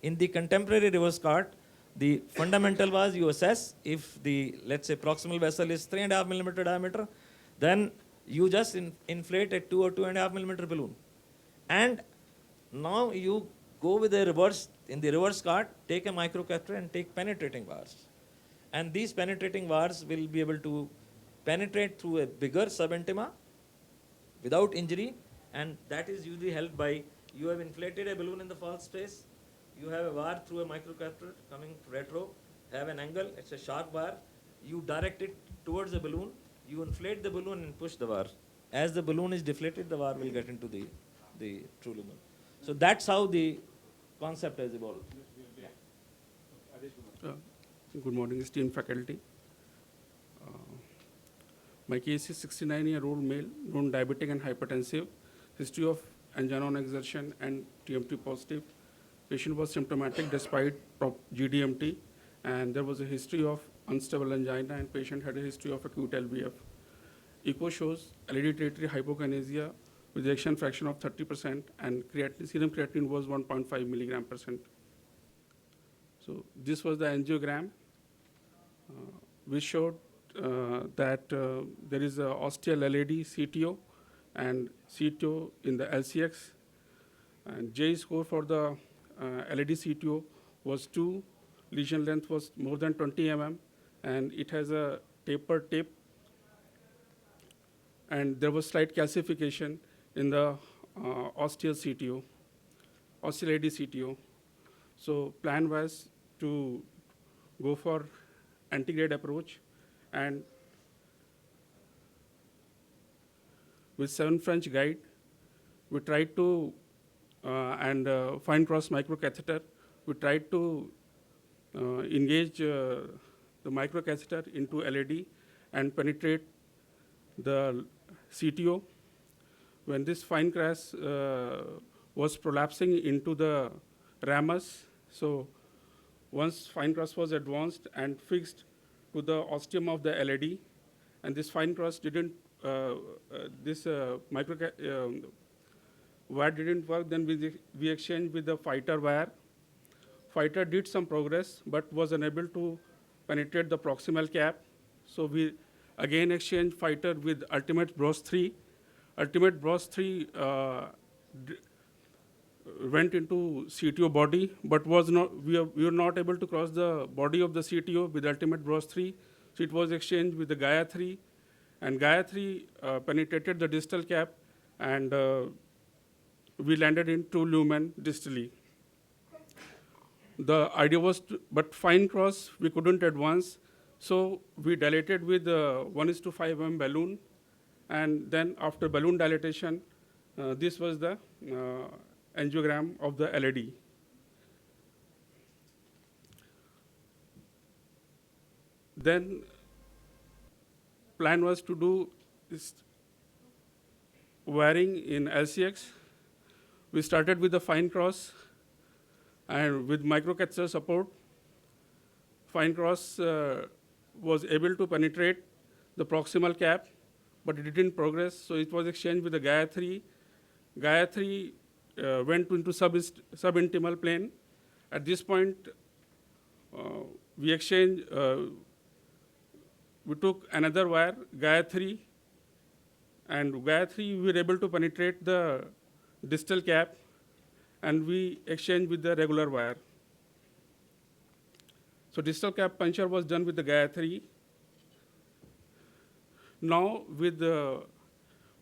In the contemporary reverse cart, the fundamental was you assess if the, let's say, proximal vessel is 3.5 millimeter diameter, then you just inflate a 2 or 2.5 millimeter balloon. And now you go with a reverse, in the reverse cart, take a microcatheter and take penetrating wires. And these penetrating wires will be able to penetrate through a bigger subintima without injury, and that is usually helped by, you have inflated a balloon in the false space, you have a wire through a microcatheter coming retro, have an angle, it's a sharp wire, you direct it towards the balloon, you inflate the balloon and push the wire. As the balloon is deflated, the wire will get into the true lumen. So that's how the concept has evolved. Good morning, esteemed faculty. My case is 69-year-old male, known diabetic and hypertensive, history of angina on exertion and TMT positive. Patient was symptomatic despite GDMT, and there was a history of unstable angina, and patient had a history of acute LVF. Echo shows hereditary hypokinesia with ejection fraction of 30%, and serum creatinine was 1.5 milligram percent. So this was the angiogram, which showed that there is a ostial LAD CTO and CTO in the LCX, and J score for the LAD CTO was 2, lesion length was more than 20 mm, and it has a tapered tip, and there was slight calcification in the ostial CTO, ostial LAD CTO. So plan was to go for antegrade approach, and with 7 French guide, we tried to, and fine cross microcatheter, we tried to engage the microcatheter into LAD and penetrate the CTO. When this fine cross was prolapsing into the ramus, so once fine cross was advanced and fixed to the ostium of the LAD, and this fine cross didn't, this wire didn't work, then we exchanged with the fighter wire. Fighter did some progress, but was unable to penetrate the proximal cap. So we again exchanged fighter with Ultimate Bros 3. Ultimate Bros 3 went into CTO body, but was not, we were not able to cross the body of the CTO with Ultimate Bros 3. So it was exchanged with the Gaia 3, and Gaia 3 penetrated the distal cap, and we landed in 2 lumen distally. The idea was, but fine cross, we couldn't advance, so we dilated with 1:5 mm balloon, and then after balloon dilatation, this was the angiogram of the LED. Then plan was to do this wiring in LCX. We started with the fine cross, and with microcatheter support, fine cross was able to penetrate the proximal cap, but it didn't progress, so it was exchanged with the Gaia 3. Gaia 3 went into subintimal plane. At this point, we exchanged, we took another wire, Gaia 3, and Gaia 3 we were able to penetrate the distal cap, and we exchanged with the regular wire. So distal cap puncture was done with the Gaia 3. Now with the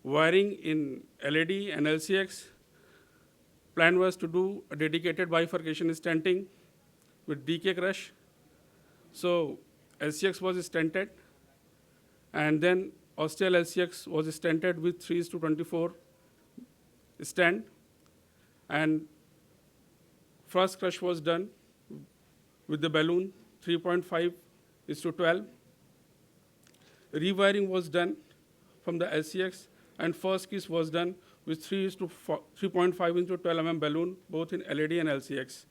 wiring in LED and LCX, plan was to do a dedicated bifurcation stenting with DK crush. So LCX was stented, and then ostial LCX was stented with 3:24 stent, and first crush was done with the balloon 3.5:12. Rewiring was done from the LCX, and first kiss was done with 3.5:12 mm balloon, both in LED and LCX.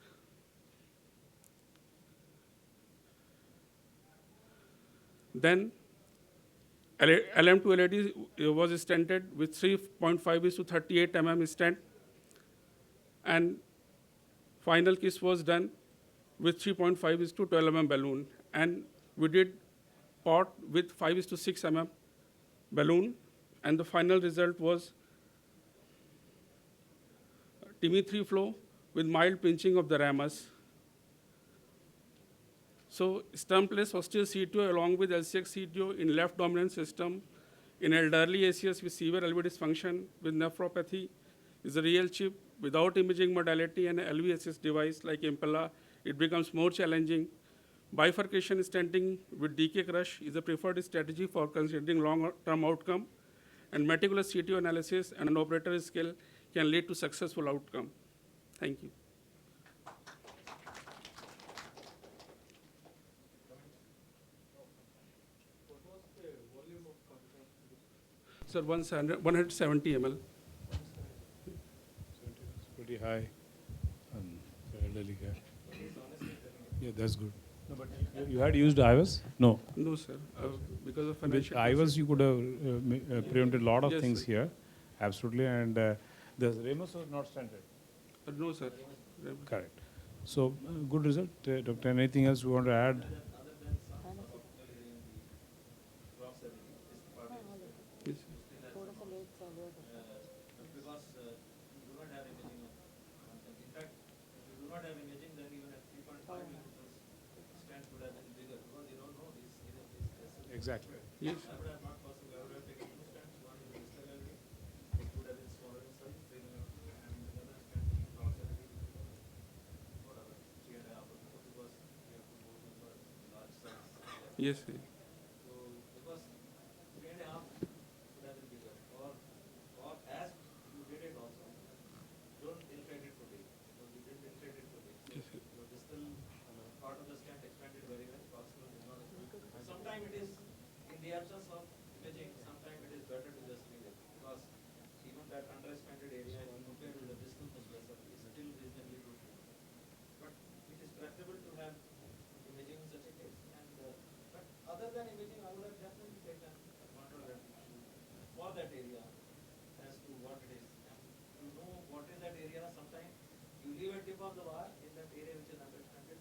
Then LM2 LED was stented with 3.5:38 mm stent, and final kiss was done with 3.5:12 mm balloon, and we did pot with 5:6 mm balloon, and the final result was TME3 flow with mild pinching of the ramus. So stumpless ostial CTO along with LCX CTO in left dominant system in elderly ACS with severe LV dysfunction with nephropathy is a real chip. Without imaging modality and LV assist device like Impella, it becomes more challenging. Bifurcation stenting with DK crush is a preferred strategy for considering long-term outcome, and meticulous CTO analysis and an operator skill can lead to successful outcome. Thank you. Sir, 170 ml. It's pretty high. For elderly care. Yeah, that's good. No, but you had used IVAS? No. No, sir. Because of With financial. IVAS, you could have prevented a lot of Yes, things sir. here. Absolutely. And the Ramus was not stented. No, sir. Correct. So, good result. Doctor, anything else you want to add? Yes. Because you do not have imaging of content. In fact, if you do not have imaging, then even at 3.5 millimeters, stent would have been bigger because you don't know this. Exactly. Yes. That would have not possible. I would have taken two stents, one in the distal LV, it would have been smaller in size, 3 millimeters, and the other stent in cross LV, whatever, 3.5 or so, because you have to go to the large size. Yes, sir. So, because 3.5 would have been bigger, or as you did it also, don't inflate it too big, because you didn't inflate it too big. So Yes, sir. your distal part of the stent expanded very well, proximal did not expand. Sometimes it is, in the absence of imaging, sometimes it is better to just leave it, because even that under-expanded area, if you compare with the distal musculature, is still reasonably good. But it is preferable to have imaging in such a case. And but other than imaging, I would have definitely taken a control for that area as to what it is. And you know what is that area. Sometimes you leave a tip of the wire in that area which is underexpanded.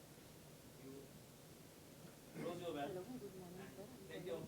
You close your valve and take your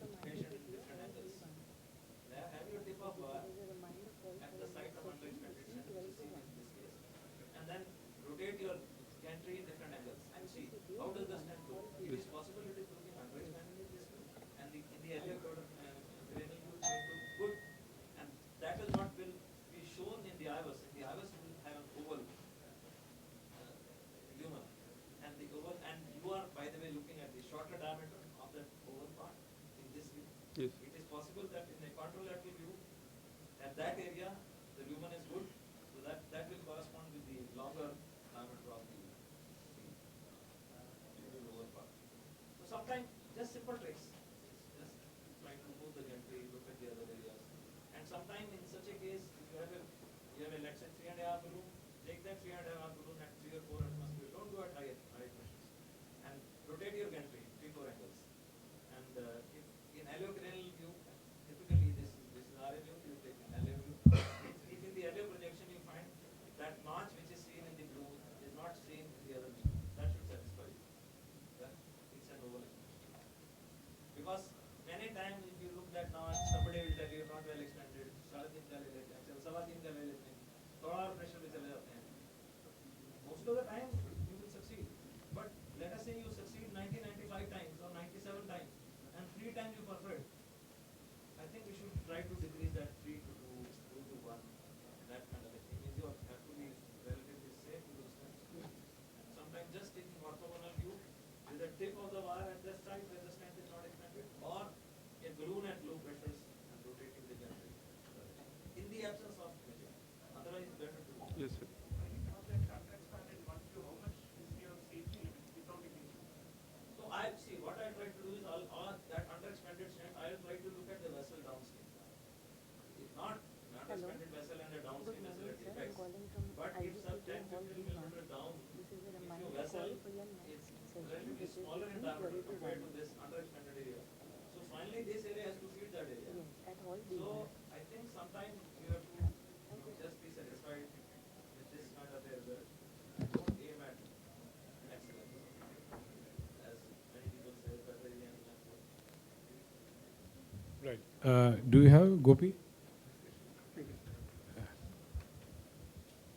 and have a balloon at 3 or 4 atmosphere. Don't go at high pressures. And rotate your gantry 3-4 angles. And if in allocrinal view, typically this is RA view, you take an LA view. If in the LA projection you find that notch which is seen in the blue is not seen in the other view, that should satisfy you. Yeah? It's an oval extension. Because many times if you look that notch, somebody will tell you not well extended, 3.5 का ले लेते हैं, चल 3.5 का ले लेते हैं, थोड़ा और प्रेशर पे चले जाते हैं. Most of the time you will succeed. But let us say you succeed 95 times or 97 times and 3 times you perfect. I think we should try to decrease that 3 to 2 to 1, that kind of a thing. Means you have to be relatively safe to those times. And sometimes just taking orthogonal view with the tip of the wire at this side where the strength is not expanded, or a balloon at low pressures and rotating the gantry. In the absence of imaging. Otherwise better to. Yes, sir. So I see what I try to do is all that underexpanded strength, I'll try to look at the vessel downstream. If not an underexpanded vessel and a downstream vessel at the apex. But if sub 10-15 millimeter down, if your vessel is relatively smaller in diameter compared to this underexpanded area. So finally this area has to feed that area. So I think sometimes you have to just be satisfied with this kind of a result. Don't aim at excellence. As many people say, better than Right. Do you have Gopi?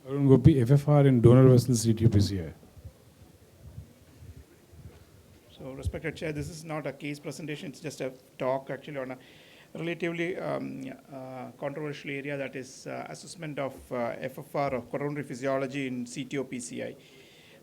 Arun Gopi, FFR in donor vessel CTO-PCI. So, respected Chair, this is not a case presentation, it's just a talk actually on a relatively controversial area, that is assessment of FFR of coronary physiology in CTO-PCI.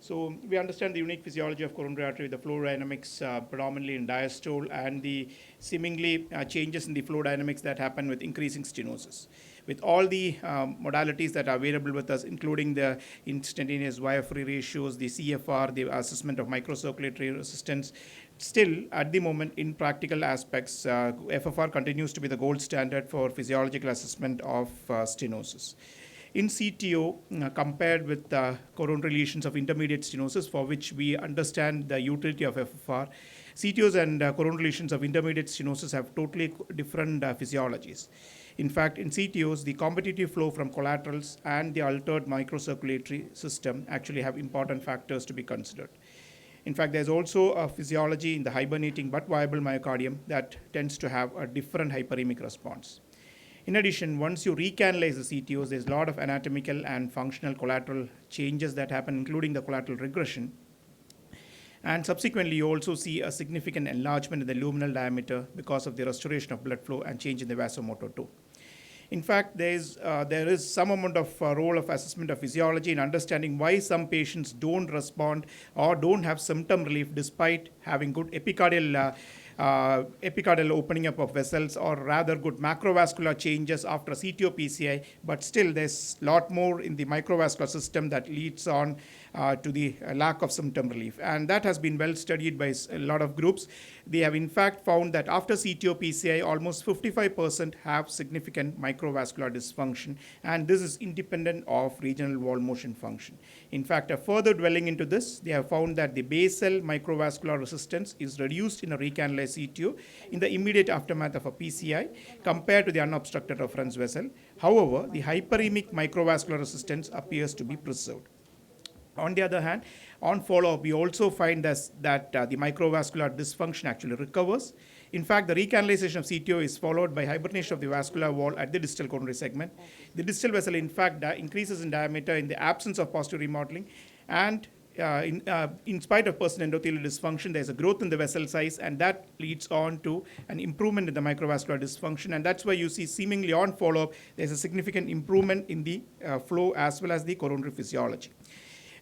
So we understand the unique physiology of coronary artery, the flow dynamics predominantly in diastole, and the seemingly changes in the flow dynamics that happen with increasing stenosis. With all the modalities that are available with us, including the instantaneous wire-free ratios, the CFR, the assessment of microcirculatory resistance, still at the moment in practical aspects, FFR continues to be the gold standard for physiological assessment of stenosis. In CTO, compared with coronary lesions of intermediate stenosis, for which we understand the utility of FFR, CTOs and coronary lesions of intermediate stenosis have totally different physiologies. In fact, in CTOs, the competitive flow from collaterals and the altered microcirculatory system actually have important factors to be considered. In fact, there's also a physiology in the hibernating but viable myocardium that tends to have a different hyperemic response. In addition, once you recanalize the CTOs, there's a lot of anatomical and functional collateral changes that happen, including the collateral regression. And subsequently, you also see a significant enlargement in the luminal diameter because of the restoration of blood flow and change in the vasomotor too. In fact, there is some amount of role of assessment of physiology in understanding why some patients don't respond or don't have symptom relief despite having good epicardial opening up of vessels, or rather good macrovascular changes after CTO-PCI, but still there's a lot more in the microvascular system that leads on to the lack of symptom relief. And that has been well studied by a lot of groups. They have in fact found that after CTO-PCI, almost 55% have significant microvascular dysfunction, and this is independent of regional wall motion function. In fact, further dwelling into this, they have found that the basal microvascular resistance is reduced in a recanalized CTO in the immediate aftermath of a PCI compared to the unobstructed reference vessel. However, the hyperemic microvascular resistance appears to be preserved. On the other hand, on follow-up, we also find that the microvascular dysfunction actually recovers. In fact, the recanalization of CTO is followed by hibernation of the vascular wall at the distal coronary segment. The distal vessel, in fact, increases in diameter in the absence of posterior remodeling, and in spite of percent endothelial dysfunction, there's a growth in the vessel size, and that leads on to an improvement in the microvascular dysfunction. And that's why you see seemingly on follow-up, there's a significant improvement in the flow as well as the coronary physiology.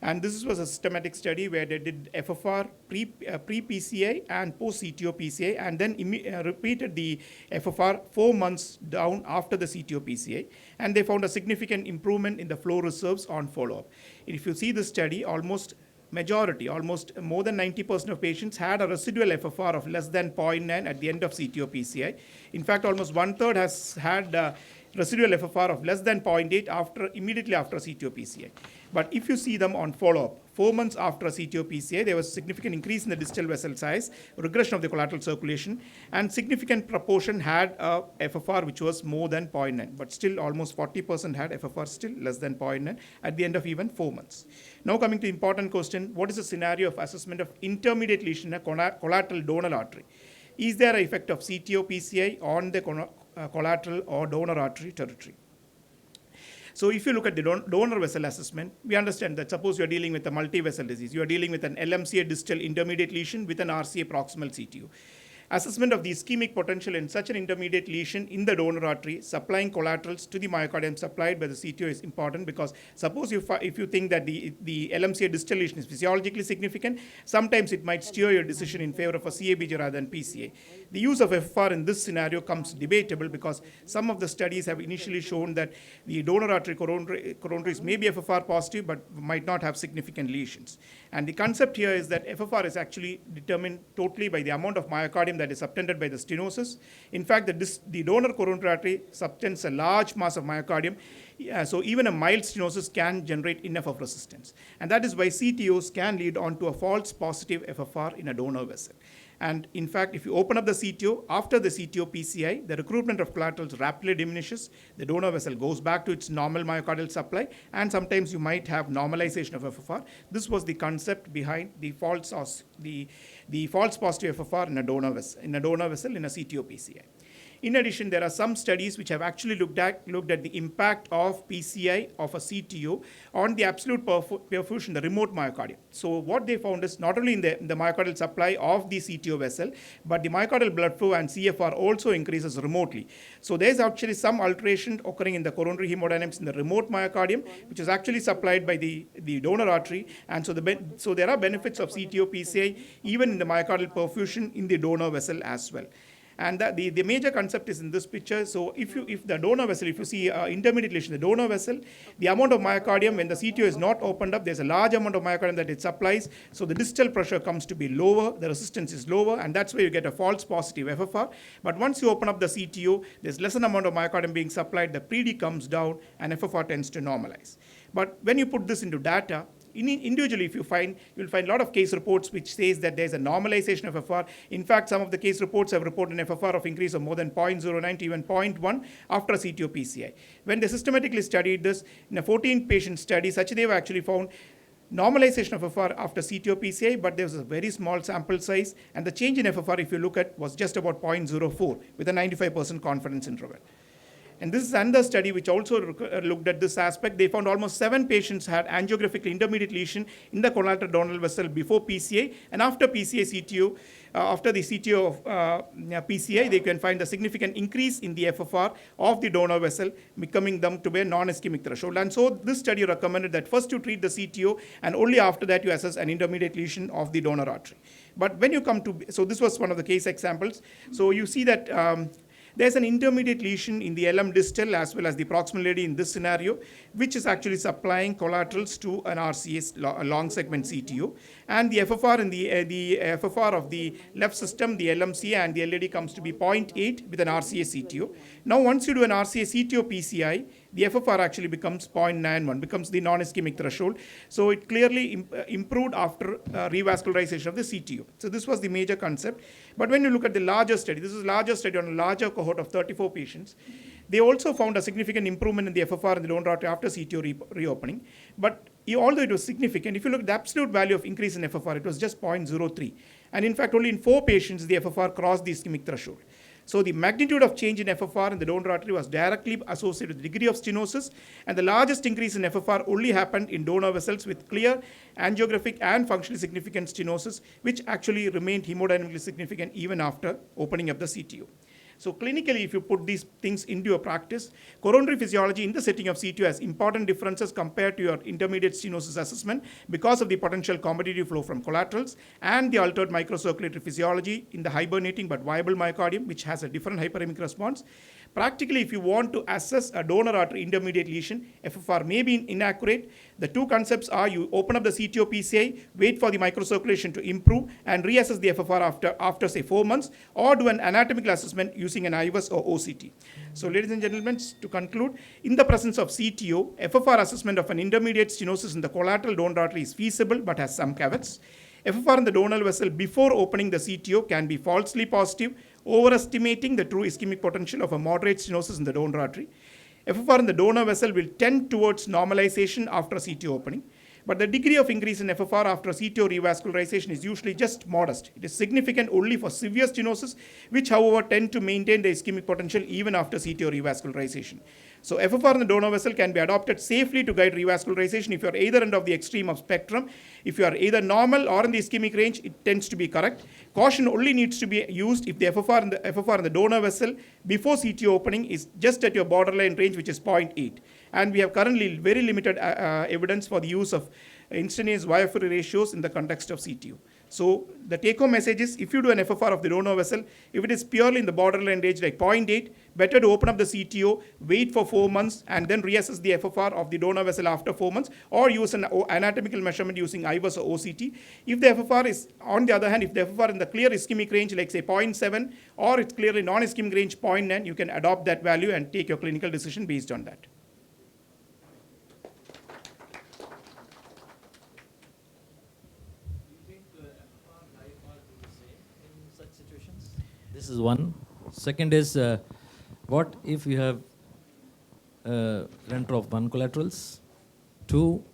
And this was a systematic study where they did FFR pre-PCI and post-CTO-PCI, and then repeated the FFR 4 months down after the CTO-PCI, and they found a significant improvement in the flow reserves on follow-up. If you see the study, almost more than 90% of patients had a residual FFR of less than 0.9 at the end of CTO-PCI. In fact, almost 1/3 has had residual FFR of less than 0.8 immediately after CTO-PCI. But if you see them on follow-up, 4 months after CTO-PCI, there was a significant increase in the distal vessel size, regression of the collateral circulation, and significant proportion had a FFR which was more than 0.9, but still almost 40% had FFR still less than 0.9 at the end of even 4 months. Now coming to important question, what is the scenario of assessment of intermediate lesion in a collateral donor artery? Is there an effect of CTO-PCI on the collateral or donor artery territory? So if you look at the donor vessel assessment, we understand that suppose you are dealing with a multi-vessel disease, you are dealing with an LMCA distal intermediate lesion with an RCA proximal CTO. Assessment of the ischemic potential in such an intermediate lesion in the donor artery, supplying collaterals to the myocardium supplied by the CTO is important, because suppose if you think that the LMCA distal lesion is physiologically significant, sometimes it might steer your decision in favor of a CABG rather than PCA. The use of FFR in this scenario comes debatable, because some of the studies have initially shown that the donor artery coronaries may be FFR positive but might not have significant lesions. And the concept here is that FFR is actually determined totally by the amount of myocardium that is subtended by the stenosis. In fact, the donor coronary artery subtends a large mass of myocardium, so even a mild stenosis can generate enough of resistance. And that is why CTOs can lead on to a false positive FFR in a donor vessel. And in fact, if you open up the CTO, after the CTO-PCI, the recruitment of collaterals rapidly diminishes, the donor vessel goes back to its normal myocardial supply, and sometimes you might have normalization of FFR. This was the concept behind the false positive FFR in a donor vessel in a CTO-PCI. In addition, there are some studies which have actually looked at the impact of PCI of a CTO on the absolute perfusion, the remote myocardium. So what they found is not only in the myocardial supply of the CTO vessel, but the myocardial blood flow and CFR also increases remotely. So there's actually some alteration occurring in the coronary hemodynamics in the remote myocardium, which is actually supplied by the donor artery. And so there are benefits of CTO PCI even in the myocardial perfusion in the donor vessel as well. And the major concept is in this picture. So if the donor vessel, if you see intermediate lesion, the donor vessel, the amount of myocardium when the CTO is not opened up, there's a large amount of myocardium that it supplies. So the distal pressure comes to be lower, the resistance is lower, and that's where you get a false positive FFR. But once you open up the CTO, there's less amount of myocardium being supplied, the PD comes down, and FFR tends to normalize. But when you put this into data, individually, you'll find a lot of case reports which says that there's a normalization of FFR. In fact, some of the case reports have reported an FFR of increase of more than 0.09 to even 0.1 after CTO-PCI. When they systematically studied this, in a 14-patient study, Sachdeva actually found normalization of FFR after CTO-PCI, but there was a very small sample size, and the change in FFR, if you look at, was just about 0.04 with a 95% confidence interval. And this is another study which also looked at this aspect. They found almost 7 patients had angiographically intermediate lesion in the collateral donor vessel before PCA, and after PCA CTO, after the CTO of PCI, they can find a significant increase in the FFR of the donor vessel, becoming them to be a non-ischemic threshold. And so this study recommended that first you treat the CTO, and only after that you assess an intermediate lesion of the donor artery. But when you come to, so this was one of the case examples. So you see that there's an intermediate lesion in the LM distal as well as the proximal lady in this scenario, which is actually supplying collaterals to an RCA, a long segment CTO. And the FFR in the FFR of the left system, the LMCA and the LAD comes to be 0.8 with an RCA CTO. Now, once you do an RCA CTO PCI, the FFR actually becomes 0.91, becomes the non-ischemic threshold. So it clearly improved after revascularization of the CTO. So this was the major concept. But when you look at the larger study, this is a larger study on a larger cohort of 34 patients. They also found a significant improvement in the FFR in the donor artery after CTO reopening. But although it was significant, if you look at the absolute value of increase in FFR, it was just 0.03. And in fact, only in 4 patients, the FFR crossed the ischemic threshold. So the magnitude of change in FFR in the donor artery was directly associated with the degree of stenosis, and the largest increase in FFR only happened in donor vessels with clear angiographic and functionally significant stenosis, which actually remained hemodynamically significant even after opening up the CTO. So clinically, if you put these things into your practice, coronary physiology in the setting of CTO has important differences compared to your intermediate stenosis assessment because of the potential competitive flow from collaterals and the altered microcirculatory physiology in the hibernating but viable myocardium, which has a different hyperemic response. Practically, if you want to assess a donor artery intermediate lesion, FFR may be inaccurate. The two concepts are you open up the CTO PCI, wait for the microcirculation to improve, and reassess the FFR after say 4 months, or do an anatomical assessment using an IVUS or OCT. So ladies and gentlemen, to conclude, in the presence of CTO, FFR assessment of an intermediate stenosis in the collateral donor artery is feasible but has some caveats. FFR in the donor vessel before opening the CTO can be falsely positive, overestimating the true ischemic potential of a moderate stenosis in the donor artery. FFR in the donor vessel will tend towards normalization after CTO opening, but the degree of increase in FFR after CTO revascularization is usually just modest. It is significant only for severe stenosis, which however tend to maintain the ischemic potential even after CTO revascularization. So FFR in the donor vessel can be adopted safely to guide revascularization if you are either end of the extreme of spectrum. If you are either normal or in the ischemic range, it tends to be correct. Caution only needs to be used if the FFR in the donor vessel before CTO opening is just at your borderline range, which is 0.8. And we have currently very limited evidence for the use of instantaneous wire-free ratios in the context of CTO. So the take-home message is, if you do an FFR of the donor vessel, if it is purely in the borderline range like 0.8, better to open up the CTO, wait for 4 months, and then reassess the FFR of the donor vessel after 4 months, or use an anatomical measurement using IVUS or OCT. If the FFR is, on the other hand, if the FFR in the clear ischemic range, like say 0.7, or it's clearly non-ischemic range 0.9, you can adopt that value and take your clinical decision based on that. This is one. Second is, what if you have renter of 1 collaterals? 2,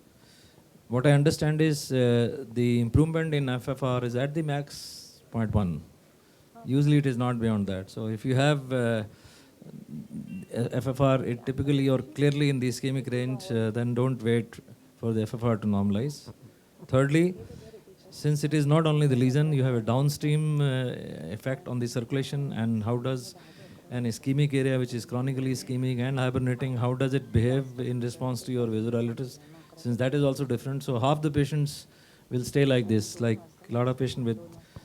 what I understand is the improvement in FFR is at the max 0.1. Usually it is not beyond that. So if you have FFR, it typically or clearly in the ischemic range, then don't wait for the FFR to normalize. Thirdly, since it is not only the lesion, you have a downstream effect on the circulation, and how does an ischemic area which is chronically ischemic and hibernating, how does it behave in response to your vasodilators? Since that is also different, so half the patients will stay like this, like a lot of patients with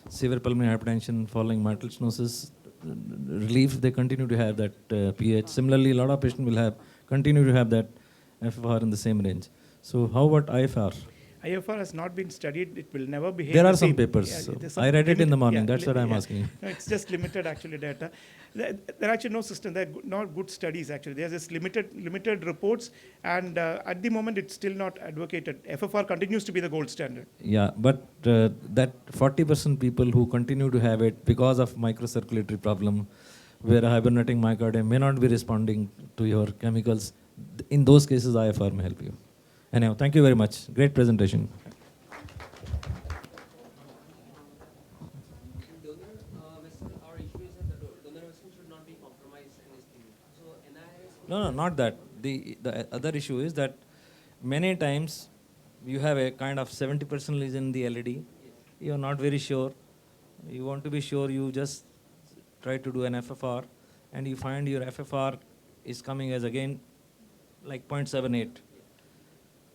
severe pulmonary hypertension following mitral stenosis relief, they continue to have that pH. Similarly, a lot of patients will continue to have that FFR in the same range. So how about IFR? IFR has not been studied. It will never behave. There are the some same. papers. There's I read it in the morning. yeah, That's what I'm asking. No, it's just limited actually data. There are actually no system. There are not good studies actually. There's just limited reports, and at the moment it's still not advocated. FFR continues to be the gold standard. Yeah, but that 40% people who continue to have it because of microcirculatory problem, where a hibernating myocardium may not be responding to your chemicals, in those cases IFR may help you. Anyhow, thank you very much. Great presentation. No, not that. The other issue is that many times you have a kind of 70% lesion in the LED. You are not very sure. You want to be sure, you just try to do an FFR, and you find your FFR is coming as again like 0.78.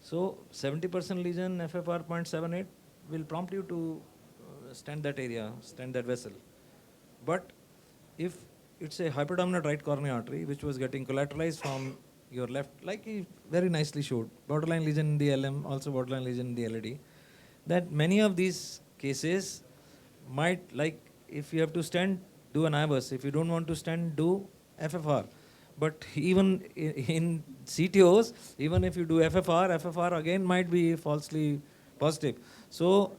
So 70% lesion, FFR 0.78 will prompt you to stent that area, stent that vessel. But if it's a hyperdominant right coronary artery which was getting collateralized from your left, like he very nicely showed, borderline lesion in the LM, also borderline lesion in the LAD, that many of these cases might, like if you have to stent, do an IVUS. If you don't want to stent, do FFR. But even in CTOs, even if you do FFR again might be falsely positive. So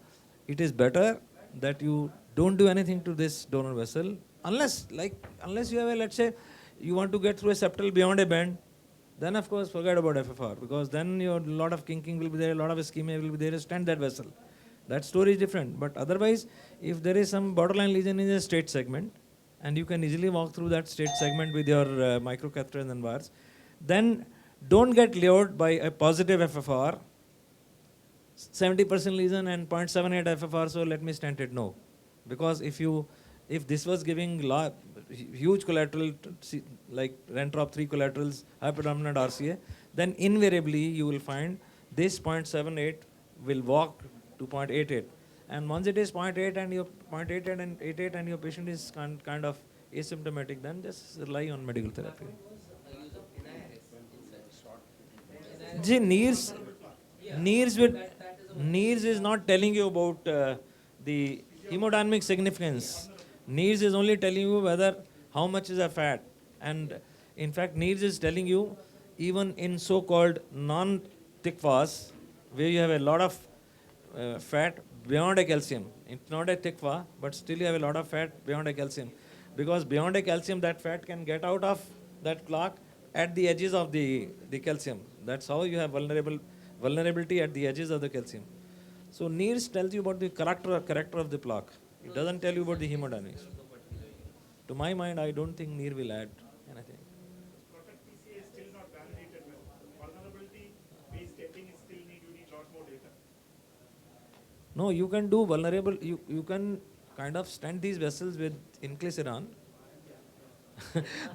it is better that you don't do anything to this donor vessel, unless you have a, let's say, you want to get through a septal beyond a bend, then of course forget about FFR, because then your lot of kinking will be there, a lot of ischemia will be there, stent that vessel. That story is different. But otherwise, if there is some borderline lesion in a straight segment, and you can easily walk through that straight segment with your microcatheters and wires, then don't get lured by a positive FFR, 70% lesion and 0.78 FFR, so let me stent it. No. Because if this was giving huge collateral, like Rentrop 3 collaterals, hyperdominant RCA, then invariably you will find this 0.78 will walk to 0.88. And once it is 0.8 and your 0.88 and 88 and your patient is kind of asymptomatic, then just rely on medical therapy. See, NEERS is not telling you about the hemodynamic significance. NEERS is only telling you whether how much is a fat. And in fact, NEERS is telling you even in so-called non-thick fast, where you have a lot of fat beyond a calcium. It's not a thick fast, but still you have a lot of fat beyond a calcium. Because beyond a calcium, that fat can get out of that plaque at the edges of the calcium. That's how you have vulnerability at the edges of the calcium. So NEERS tells you about the character of the plaque. It doesn't tell you about the hemodynamics. To my mind, I don't think NEER will add anything. Perfect PCA is still not validated well. Vulnerability-based testing is still need, you need lot more data. No, you can do vulnerable, you can kind of stent these vessels with inclisiran.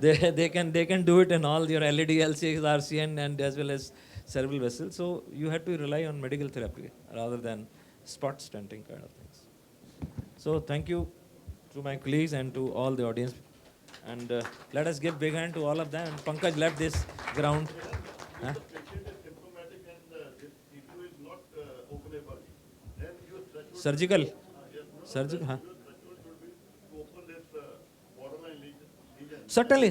they can do it in all your LED, LCX, RCN and as well as cerebral vessels. So you have to rely on medical therapy rather than spot stenting kind of things. So thank you to my colleagues and to all the audience. And let us give big hand to all of them. And Pankaj left this ground. Huh? Surgical. Huh? Certainly.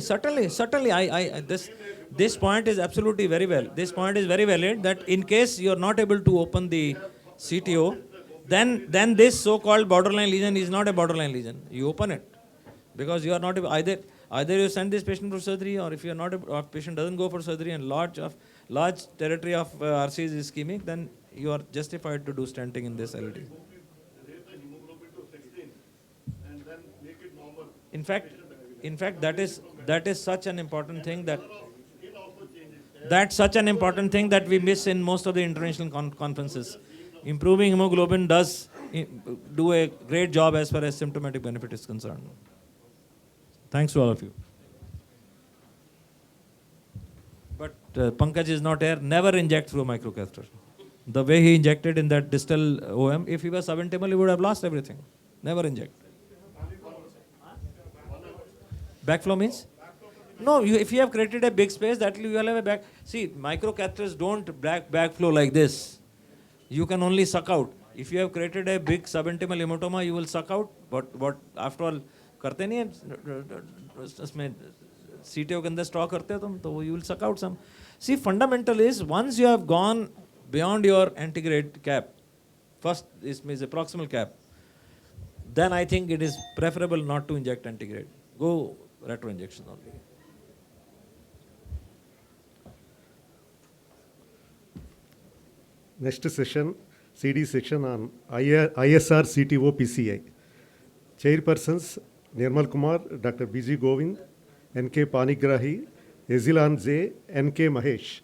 This point is absolutely very well. This point is very valid that in case you are not able to open the CTO, then this so-called borderline lesion is not a borderline lesion. You open it because you are not able, either you send this patient for surgery, or if you are not or patient doesn't go for surgery and large territory of RC is ischemic, then you are justified to do stenting in this LD. In fact, that is such an important thing that we miss in most of the international conferences. Improving hemoglobin does do a great job as far as symptomatic benefit is concerned. Thanks to all of you. But Pankaj is not here. Never inject through a microcatheter. The way he injected in that distal OM, if he was subintimal, he would have lost everything. Never inject. Backflow means? No, if you have created a big space, that you will have a back. See, microcatheters don't backflow like this. You can only suck out. If you have created a big subintimal hematoma, you will suck out. But after all, करते नहीं हैं उसमें CTO के अंदर स्टॉ करते हो तुम, तो you will suck out some. See, fundamental is once you have gone beyond your antegrade cap, first is a proximal cap, then I think it is preferable not to inject antegrade. Go retro injection only. Next session, CD section on ISR CTO PCI. Chairpersons Nirmal Kumar, Dr. B.G. Govind, N.K. Panigrahi, Ezilan J, N.K. Mahesh.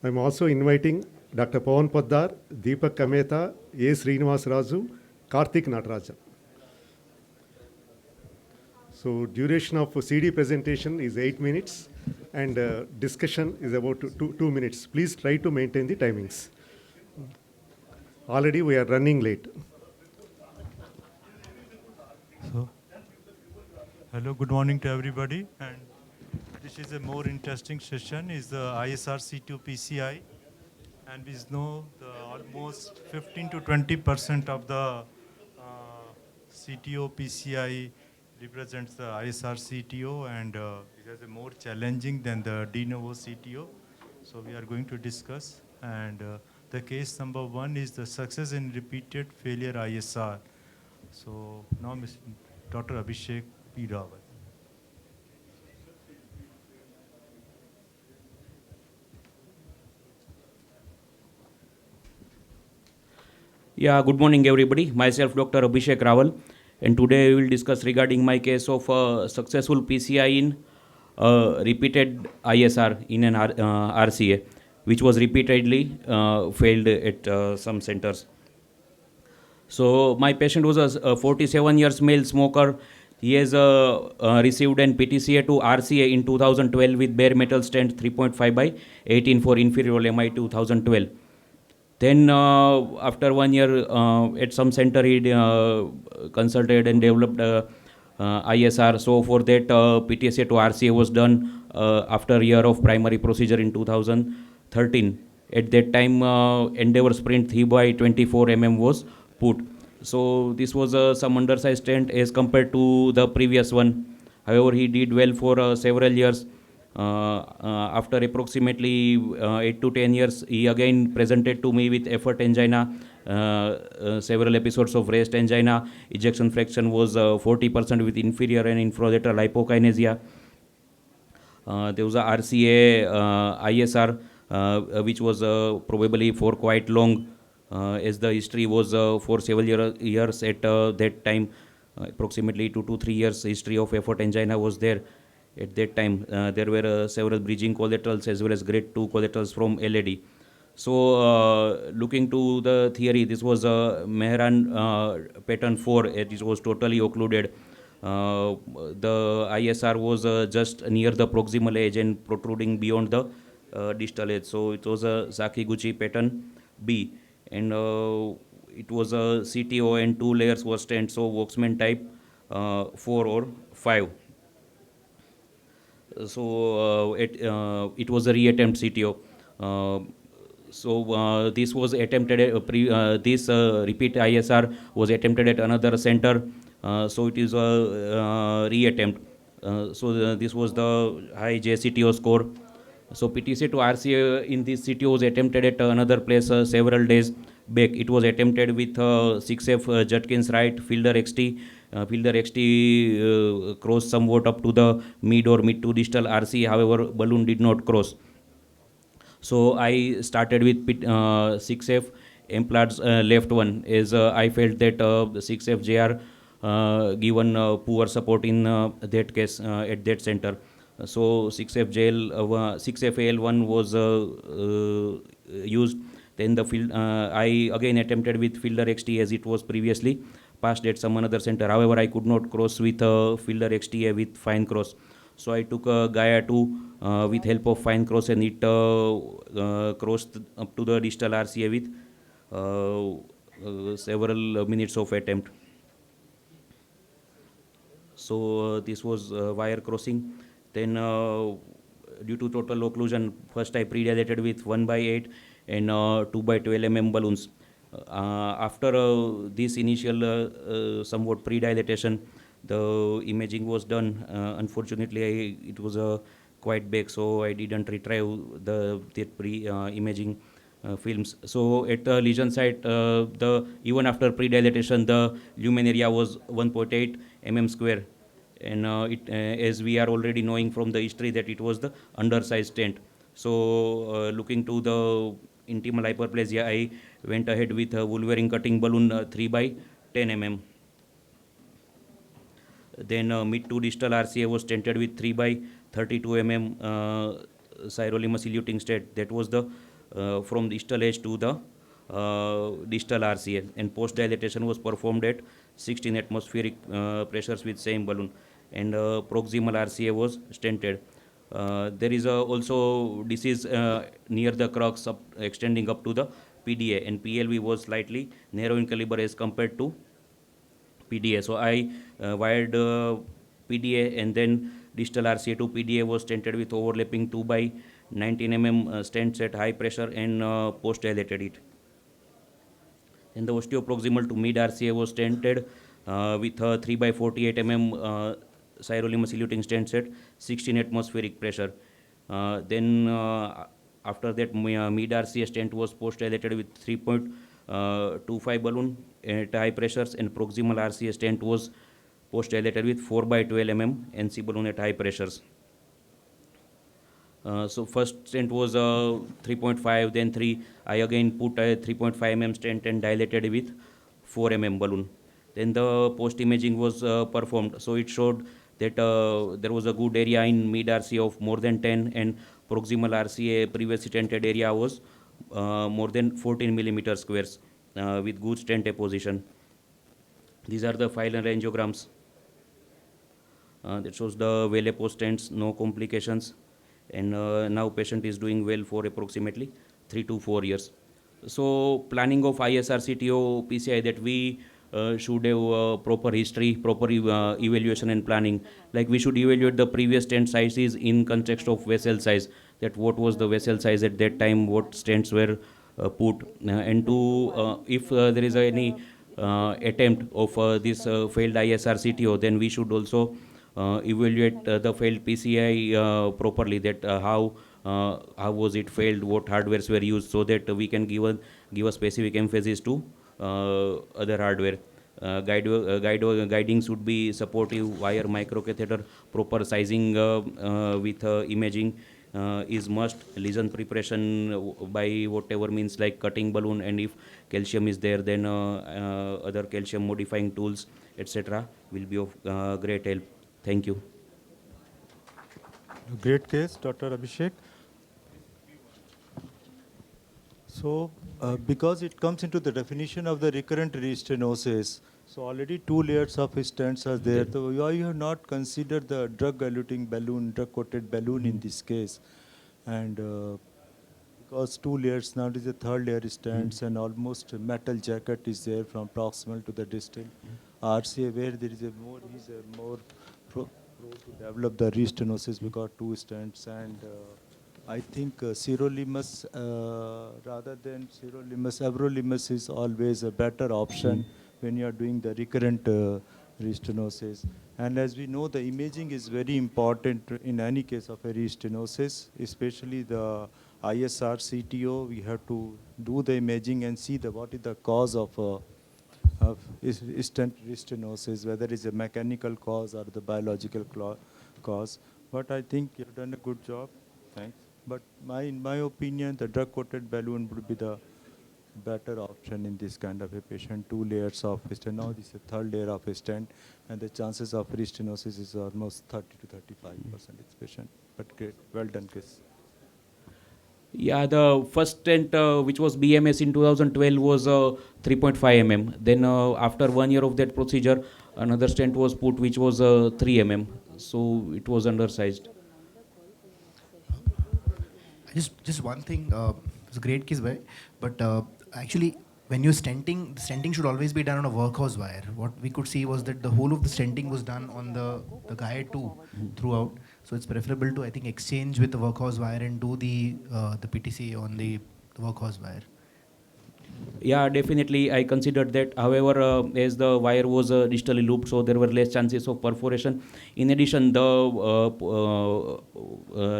I am also inviting Dr. Pawan Poddar, Deepak Kameta, A. Srinivas Raju, Karthik Natarajan. So duration of CD presentation is 8 minutes and discussion is about 2 minutes. Please try to maintain the timings. Already we are running late. So, hello, good morning to everybody. And this is a more interesting session, is the ISR C2 PCI. And we know the almost 15 to 20% of the CTO PCI represents the ISR CTO, and it is more challenging than the de novo CTO. So we are going to discuss. And the case number 1 is the success in repeated failure ISR. So now Dr. Abhishek P. Rawat. Yeah, good morning everybody. Myself Dr. Abhishek Rawal, and today we will discuss regarding my case of successful PCI in repeated ISR in an RCA, which was repeatedly failed at some centers. So my patient was a 47 years male smoker. He has received an PTCA to RCA in 2012 with bare metal stent 3.5 by 18 for inferior MI 2012. Then after 1 year at some center he consulted and developed ISR. So for that PTSA to RCA was done after a year of primary procedure in 2013. At that time Endeavor Sprint 3x24 was put. So this was some undersized stent as compared to the previous one. However, he did well for several years. After approximately 8 to 10 years, he again presented to me with effort angina, several episodes of rest angina. Ejection fraction was 40% with inferior and infralateral hypokinesia. There was a RCA ISR, which was probably for quite long, as the history was for several years at that time. Approximately 2 to 3 years history of effort angina was there. At that time, there were several bridging collaterals as well as grade 2 collaterals from LAD. So, looking to the theory, this was a Mehran pattern 4, it was totally occluded. The ISR was just near the proximal edge and protruding beyond the distal edge. So, it was a Sakiguchi pattern B. And it was a CTO and 2 layers were stent, so Volksman type 4 or 5. So it was a reattempt CTO. So this was attempted at this repeat ISR was attempted at another center. So it is a reattempt. So this was the high JCTO score. So PTC to RCA in this CTO was attempted at another place several days back. It was attempted with 6F Judkins right, Fielder XT. Fielder XT crossed somewhat up to the mid or mid to distal RC. However, balloon did not cross. So I started with 6F Emplar's left one, as I felt that the 6F JR given poor support in that case at that center. So 6F JL, 6F AL1 was used. Then the field, I again attempted with Fielder XT as it was previously passed at some another center. However, I could not cross with Fielder XT with fine cross. So I took Gaia 2 with help of fine cross, and it crossed up to the distal RCA with several minutes of attempt. So this was wire crossing. Then due to total occlusion, first I pre-dilated with 1/8 and 2/12 balloons. After this initial somewhat pre-dilatation, the imaging was done. Unfortunately, it was quite big, so I didn't retrieve the pre-imaging films. So at the lesion site, even after pre-dilatation, the lumen area was 1.8 square. And as we are already knowing from the history that it was the undersized stent. So looking to the intimal hyperplasia, I went ahead with a Wolverine cutting balloon 3/10 Then mid to distal RCA was stented with 3/32 sirolimus eluting stent. That was the from distal edge to the distal RCA, and post dilatation was performed at 16 atmospheric pressures with same balloon, and proximal RCA was stented. There is also disease near the crux extending up to the PDA, and PLV was slightly narrow in caliber as compared to PDA. So I wired PDA, and then distal RCA to PDA was stented with overlapping 2/19 stents at high pressure and post dilated it. Then the osteoproximal to mid RCA was stented with 3/48 sirolimus eluting stents at 16 atmospheric pressure. Then after that, mid RCA stent was post dilated with 3.25 balloon at high pressures, and proximal RCA stent was post dilated with 4/12 NC balloon at high pressures. So first stent was 3.5, then 3. I again put a 3.5 stent and dilated with 4 balloon. Then the post imaging was performed. So it showed that there was a good area in mid RCA of more than 10, and proximal RCA previously stented area was more than 14 millimeter squares with good stent apposition. These are the file and angiograms. That shows the well apposed stents, no complications, and now patient is doing well for approximately 3 to 4 years. So planning of ISR, CTO, PCI, that we should have proper history, proper evaluation and planning. Like we should evaluate the previous stent sizes in context of vessel size, that what was the vessel size at that time, what stents were put, and to if there is any attempt of this failed ISR CTO, then we should also evaluate the failed PCI properly, that how was it failed, what hardwares were used, so that we can give a specific emphasis to other hardware. Guiding should be supportive, wire microcatheter, proper sizing with imaging is must. Lesion preparation by whatever means, like cutting balloon, and if calcium is there, then other calcium modifying tools, etc., will be of great help. Thank you. Great case, Dr. Abhishek. So, because it comes into the definition of the recurrent restenosis, so already 2 layers of stents are there. So why you have not considered the drug-eluting balloon, drug-coated balloon in this case? And because 2 layers, now it is a 3rd layer stents, and almost metal jacket is there from proximal to the distal. RCA, where there is a more pro to develop the restenosis because 2 stents, and I think sirolimus rather than sirolimus, everolimus is always a better option when you are doing the recurrent restenosis. And as we know, the imaging is very important in any case of a restenosis, especially the ISR CTO. We have to do the imaging and see what is the cause of stent restenosis, whether it's a mechanical cause or the biological cause. But I think you've done a good job. Thanks. But in my opinion, the drug-coated balloon would be the better option in this kind of a patient. 2 layers of stent. Now this is a 3rd layer of stent, and the chances of restenosis is almost 30 to 35% in this patient. But great, well done, Chris. Yeah, the first stent which was BMS in 2012 was 3.5 mm. Then after 1 year of that procedure, another stent was put which was 3 mm. So it was undersized. Just one thing, it's a great case, boy, but actually when you're stenting, the stenting should always be done on a workhorse wire. What we could see was that the whole of the stenting was done on the guy too throughout. So it's preferable to, I think, exchange with the workhorse wire and do the PTC on the workhorse wire. Yeah, definitely, I considered that. However, as the wire was distally looped, so there were less chances of perforation. In addition,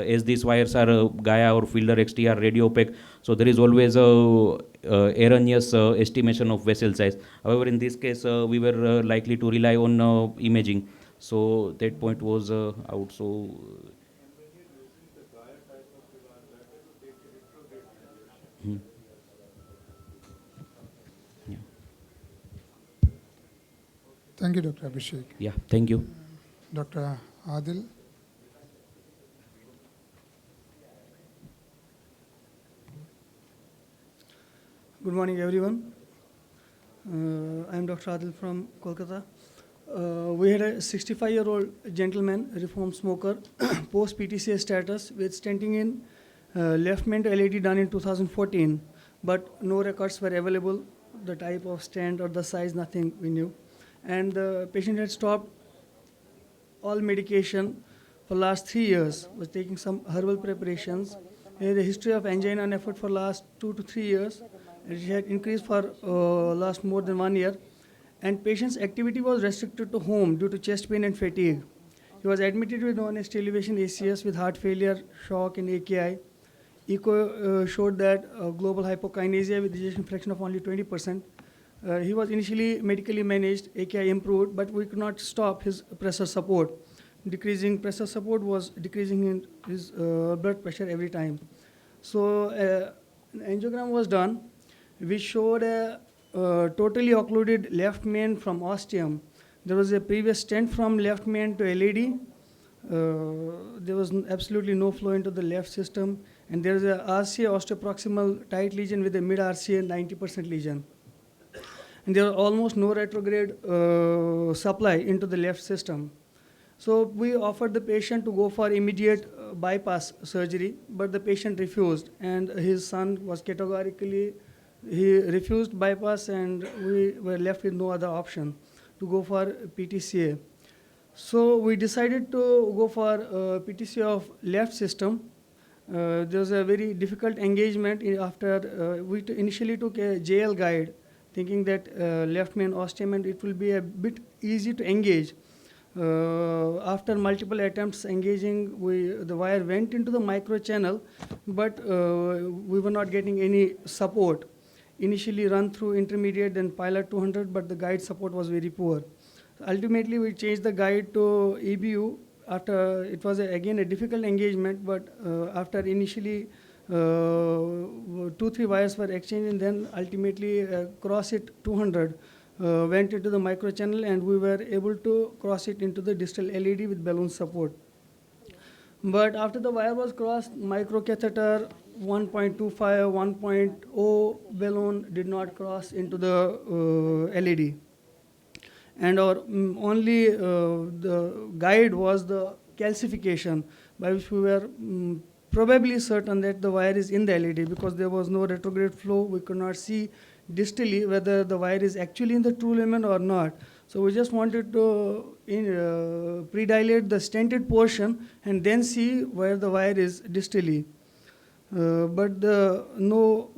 as these wires are Gaia or Fielder XT are radio opaque, so there is always a erroneous estimation of vessel size. However, in this case, we were likely to rely on imaging, so that point was out. So. Thank you, Dr. Abhishek. Yeah, thank you. Dr. Adil. Good morning, everyone. I am Dr. Adil from Kolkata. We had a 65-year-old gentleman, reformed smoker, post PTCA status with stenting in left main LED done in 2014, but no records were available, the type of stent or the size, nothing we knew. And the patient had stopped all medication for last 3 years, was taking some herbal preparations. He had a history of angina and effort for last 2 to 3 years. It had increased for last more than 1 year. And patient's activity was restricted to home due to chest pain and fatigue. He was admitted with non-ST elevation ACS with heart failure, shock and AKI. Echo showed that global hypokinesia with ejection fraction of only 20%. He was initially medically managed, AKI improved, but we could not stop his pressure support. Decreasing pressure support was decreasing his blood pressure every time. So an angiogram was done, which showed a totally occluded left main from ostium. There was a previous stent from left main to LED. There was absolutely no flow into the left system. And there is a RCA osteoproximal tight lesion with a mid RCA 90% lesion. And there are almost no retrograde supply into the left system. So we offered the patient to go for immediate bypass surgery, but the patient refused, and his son was categorically he refused bypass, and we were left with no other option to go for PTCA. So we decided to go for PTCA of left system. There was a very difficult engagement after we initially took a JL guide, thinking that left main ostium and it will be a bit easy to engage. After multiple attempts engaging, the wire went into the micro channel, but we were not getting any support. Initially run through intermediate, then pilot 200, but the guide support was very poor. Ultimately, we changed the guide to EBU. After it was again a difficult engagement, but after initially 2-3 wires were exchanged, and then ultimately cross it 200 went into the micro channel, and we were able to cross it into the distal LED with balloon support. But after the wire was crossed, micro catheter 1.25, 1.0 balloon did not cross into the LED. And our only the guide was the calcification, by which we were probably certain that the wire is in the LED, because there was no retrograde flow. We could not see distally whether the wire is actually in the true lumen or not. So we just wanted to predilate the stented portion and then see where the wire is distally. But no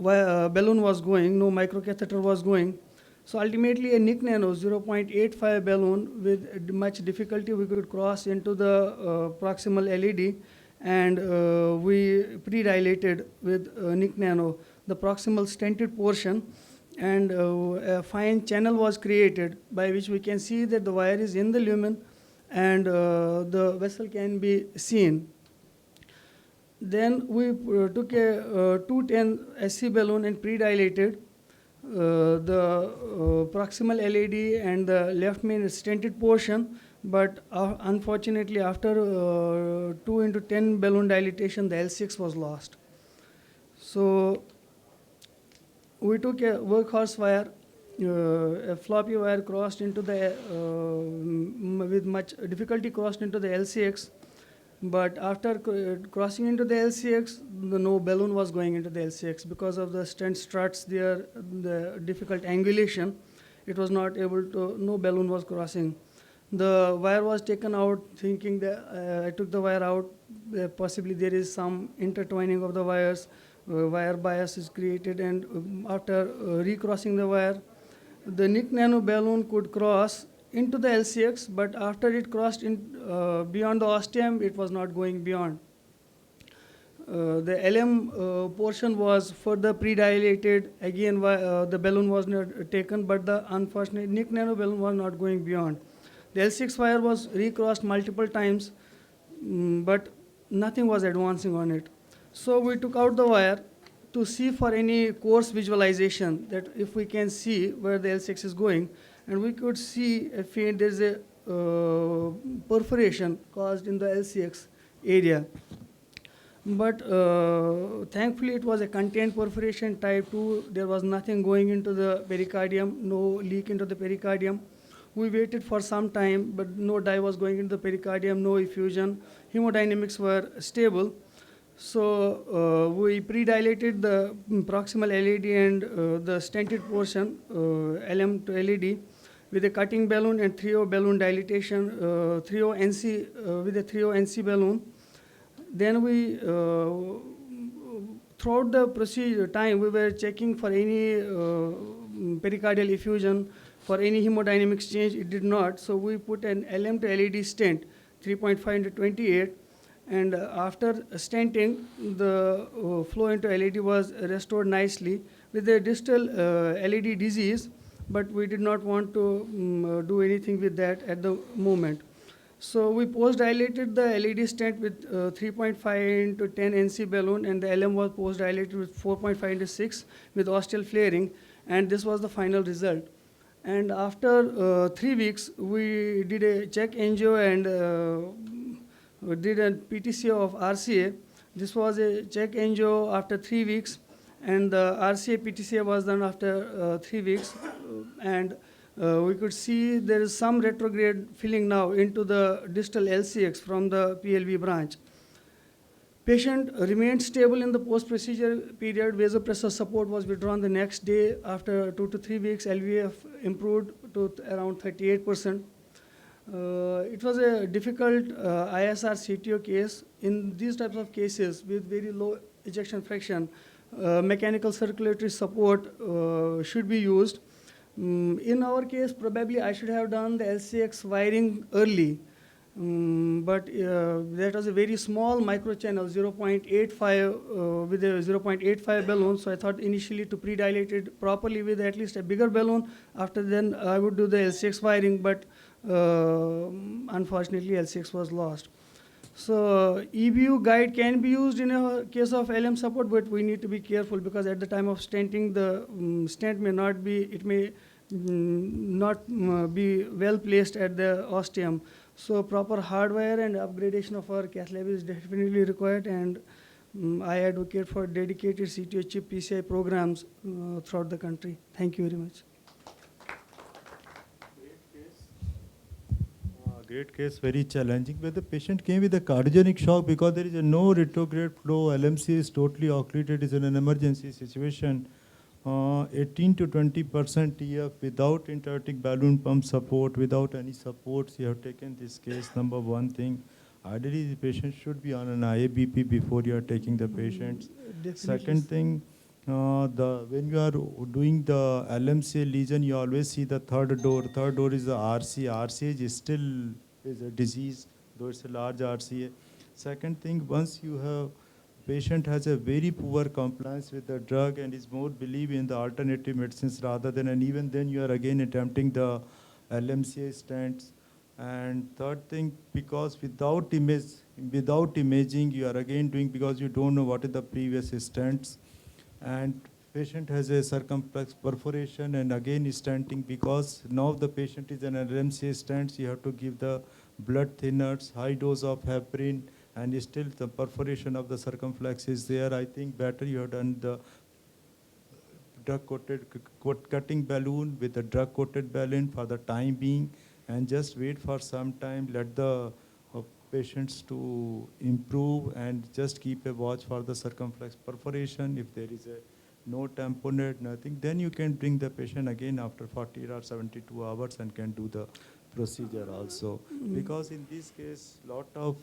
balloon was going, no microcatheter was going. So ultimately a Nick Nano 0.85 balloon, with much difficulty we could cross into the proximal LED, and we pre-dilated with Nick Nano the proximal stented portion, and a fine channel was created by which we can see that the wire is in the lumen and the vessel can be seen. Then we took a 210 SC balloon and pre-dilated the proximal LED and the left main stented portion, but unfortunately after 2x10 balloon dilatation, the L6 was lost. So we took a workhorse wire, a floppy wire crossed into the, with much difficulty crossed into the LCX, but after crossing into the LCX, no balloon was going into the LCX because of the stent struts there, the difficult angulation. It was not able to, no balloon was crossing. The wire was taken out, thinking that I took the wire out, possibly there is some intertwining of the wires, wire bias is created, and after recrossing the wire, the Nick Nano balloon could cross into the LCX, but after it crossed in, beyond the ostium, it was not going beyond. The LM portion was further pre-dilated. Again, the balloon was not taken, but the unfortunate Nick Nano balloon was not going beyond. The L6 wire was recrossed multiple times, but nothing was advancing on it. So we took out the wire to see for any coarse visualization, that if we can see where the L6 is going, and we could see a faint, there's a perforation caused in the LCX area. But thankfully it was a contained perforation type 2. There was nothing going into the pericardium, no leak into the pericardium. We waited for some time, but no dye was going into the pericardium, no effusion. Hemodynamics were stable. So we pre-dilated the proximal LED and the stented portion, LM to LED, with a cutting balloon and 3O balloon dilatation, 3O NC with a 3O NC balloon. Then we, throughout the procedure time, we were checking for any pericardial effusion, for any hemodynamics change. It did not. So we put an LM to LED stent, 3.5 into 28. And after stenting, the flow into LED was restored nicely with a distal LED disease, but we did not want to do anything with that at the moment. So we post-dilated the LED stent with 3.5 into 10 NC balloon, and the LM was post-dilated with 4.5 into 6 with ostial flaring, and this was the final result. And after 3 weeks, we did a check angio and we did a PTCA of RCA. This was a check angio after 3 weeks, and the RCA PTCA was done after 3 weeks. And we could see there is some retrograde filling now into the distal LCX from the PLV branch. Patient remained stable in the post-procedure period. Vasopressor support was withdrawn the next day. After 2 to 3 weeks, LVF improved to around 38%. It was a difficult ISR CTO case. In these types of cases with very low ejection fraction, mechanical circulatory support should be used. In our case, probably I should have done the LCX wiring early. But that was a very small microchannel, 0.85 with a 0.85 balloon. So I thought initially to pre-dilate it properly with at least a bigger balloon. After then I would do the LCX wiring, but unfortunately LCX was lost. So EBU guide can be used in a case of LM support, but we need to be careful because at the time of stenting, the stent may not be, it may not be well placed at the ostium. So proper hardware and upgradation of our cath lab is definitely required, and I advocate for dedicated CTO chip PCI programs throughout the country. Thank you very much. Great case, very challenging. Where the patient came with a cardiogenic shock because there is no retrograde flow. LMC is totally occluded. It's in an emergency situation. 18 to 20% TF without intra-aortic balloon pump support, without any supports. You have taken this case. Number one thing, ideally the patient should be on an IABP before you are taking the patients. Second thing, when you are doing the LMCA lesion, you always see the third door. Third door is the RCA. RCA is still is a disease, though it's a large RCA. Second thing, once you have patient has a very poor compliance with the drug and is more believe in the alternative medicines rather than, and even then you are again attempting the LMCA stents. And third thing, because without imaging, you are again doing because you don't know what is the previous stents. And patient has a circumflex perforation and again stenting because now the patient is an LMCA stents, you have to give the blood thinners, high dose of heparin, and still the perforation of the circumflex is there. I think better you have done the drug-coated cutting balloon with the drug-coated balloon for the time being, and just wait for some time, let the patients to improve, and just keep a watch for the circumflex perforation. If there is a no tamponade, nothing, then you can bring the patient again after 40 or 72 hours and can do the procedure also. Because in this case, lot of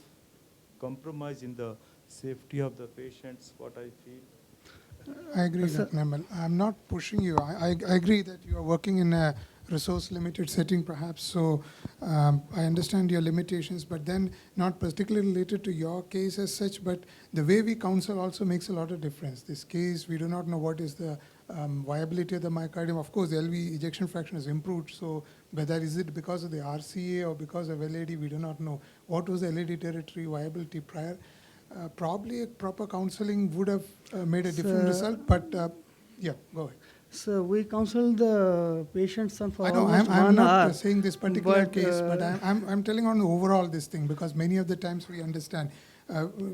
compromise in the safety of the patients, what I feel. I agree, Dr. Nirmal. I'm not pushing you. I agree that you are working in a resource-limited setting, perhaps. So I understand your limitations, but then not particularly related to your case as such, but the way we counsel also makes a lot of difference. This case, we do not know what is the viability of the myocardium. Of course, the LV ejection fraction has improved. So whether is it because of the RCA or because of LAD, we do not know. What was the LAD territory viability prior? Probably a proper counseling would have made a different result, but yeah, go ahead. So we counseled the patient's son for I know, almost I'm 1 not hour. saying this particular case, but I'm telling on the overall this thing, because many of the times we understand.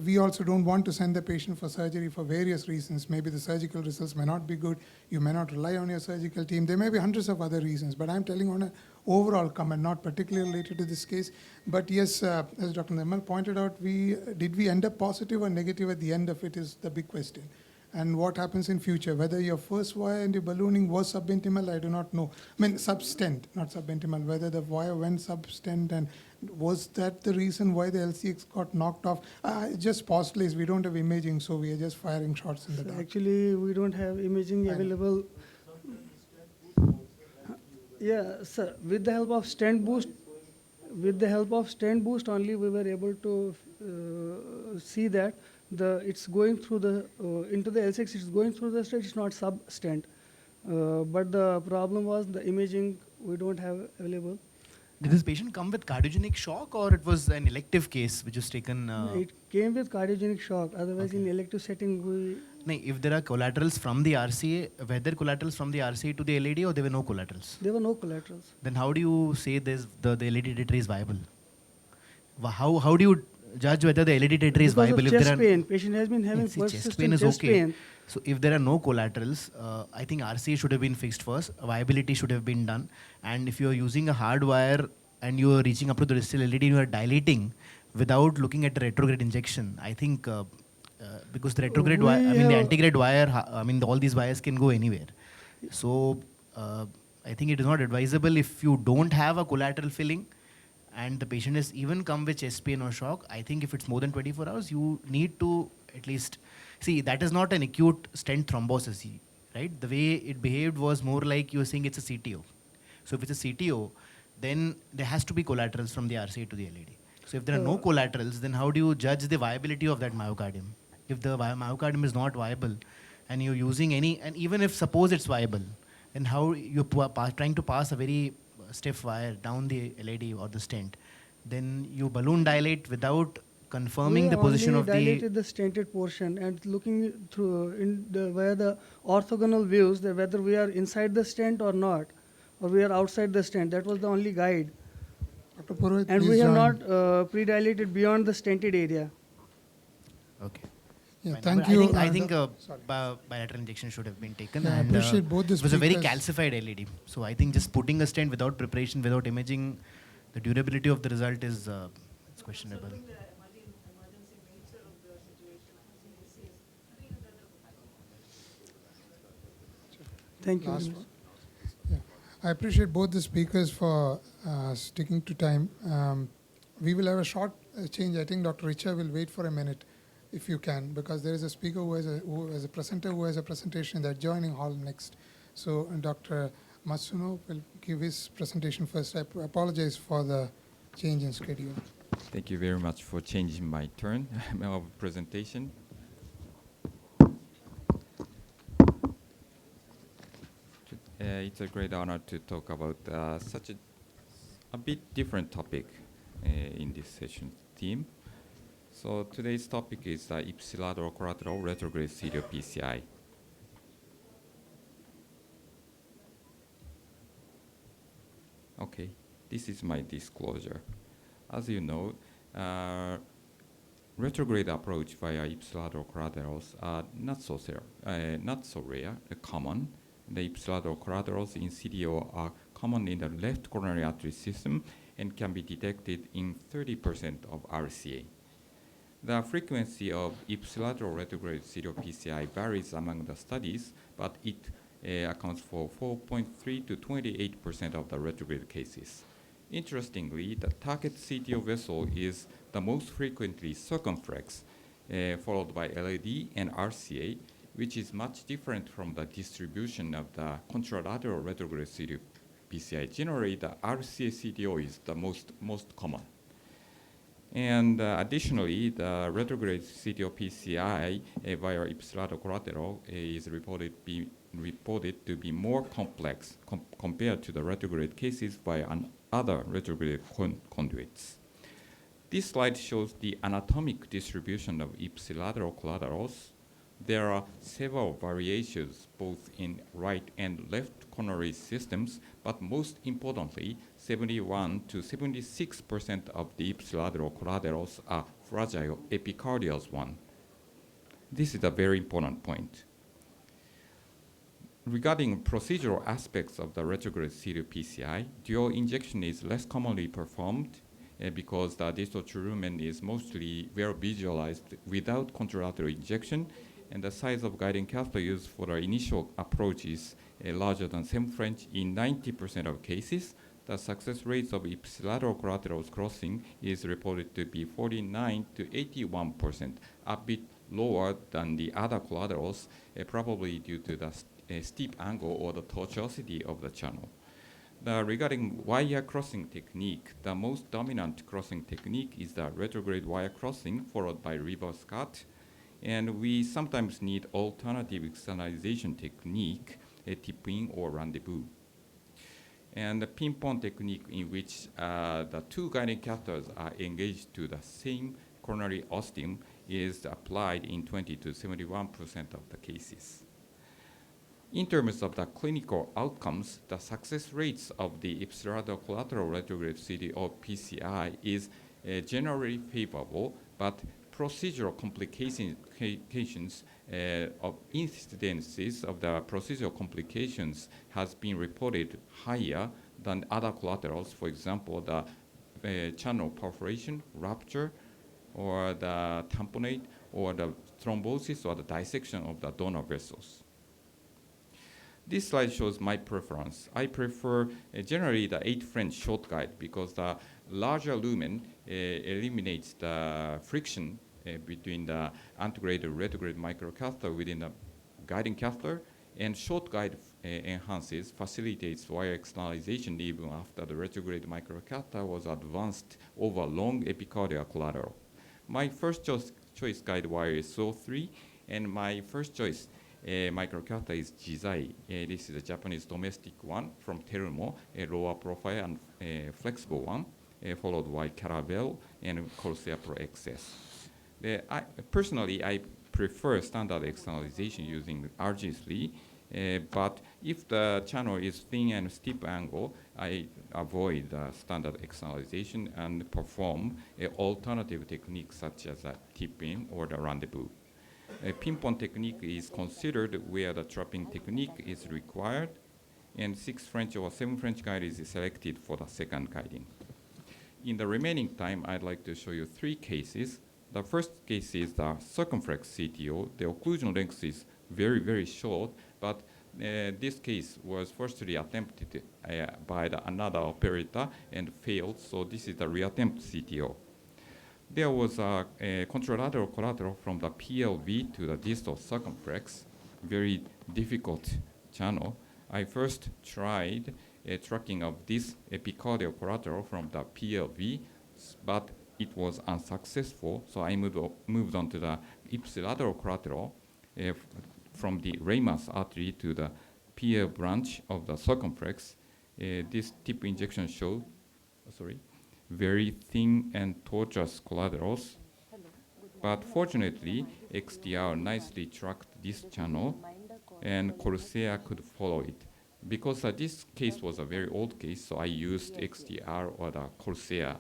We also don't want to send the patient for surgery for various reasons. Maybe the surgical results may not be good. You may not rely on your surgical team. There may be hundreds of other reasons, but I'm telling on an overall comment, not particularly related to this case. But yes, as Dr. Nirmal pointed out, did we end up positive or negative at the end of it is the big question. And what happens in future, whether your first wire and your ballooning was subintimal, I do not know. I mean, substent, not subintimal, whether the wire went substent, and was that the reason why the LCX got knocked off? Just postulates, we don't have imaging, so we are just firing shots in the dark. Actually, we don't have imaging available. Yeah, sir, with the help of stent boost, only we were able to see that it's going through the into the L6, it's going through the stent, it's not sub-stent. But the problem was the imaging we don't have available. Did this patient come with cardiogenic shock, or it was an elective case which was taken? It came with cardiogenic shock. Otherwise, in elective setting, If there are collaterals from the RCA, were there collaterals from the RCA to the LAD, or there were no collaterals? There were no collaterals. Then how do you say the LAD territory is viable? How do you judge whether the LAD territory is viable? Because of chest pain. Patient has been having persistent chest pain is chest okay. pain. So if there are no collaterals, I think RCA should have been fixed first. Viability should have been done. And if you are using a hard wire and you are reaching up to the distal LAD and you are dilating without looking at the retrograde injection, I think because the retrograde wire, I mean the antegrade wire, all these wires can go anywhere. So I think it is not advisable if you don't have a collateral filling and the patient has even come with chest pain or shock. I think if it's more than 24 hours, you need to at least see that is not an acute stent thrombosis, right? The way it behaved was more like you were saying it's a CTO. So if it's a CTO, then there has to be collaterals from the RCA to the LAD. So if there are no collaterals, then how do you judge the viability of that myocardium? If the myocardium is not viable and you're using any, and even if suppose it's viable, then how you're trying to pass a very stiff wire down the LAD or the stent, then you balloon dilate without confirming the position of the... We dilated the stented portion and looking through via the orthogonal views that whether we are inside the stent or not, or we are outside the stent. That was the only guide. Dr. Purohit, and we have not pre-dilated beyond the stented area. Okay. Yeah, thank you. I think bilateral injection should have been taken. Yeah, and, I appreciate both the it was a very speakers. calcified LED. So I think just putting a stent without preparation, without imaging, the durability of the result is it's questionable. Thank you. Yeah. I appreciate both the speakers for sticking to time. We will have a short change. I think Dr. Richa will wait for a minute, if you can, because there is a speaker who has a presenter who has a presentation in the adjoining hall next. So Dr. Matsuno will give his presentation first. I apologize for the change in schedule. Thank you very much for changing my turn of presentation. It's a great honor to talk about such a bit different topic in this session theme. So today's topic is ipsilateral collateral retrograde serial PCI. Okay, this is my disclosure. As you know, retrograde approach via ipsilateral collaterals are not so rare, common. The ipsilateral collaterals in CDO are common in the left coronary artery system and can be detected in 30% of RCA. The frequency of ipsilateral retrograde serial PCI varies among the studies, but it accounts for 4.3 to 28% of the retrograde cases. Interestingly, the target CTO vessel is the most frequently circumflex, followed by LAD and RCA, which is much different from the distribution of the contralateral retrograde serial PCI. Generally, the RCA CTO is the most common. And additionally, the retrograde CTO PCI via ipsilateral collateral is reported to be more complex compared to the retrograde cases via other retrograde conduits. This slide shows the anatomic distribution of ipsilateral collaterals. There are several variations both in right and left coronary systems, but most importantly, 71 to 76% of the ipsilateral collaterals are fragile epicardial one. This is a very important point. Regarding procedural aspects of the retrograde serial PCI, dual injection is less commonly performed because the distal lumen is mostly well visualized without contralateral injection, and the size of guiding catheter used for the initial approach is larger than 7 French in 90% of cases. The success rates of ipsilateral collaterals crossing is reported to be 49 to 81%, a bit lower than the other collaterals, probably due to the steep angle or the tortuosity of the channel. Regarding wire crossing technique, the most dominant crossing technique is the retrograde wire crossing followed by reverse cut. And we sometimes need alternative externalization technique, a tip-in or rendezvous. And the ping-pong technique in which the two guiding catheters are engaged to the same coronary ostium is applied in 20 to 71% of the cases. In terms of the clinical outcomes, the success rates of the ipsilateral collateral retrograde CDO PCI is generally favorable, but procedural complications of incidences of the procedural complications has been reported higher than other collaterals. For example, the channel perforation, rupture, or the tamponade, or the thrombosis or the dissection of the donor vessels. This slide shows my preference. I prefer generally the 8 French short guide because the larger lumen eliminates the friction between the antegrade and retrograde microcatheter within the guiding catheter, and short guide enhances, facilitates wire externalization even after the retrograde microcatheter was advanced over long epicardial collateral. My first choice guide wire is SO3, and my first choice microcatheter is Jizai. This is a Japanese domestic one from Terumo, a lower profile and flexible one, followed by Caravelle and Corsair Pro XS. Personally, I prefer standard externalization using RG3, but if the channel is thin and steep angle, I avoid standard externalization and perform alternative techniques such as a tip-in or the rendezvous. A ping-pong technique is considered where the trapping technique is required, and 6 French or 7 French guide is selected for the second guiding. In the remaining time, I'd like to show you 3 cases. The first case is the circumflex CTO. The occlusion length is very, very short, but this case was firstly attempted by another operator and failed, so this is the reattempt CTO. There was a contralateral collateral from the PLV to the distal circumflex, very difficult channel. I first tried tracking of this epicardial collateral from the PLV, but it was unsuccessful, so I moved on to the ipsilateral collateral from the ramus artery to the PL branch of the circumflex. This tip injection showed, very thin and tortuous collaterals, but fortunately, XTR nicely tracked this channel, and Corsair could follow it. Because this case was a very old case, so I used XTR or the Corsair.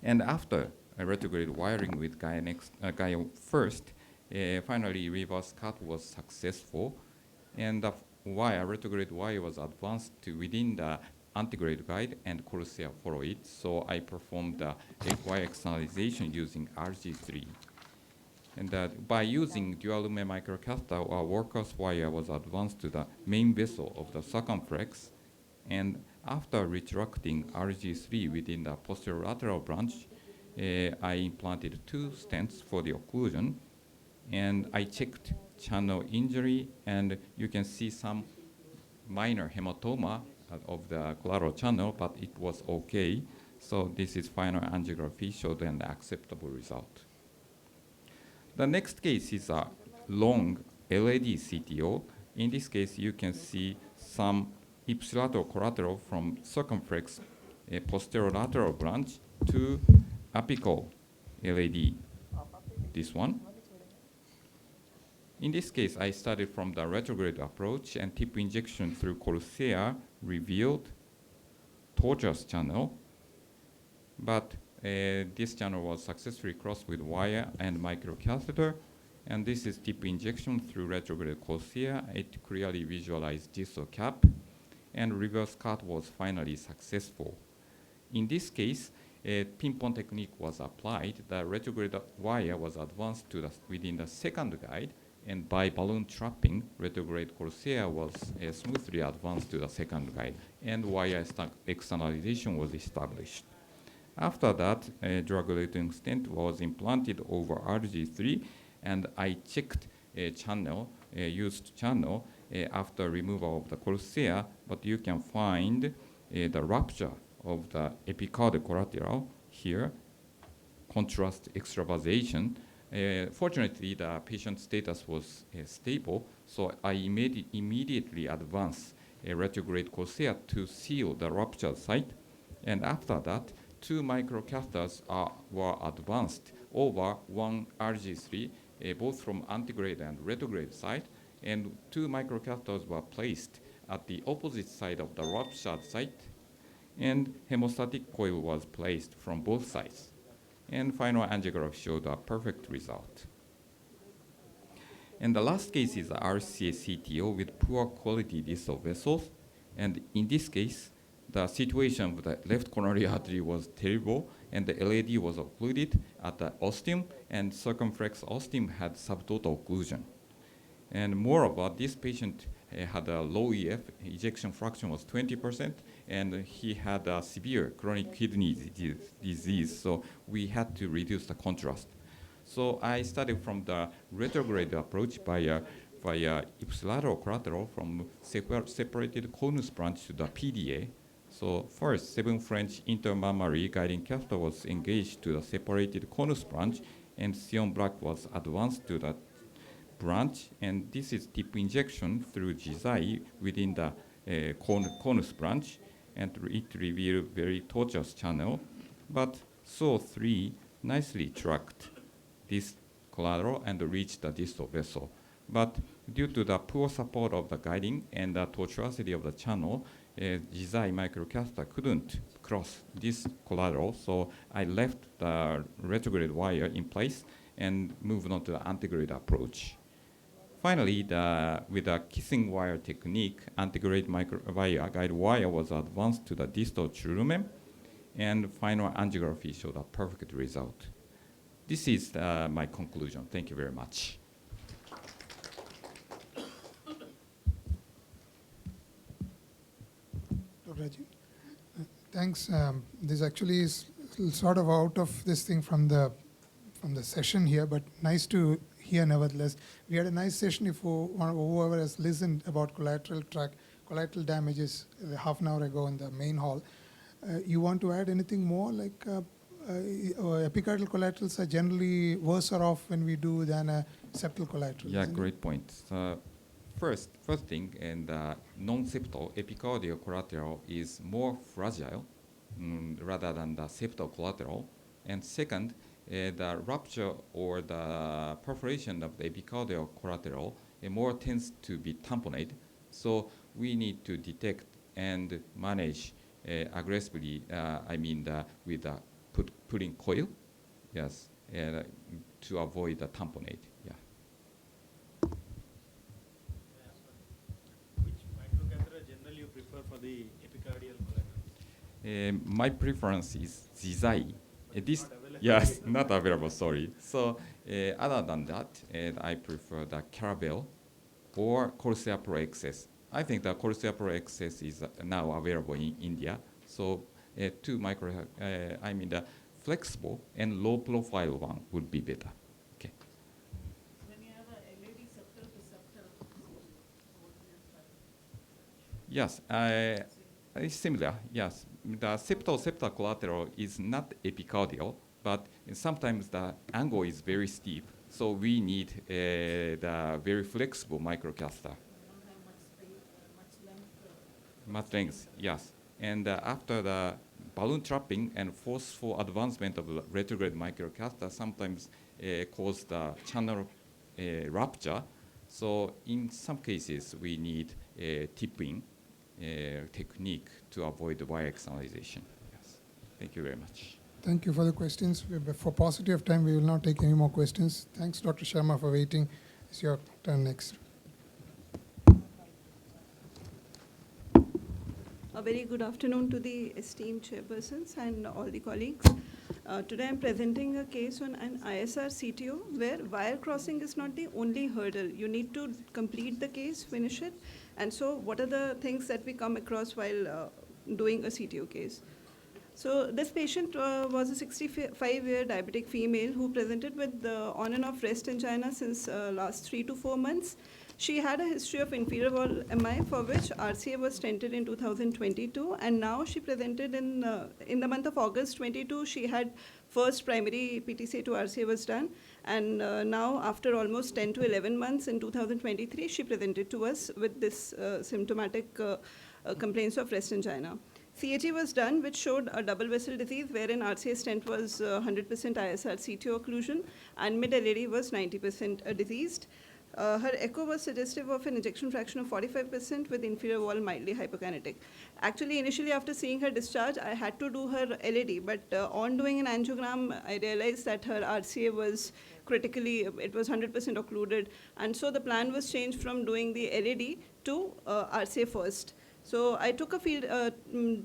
And after retrograde wiring with Gaia first, finally reverse cut was successful, and the retrograde wire was advanced to within the antegrade guide, and Corsair follow it. So I performed the wire externalization using RG3. And by using dual lumen microcatheter, our workhorse wire was advanced to the main vessel of the circumflex. And after retracting RG3 within the posterolateral branch, I implanted 2 stents for the occlusion. And I checked channel injury, and you can see some minor hematoma of the collateral channel, but it was okay. So this is final angiography showed an acceptable result. The next case is a long LAD CTO. In this case, you can see some ipsilateral collateral from circumflex posterolateral branch to apical LAD, this one. In this case, I started from the retrograde approach, and tip injection through Corsair revealed tortuous channel, but this channel was successfully crossed with wire and microcatheter, and this is tip injection through retrograde Corsair. It clearly visualized distal cap, and reverse cut was finally successful. In this case, a ping-pong technique was applied. The retrograde wire was advanced to within the second guide, and by balloon trapping, retrograde Corsair was smoothly advanced to the second guide, and wire externalization was established. After that, a drug-eluting stent was implanted over RG3, and I checked a channel, a used channel, after removal of the Corsair, but you can find the rupture of the epicardial collateral here, contrast extravasation. Fortunately, the patient status was stable, so I immediately advanced a retrograde Corsair to seal the ruptured site. And after that, 2 microcatheters were advanced over 1 RG3, both from antegrade and retrograde site, and 2 microcatheters were placed at the opposite side of the ruptured site, and hemostatic coil was placed from both sides. And final angiograph showed a perfect result. And the last case is RCA CTO with poor quality distal vessels. And in this case, the situation of the left coronary artery was terrible, and the LAD was occluded at the ostium, and circumflex ostium had subtotal occlusion. And moreover, this patient had a low EF, ejection fraction was 20%, and he had a severe chronic kidney disease, so we had to reduce the contrast. So I started from the retrograde approach via ipsilateral collateral from separated conus branch to the PDA. So first, 7 French intermammary guiding catheter was engaged to the separated conus branch, and Sion Black was advanced to the branch, and this is tip injection through GZI within the conus branch, and it revealed very tortuous channel, but SAW3 nicely tracked this collateral and reached the distal vessel. But due to the poor support of the guiding and the tortuosity of the channel, GZI microcatheter couldn't cross this collateral, so I left the retrograde wire in place and moved on to the antegrade approach. Finally, with the kissing wire technique, antegrade microvia guide wire was advanced to the distal cerumen, and final angiography showed a perfect result. This is my conclusion. Thank you very much. Rajiv. Thanks. This actually is sort of out of this thing from the session here, but nice to hear nevertheless. We had a nice session if whoever has listened about collateral damages half an hour ago in the main hall. You want to add anything more? Like epicardial collaterals are generally worse off when we do than a septal collateral. Yeah, great point. First thing, and non-septal epicardial collateral is more fragile rather than the septal collateral. And second, the rupture or the perforation of the epicardial collateral more tends to be tamponade. So we need to detect and manage aggressively, with putting coil, yes, to avoid the tamponade. Yeah. Which microcatheter generally you prefer for the epicardial collateral? My preference is GZI. Yes, not available, sorry. So other than that, I prefer the Caravelle or Corsair Pro XS. I think the Corsair Pro XS is now available in India. So the flexible and low profile one would be better. Okay. When you have a LAD septal to septal, Yes, it's similar. Yes, the septal collateral is not epicardial, but sometimes the angle is very steep, so we need the very flexible microcatheter. Much length, yes. And after the balloon trapping and forceful advancement of the retrograde microcatheter sometimes cause the channel rupture. So in some cases, we need a tipping technique to avoid the wire externalization. Yes. Thank you very much. Thank you for the questions. For paucity of time, we will not take any more questions. Thanks, Dr. Sharma, for waiting. It's your turn next. A very good afternoon to the esteemed chairpersons and all the colleagues. Today I'm presenting a case on an ISR CTO where wire crossing is not the only hurdle. You need to complete the case, finish it. And so what are the things that we come across while doing a CTO case? So this patient was a 65-year diabetic female who presented with on and off rest angina since last 3 to 4 months. She had a history of inferior wall MI for which RCA was stented in 2022, and now she presented in the month of August 22. She had first primary PTCA to RCA was done, and now after almost 10 to 11 months in 2023, she presented to us with this symptomatic complaints of rest angina. CAG was done, which showed a double vessel disease, wherein RCA stent was 100% ISR CTO occlusion, and mid-LAD was 90% diseased. Her echo was suggestive of an ejection fraction of 45% with inferior wall mildly hypokinetic. Actually, initially after seeing her discharge, I had to do her LAD, but on doing an angiogram, I realized that her RCA was critically, it was 100% occluded. And so the plan was changed from doing the LAD to RCA first. So I took a field,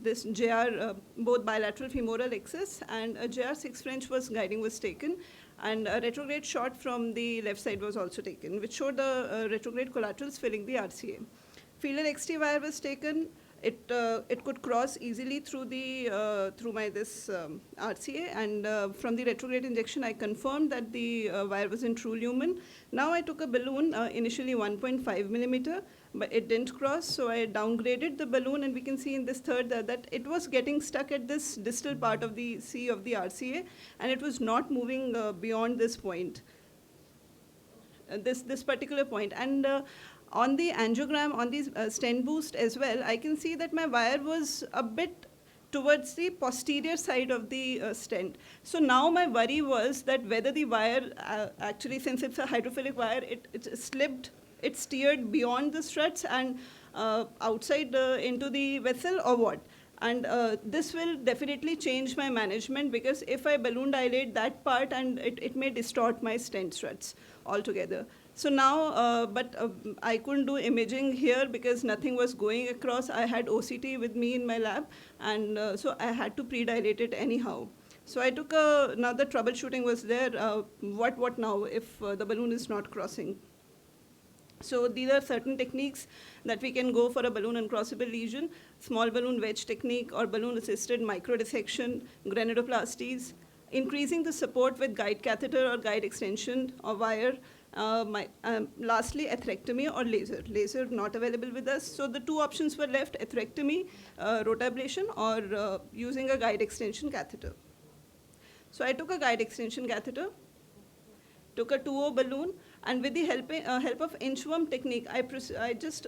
this JR, both bilateral femoral axis, and a JR 6 French guiding was taken, and a retrograde shot from the left side was also taken, which showed the retrograde collaterals filling the RCA. Fielded XT wire was taken. It could cross easily through the through my this RCA, and from the retrograde injection, I confirmed that the wire was in true lumen. Now I took a balloon, initially 1.5 millimeter, but it didn't cross, so I downgraded the balloon, and we can see in this third that it was getting stuck at this distal part of the C of the RCA, and it was not moving beyond this point, this particular point. And on the angiogram, on the stent boost as well, I can see that my wire was a bit towards the posterior side of the stent. So now my worry was that whether the wire, actually since it's a hydrophilic wire, it slipped, it steered beyond the struts and outside into the vessel or what. And this will definitely change my management, because if I balloon dilate that part, and it may distort my stent struts altogether. So now, I couldn't do imaging here because nothing was going across. I had OCT with me in my lab, and so I had to pre-dilate it anyhow. So I took now the troubleshooting was there. What now if the balloon is not crossing? So these are certain techniques that we can go for a balloon uncrossable lesion: small balloon wedge technique or balloon-assisted microdissection, granuloplasties, increasing the support with guide catheter or guide extension or wire. Lastly, atherectomy or laser. Laser not available with us. So the two options were left: atherectomy, rotablation, or using a guide extension catheter. So I took a guide extension catheter, took a 2O balloon, and with the help of inchworm technique, I just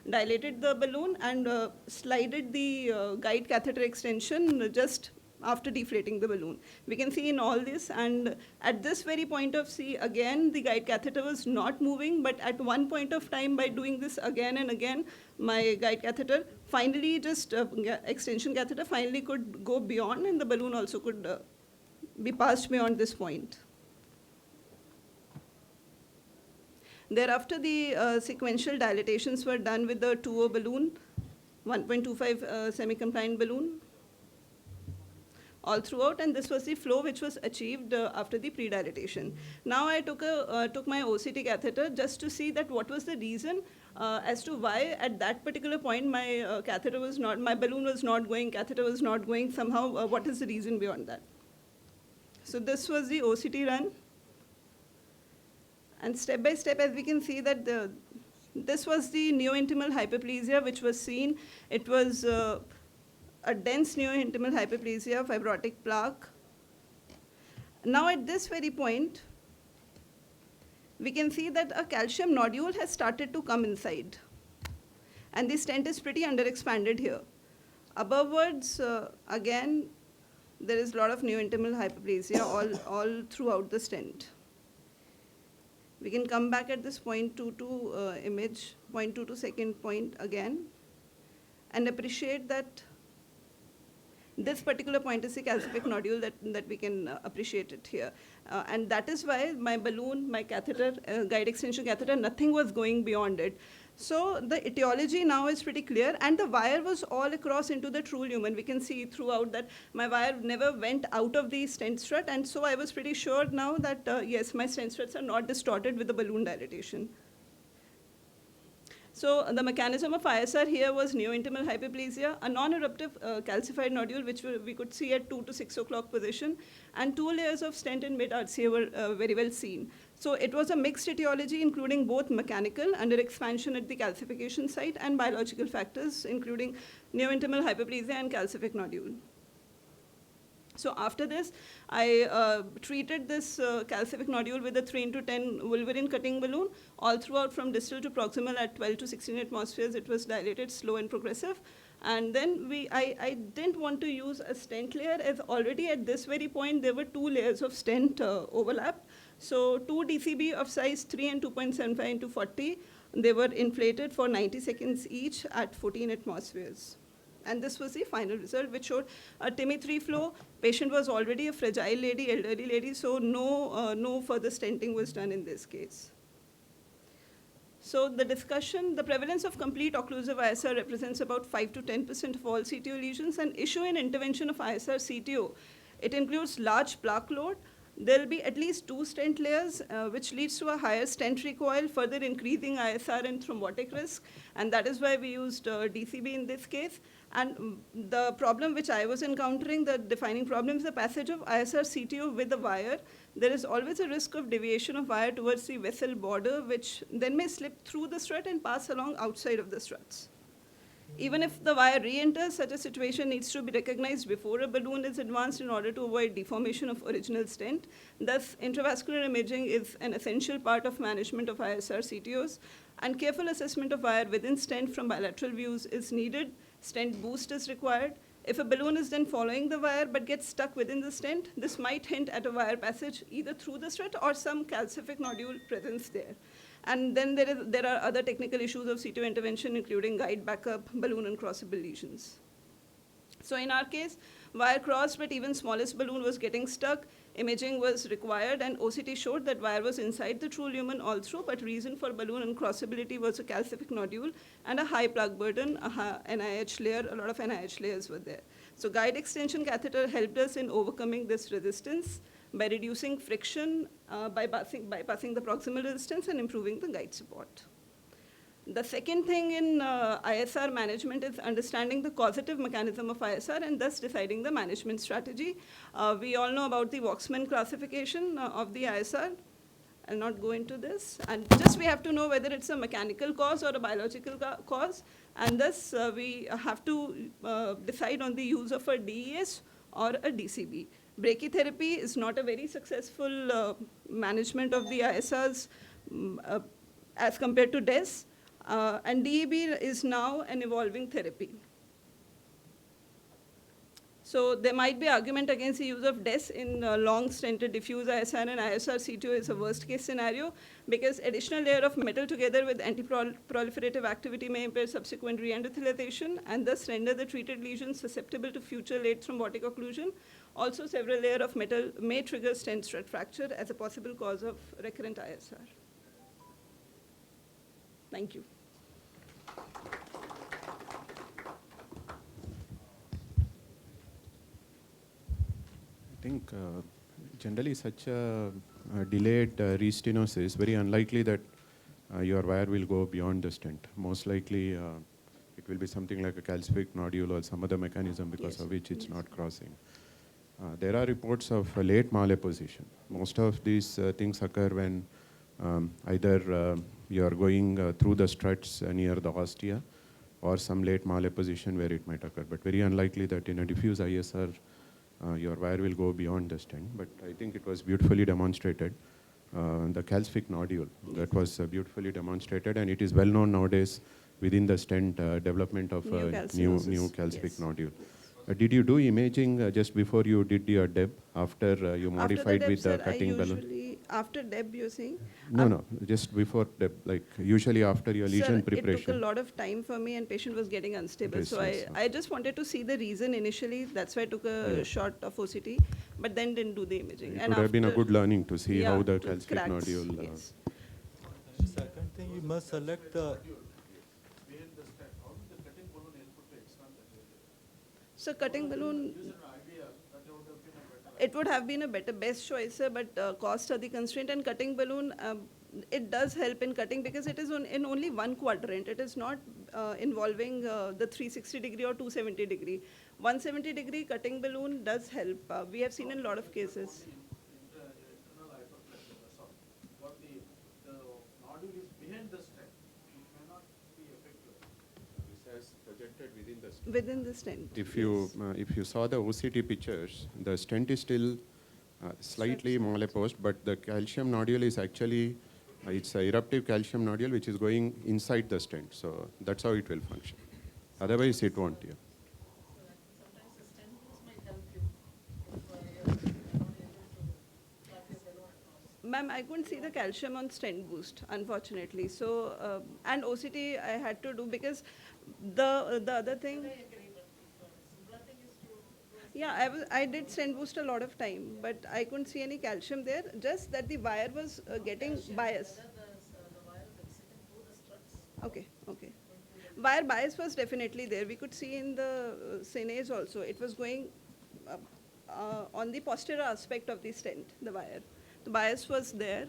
dilated the balloon and slided the guide catheter extension just after deflating the balloon. We can see in all this, and at this very point of C, again, the guide catheter was not moving, but at one point of time, by doing this again and again, my guide catheter finally extension catheter finally could go beyond, and the balloon also could be passed beyond this point. Thereafter, the sequential dilatations were done with the 2O balloon, 1.25 semi-compliant balloon, all throughout, and this was the flow which was achieved after the pre-dilatation. Now I took my OCT catheter just to see that what was the reason as to why at that particular point my my balloon was not going, catheter was not going somehow. What is the reason beyond that? So this was the OCT run. And step by step, as we can see that this was the neointimal hyperplasia which was seen. It was a dense neointimal hyperplasia, fibrotic plaque. Now at this very point, we can see that a calcium nodule has started to come inside. And the stent is pretty underexpanded here. Abovewards, again, there is a lot of neointimal hyperplasia all throughout the stent. We can come back at this 0.22 image, 0.22 second point again, and appreciate that this particular point is the calcific nodule that we can appreciate it here. And that is why my balloon, my catheter, guide extension catheter, nothing was going beyond it. So the etiology now is pretty clear, and the wire was all across into the true lumen. We can see throughout that my wire never went out of the stent strut, and so I was pretty sure now that yes, my stent struts are not distorted with the balloon dilatation. So the mechanism of ISR here was neointimal hyperplasia, a non-eruptive calcified nodule which we could see at 2 to 6 o'clock position, and 2 layers of stent in mid-RCA were very well seen. So it was a mixed etiology, including both mechanical, under expansion at the calcification site, and biological factors, including neointimal hyperplasia and calcific nodule. So after this, I treated this calcific nodule with a 3x10 Wolverine cutting balloon, all throughout from distal to proximal at 12 to 16 atmospheres. It was dilated, slow and progressive. And then I didn't want to use a stent layer, as already at this very point, there were 2 layers of stent overlapped. So 2 DCB of size 3 and 2.75 into 40, they were inflated for 90 seconds each at 14 atmospheres. And this was the final result, which showed a TIMI-3 flow. Patient was already a fragile lady, elderly lady, so no further stenting was done in this case. So the discussion, the prevalence of complete occlusive ISR represents about 5 to 10% of all CTO lesions, and issue in intervention of ISR CTO, it includes large plaque load. There will be at least 2 stent layers, which leads to a higher stent recoil, further increasing ISR and thrombotic risk, and that is why we used DCB in this case. And the problem which I was encountering, the defining problem, is the passage of ISR CTO with the wire. There is always a risk of deviation of wire towards the vessel border, which then may slip through the strut and pass along outside of the struts. Even if the wire re-enters, such a situation needs to be recognized before a balloon is advanced in order to avoid deformation of original stent. Thus, intravascular imaging is an essential part of management of ISR CTOs, and careful assessment of wire within stent from bilateral views is needed. Stent boost is required. If a balloon is then following the wire but gets stuck within the stent, this might hint at a wire passage either through the strut or some calcific nodule presence there. And then there are other technical issues of CTO intervention, including guide backup, balloon uncrossable lesions. So in our case, wire crossed, but even smallest balloon was getting stuck. Imaging was required, and OCT showed that wire was inside the true lumen all through, but reason for balloon uncrossability was a calcific nodule and a high plaque burden, a NIH layer, a lot of NIH layers were there. So guide extension catheter helped us in overcoming this resistance by reducing friction, bypassing the proximal resistance and improving the guide support. The second thing in ISR management is understanding the causative mechanism of ISR and thus deciding the management strategy. We all know about the Waxman classification of the ISR. I'll not go into this. And just we have to know whether it's a mechanical cause or a biological cause. And thus we have to decide on the use of a DES or a DCB. Brachytherapy is not a very successful management of the ISRs as compared to DES. And DEB is now an evolving therapy. So there might be argument against the use of DES in long stented diffuse ISR, and ISR CTO is a worst case scenario because additional layer of metal together with anti-proliferative activity may impair subsequent reendothelialization and thus render the treated lesions susceptible to future late thrombotic occlusion. Also, several layer of metal may trigger stent strut fracture as a possible cause of recurrent ISR. Thank you. I think generally such a delayed restenosis is very unlikely that your wire will go beyond the stent. Most likely it will be something like a calcific nodule or some other mechanism because of which it's not crossing. There are reports of late malapposition. Most of these things occur when either you are going through the struts near the ostia or some late malapposition where it might occur, but very unlikely that in a diffuse ISR your wire will go beyond the stent. But I think it was beautifully demonstrated. The calcific nodule, that was beautifully demonstrated, and it is well known nowadays within the stent development of new calcific nodule. Did you do imaging just before you did your DEB, after you modified after the with the DEB, cutting sir, balloon? After DEB, you're saying? No, just before DEB, like usually after your lesion preparation. It took a lot of time for me and patient was getting unstable. Yes, so I just wanted to see the reason initially. That's why I took a shot of OCT, but then didn't do the imaging. It and would have been a good learning to see how the to calcific cracks, nodule. yes. Second thing, you must select the. So cutting balloon, it would have been a best choice, sir, but cost are the constraint, and cutting balloon, it does help in cutting because it is in only one quadrant. It is not involving the 360 degree or 270 degree. 170 degree cutting balloon does help. We have seen in a lot of cases. Within the stent. If you saw the OCT pictures, the stent is still slightly malapposed, but the calcium nodule is actually it's a eruptive calcium nodule which is going inside the stent. So that's how it will function. Otherwise, it won't. Yeah. Ma'am, I couldn't see the calcium on stent boost, unfortunately. So, and OCT I had to do because the other thing. Yeah, I did stent boost a lot of time, but I couldn't see any calcium there. Just that the wire was getting biased. Okay, okay. Wire bias was definitely there. We could see in the Cines also, it was going on the posterior aspect of the stent, the wire. The bias was there.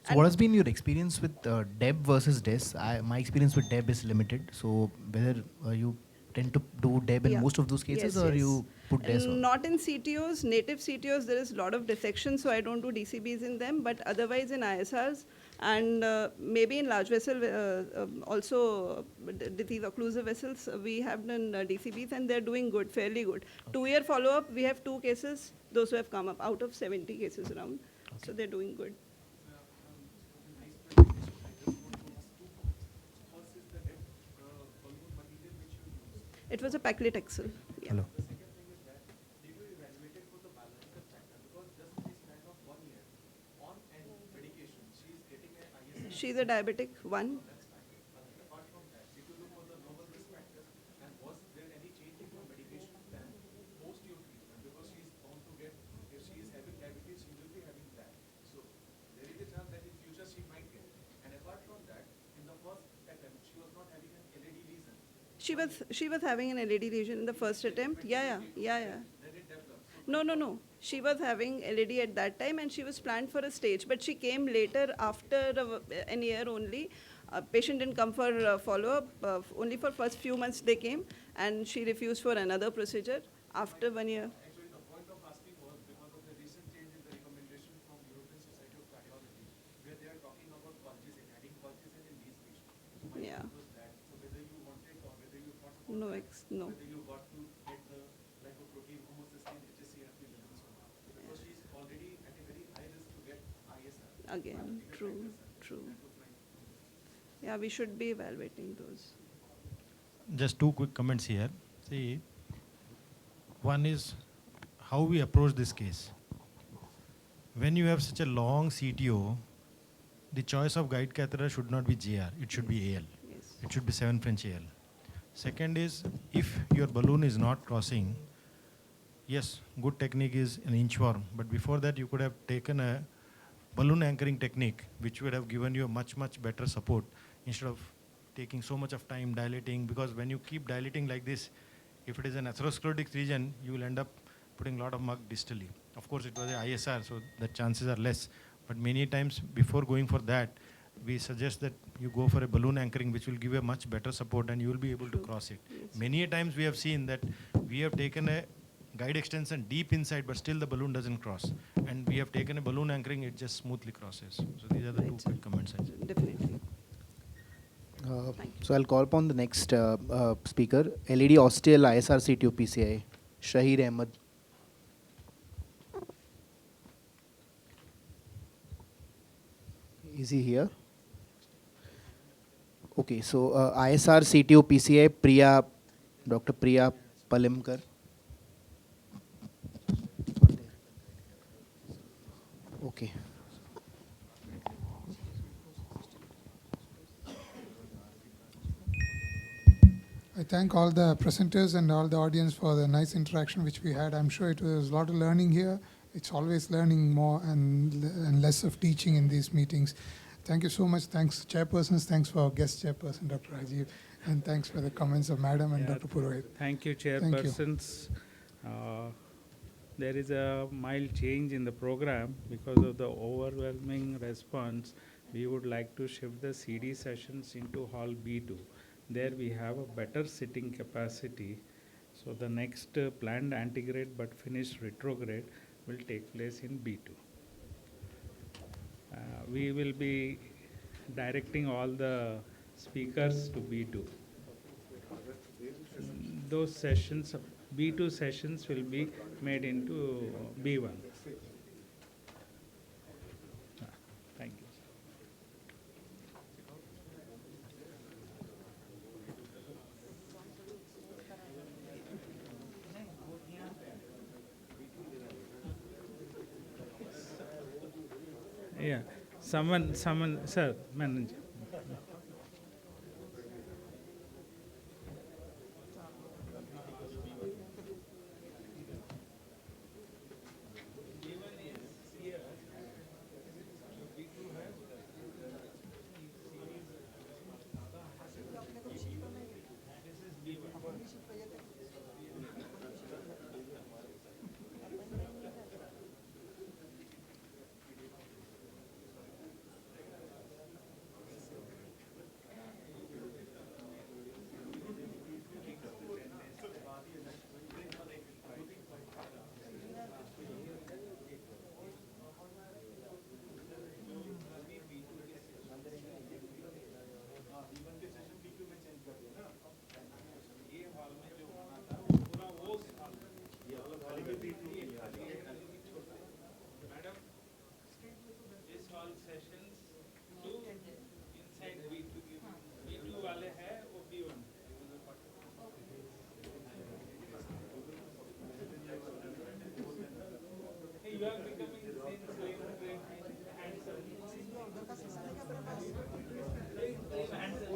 So what has been your experience with DEB versus DES? My experience with DEB is limited. So whether you tend to do DEB in most of those cases, Yes, or yes. you put DES on? Not in CTOs, native CTOs, there is a lot of dissection, so I don't do DCBs in them, but otherwise in ISRs and maybe in large vessel, also these occlusive vessels, we have done DCBs and they're doing good, fairly good. 2-year follow-up, we have 2 cases, those who have come up out of 70 cases around, so they're doing good. It was a paclitaxel. Yeah. Hello. She's a diabetic 1. She was having an LED lesion in the first attempt. Yeah. No. She was having LED at that time and she was planned for a stage, but she came later after an year only. Patient didn't come for follow-up. Only for first few months they came and she refused for another procedure after 1 year. Yeah. No. Again, true. Yeah, we should be evaluating those. Just 2 quick comments here. See, one is how we approach this case. When you have such a long CTO, the choice of guide catheter should not be GR, it should be AL. Yes. It should be 7 French AL. Second is, if your balloon is not crossing, yes, good technique is an inchworm, but before that you could have taken a balloon anchoring technique, which would have given you a much better support instead of taking so much of time dilating, because when you keep dilating like this, if it is an atherosclerotic region, you will end up putting a lot of mug distally. Of course, it was a ISR, so the chances are less. But many times before going for that, we suggest that you go for a balloon anchoring, which will give you a much better support and you will be able to cross it. Yes. Many times we have seen that we have taken a guide extension deep inside, but still the balloon doesn't cross. And we have taken a balloon anchoring, it just smoothly crosses. So these are the 2 quick comments. Definitely. So I'll call upon the next speaker, LED Ostial ISR CTO PCI, Shahid Ahmed. Is he here? Okay, so ISR CTO PCI, Dr. Priya Palimkar. Okay. I thank all the presenters and all the audience for the nice interaction which we had. I'm sure it was a lot of learning here. It's always learning more and less of teaching in these meetings. Thank you so much. Thanks, chairpersons. Thanks for guest chairperson, Dr. Rajiv. And thanks for the comments of Madam and Dr. Purohit. Thank you, Thank you. chairpersons. There is a mild change in the program because of the overwhelming response. We would like to shift the CD sessions into Hall B2. There we have a better sitting capacity. So the next planned antegrade but finished retrograde will take place in B2. We will be directing all the speakers to B2. Those sessions, B2 sessions will be made into B1. Thank you. Yeah, someone, sir, manager. you are becoming thin, slim, handsome.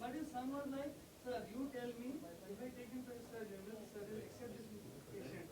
But his son was like, sir, you tell me, if I take him to his surgeon, will the surgeon accept this patient?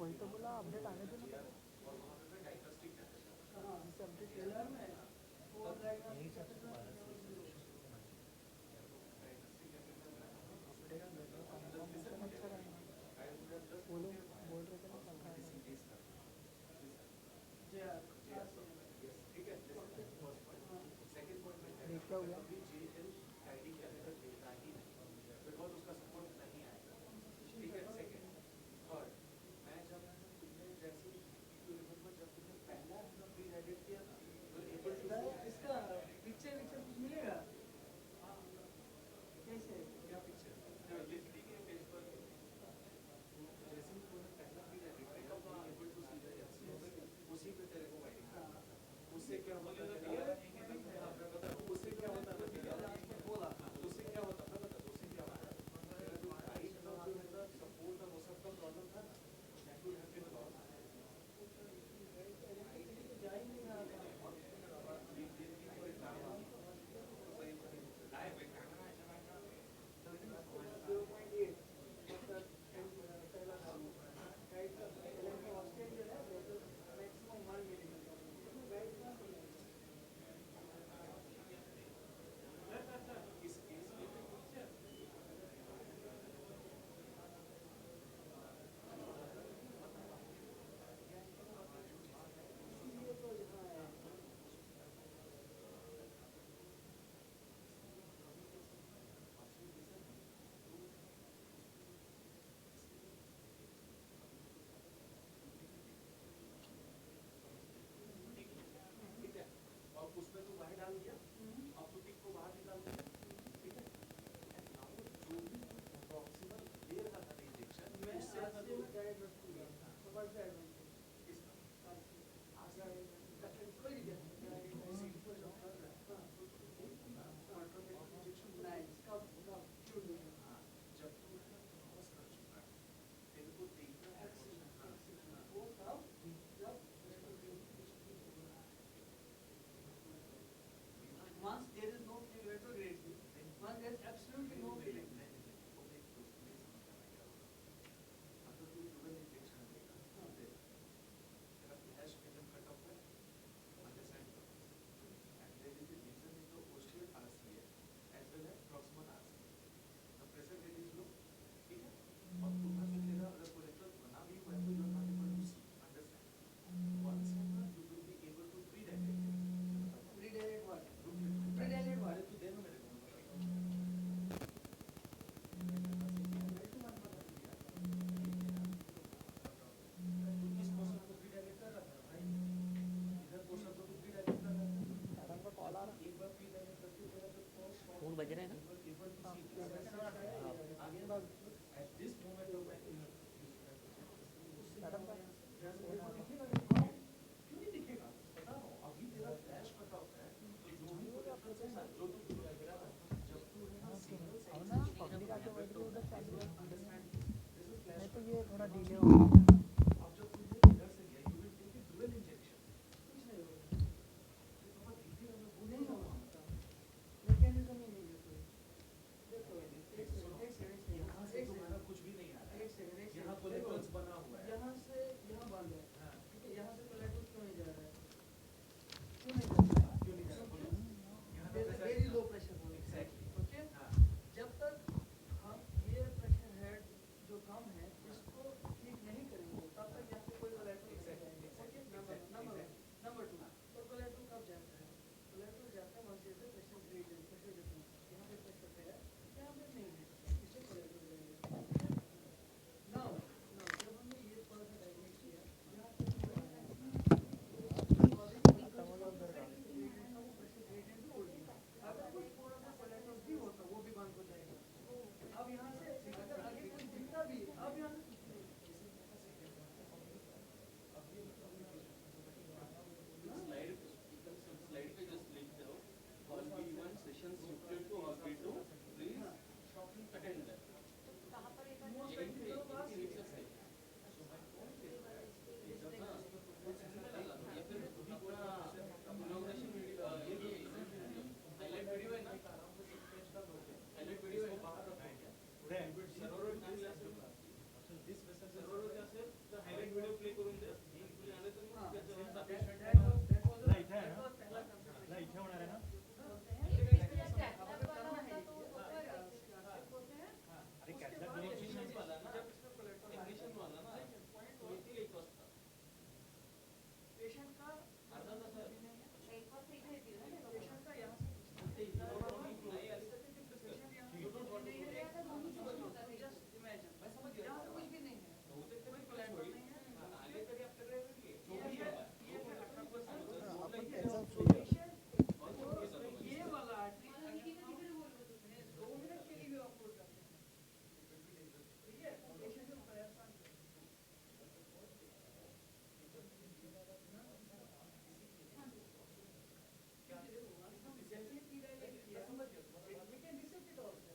वही तो बोला update आने दो ना जिससे update trailer में वो बोलो बोल रहे थे ना कल का देख क्या हुआ इसका पिक्चर कुछ मिलेगा कैसे क्या पिक्चर उसी पे तेरे को वाइटिंग करना था उससे क्या होता उससे क्या होता बोला उससे क्या होता था बता उससे क्या होता राइट जो है ना सपोर्ट और वो सब का प्रॉब्लम था ना that would have been lost उसमें तो बाहर डाल दिया अब तो टिक को बाहर निकाल दिया ठीक है जो भी प्रॉक्सिमल दे रहा था इंजेक्शन उससे जब तू क्रॉस कर चुका है तेरे को देखना है once there is no feeling retrograde, once there is absolutely no feeling. अगर कोई तुरंत इंजेक्शन लेगा इसलिए थोड़ा डिले हो गया। अब जब तुमने इधर से लिया, you will take a dual injection. कुछ नहीं होगा। ये बहुत धीरे होगा, वो नहीं होगा। मैकेनिज्म ही नहीं है कोई। देखो, एक सेकंड। यहाँ से तुम्हारा कुछ भी नहीं आ रहा है। एक सेकंड। यहाँ कोलेटरल्स बना हुआ है। यहाँ से यहाँ बंद है। ठीक है, यहाँ से कोलेटरल क्यों नहीं जा रहा है? क्यों नहीं जा रहा है? क्यों नहीं जा रहा है? यहाँ पे वेरी लो प्रेशर हो। एग्जैक्टली। ओके? जब तक हम ये प्रेशर हेड जो कम है इसको ठीक नहीं करेंगे तब तक यहाँ पे कोई कोलेटरल नहीं जाएगा। ओके? नंबर 1। नंबर 2, तो कोलेटरल कब जाता है? कोलेटरल जाता है once there pressure gradient, pressure difference. यहाँ पे प्रेशर है, यहाँ पे नहीं है, इससे कोलेटरल जाएगा। नाउ जब हमने ये पॉइंट डायग्राम किया, यहाँ पे प्रेशर ग्रेडियंट छोड़ दिया। अगर कोई थोड़ा सा कोलेटरल भी होता वो भी बंद हो जाएगा। अब यहाँ से अगर आगे कुछ दिखता भी है, अब यहाँ से कुछ नहीं। स्लाइड पे जस्ट लिख दो hall B1 session shifted to hall B2 please attend that. कहां पर एक लिख सकते हैं। या फिर अपना इनॉग्रेशन वीडियो ये हाईलाइट वीडियो है ना, हाईलाइट वीडियो है बाहर रखो। सर्वर असेल तर हायलाइट व्हिडिओ प्ले करून द्या. प्ले आले तर मग त्याचं लाईट आहे ना, लाईट होणार आहे ना. अरे कॅटलॅग टेक्निशियन वाला ना, टेक्निशियन वाला ना, येतील 1 वाजता. पेशेंट का अर्धा तास आहे. पेशेंट का यहाँ से नहीं आले तर ते पेशेंट यहाँ से नहीं है। जस्ट इमेजिन यहाँ से कुछ भी नहीं है, कोई कोलेटरल नहीं है। आले तरी आपल्याकडे जो भी है ये है 18%। ये वाला आर्टरी 2 मिनट के लिए भी ऑफलोड कर सकते हैं। ठीक है, पेशेंट को परेशान we can dissect it also.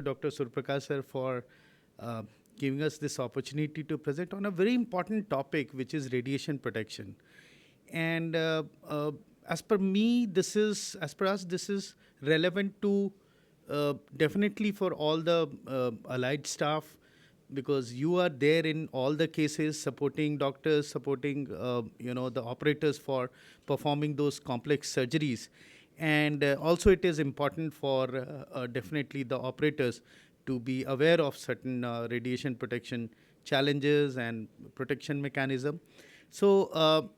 Dr. Surprakash sir for giving us this opportunity to present on a very important topic, which is radiation protection. And as per me, as per us, this is relevant to definitely for all the allied staff, because you are there in all the cases, supporting doctors, supporting the operators for performing those complex surgeries. And also it is important for definitely the operators to be aware of certain radiation protection challenges and protection mechanism. So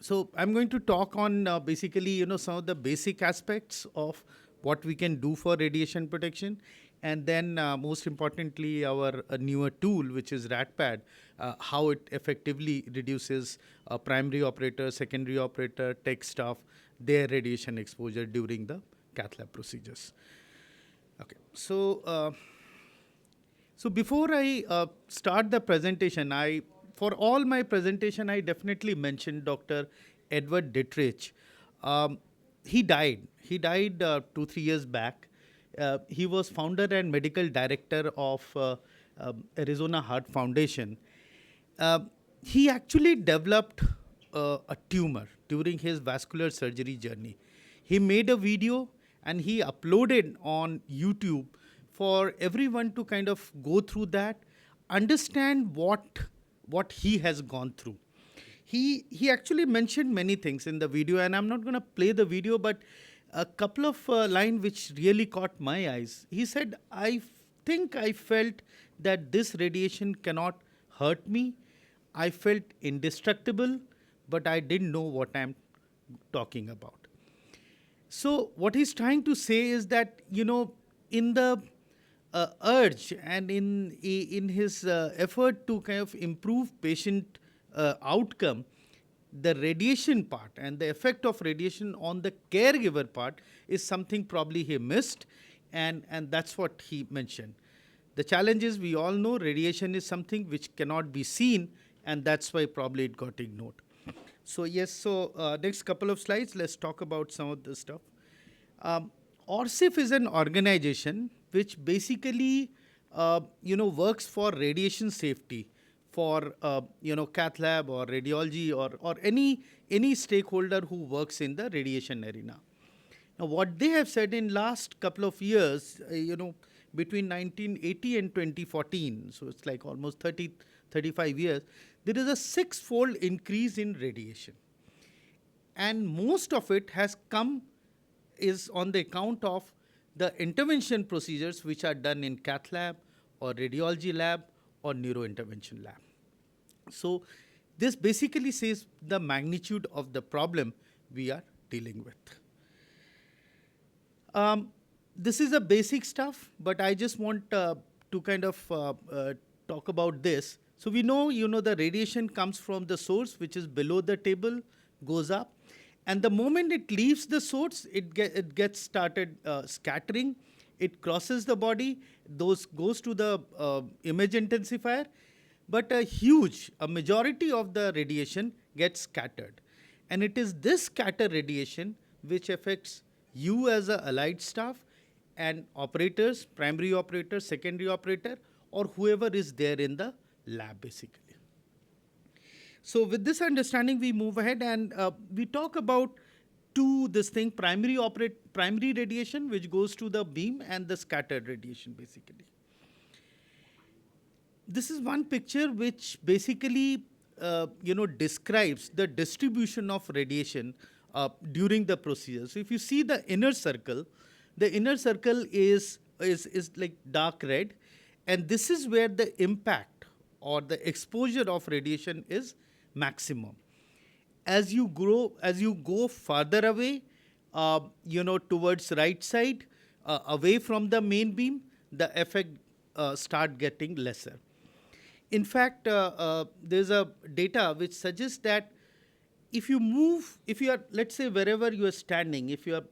so I'm going to talk on basically some of the basic aspects of what we can do for radiation protection, and then most importantly our newer tool, which is RATPAD, how it effectively reduces primary operator, secondary operator, tech staff, their radiation exposure during the cath lab procedures. Okay, so so before I start the presentation, for all my presentation, I definitely mentioned Dr. Edward Dietrich. He died. He died 2-3 years back. He was founder and medical director of Arizona Heart Foundation. He actually developed a tumor during his vascular surgery journey. He made a video and he uploaded on YouTube for everyone to kind of go through that, understand what he has gone through. He actually mentioned many things in the video, and I'm not going to play the video, but a couple of lines which really caught my eyes. He said, I think I felt that this radiation cannot hurt me. I felt indestructible, but I didn't know what I'm talking about. So what he's trying to say is that, in the urge and in his effort to kind of improve patient outcome, the radiation part and the effect of radiation on the caregiver part is something probably he missed, and that's what he mentioned. The challenge is, we all know radiation is something which cannot be seen, and that's why probably it got ignored. So yes, so next couple of slides, let's talk about some of the stuff. ORCIF is an organization which basically works for radiation safety for cath lab or radiology or any stakeholder who works in the radiation arena. Now, what they have said in last couple of years, between 1980 and 2014, so it's like almost 35 years, there is a 6-fold increase in radiation. And most of it has come is on the account of the intervention procedures which are done in cath lab or radiology lab or neurointervention lab. So this basically says the magnitude of the problem we are dealing with. This is a basic stuff, but I just want to kind of talk about this. So we know, the radiation comes from the source, which is below the table, goes up. And the moment it leaves the source, it gets started scattering. It crosses the body, goes to the image intensifier. But a majority of the radiation gets scattered. And it is this scattered radiation which affects you as a allied staff and operators, primary operator, secondary operator, or whoever is there in the lab basically. So with this understanding, we move ahead and we talk about primary radiation, which goes to the beam, and the scattered radiation basically. This is one picture which basically describes the distribution of radiation during the procedure. So if you see the inner circle is like dark red, and this is where the impact or the exposure of radiation is maximum. As you go farther away, towards right side, away from the main beam, the effect start getting lesser. In fact, there's a data which suggests that if you are, let's say, wherever you are standing, if your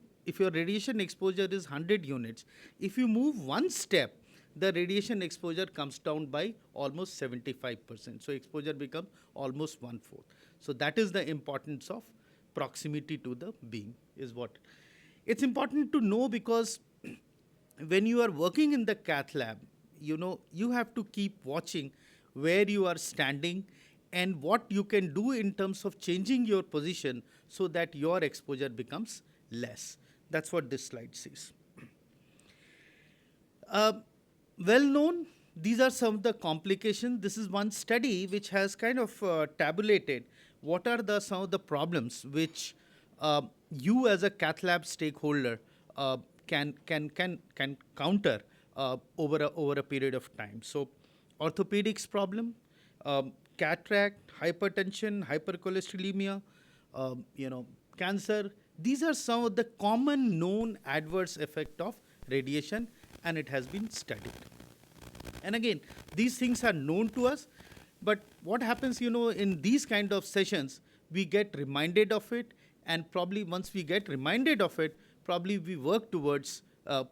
radiation exposure is 100 units, if you move one step, the radiation exposure comes down by almost 75%. So exposure becomes almost 1/4. So that is the importance of proximity to the beam is what. It's important to know because when you are working in the cath lab, you have to keep watching where you are standing and what you can do in terms of changing your position so that your exposure becomes less. That's what this slide says. Well known, these are some of the complications. This is one study which has kind of tabulated what are some of the problems which you as a cath lab stakeholder can counter over a period of time. So, orthopedics problem, cataract, hypertension, hypercholesterolemia, cancer. These are some of the common known adverse effect of radiation, and it has been studied. And again, these things are known to us, but what happens, in these kind of sessions, we get reminded of it, and probably once we get reminded of it, probably we work towards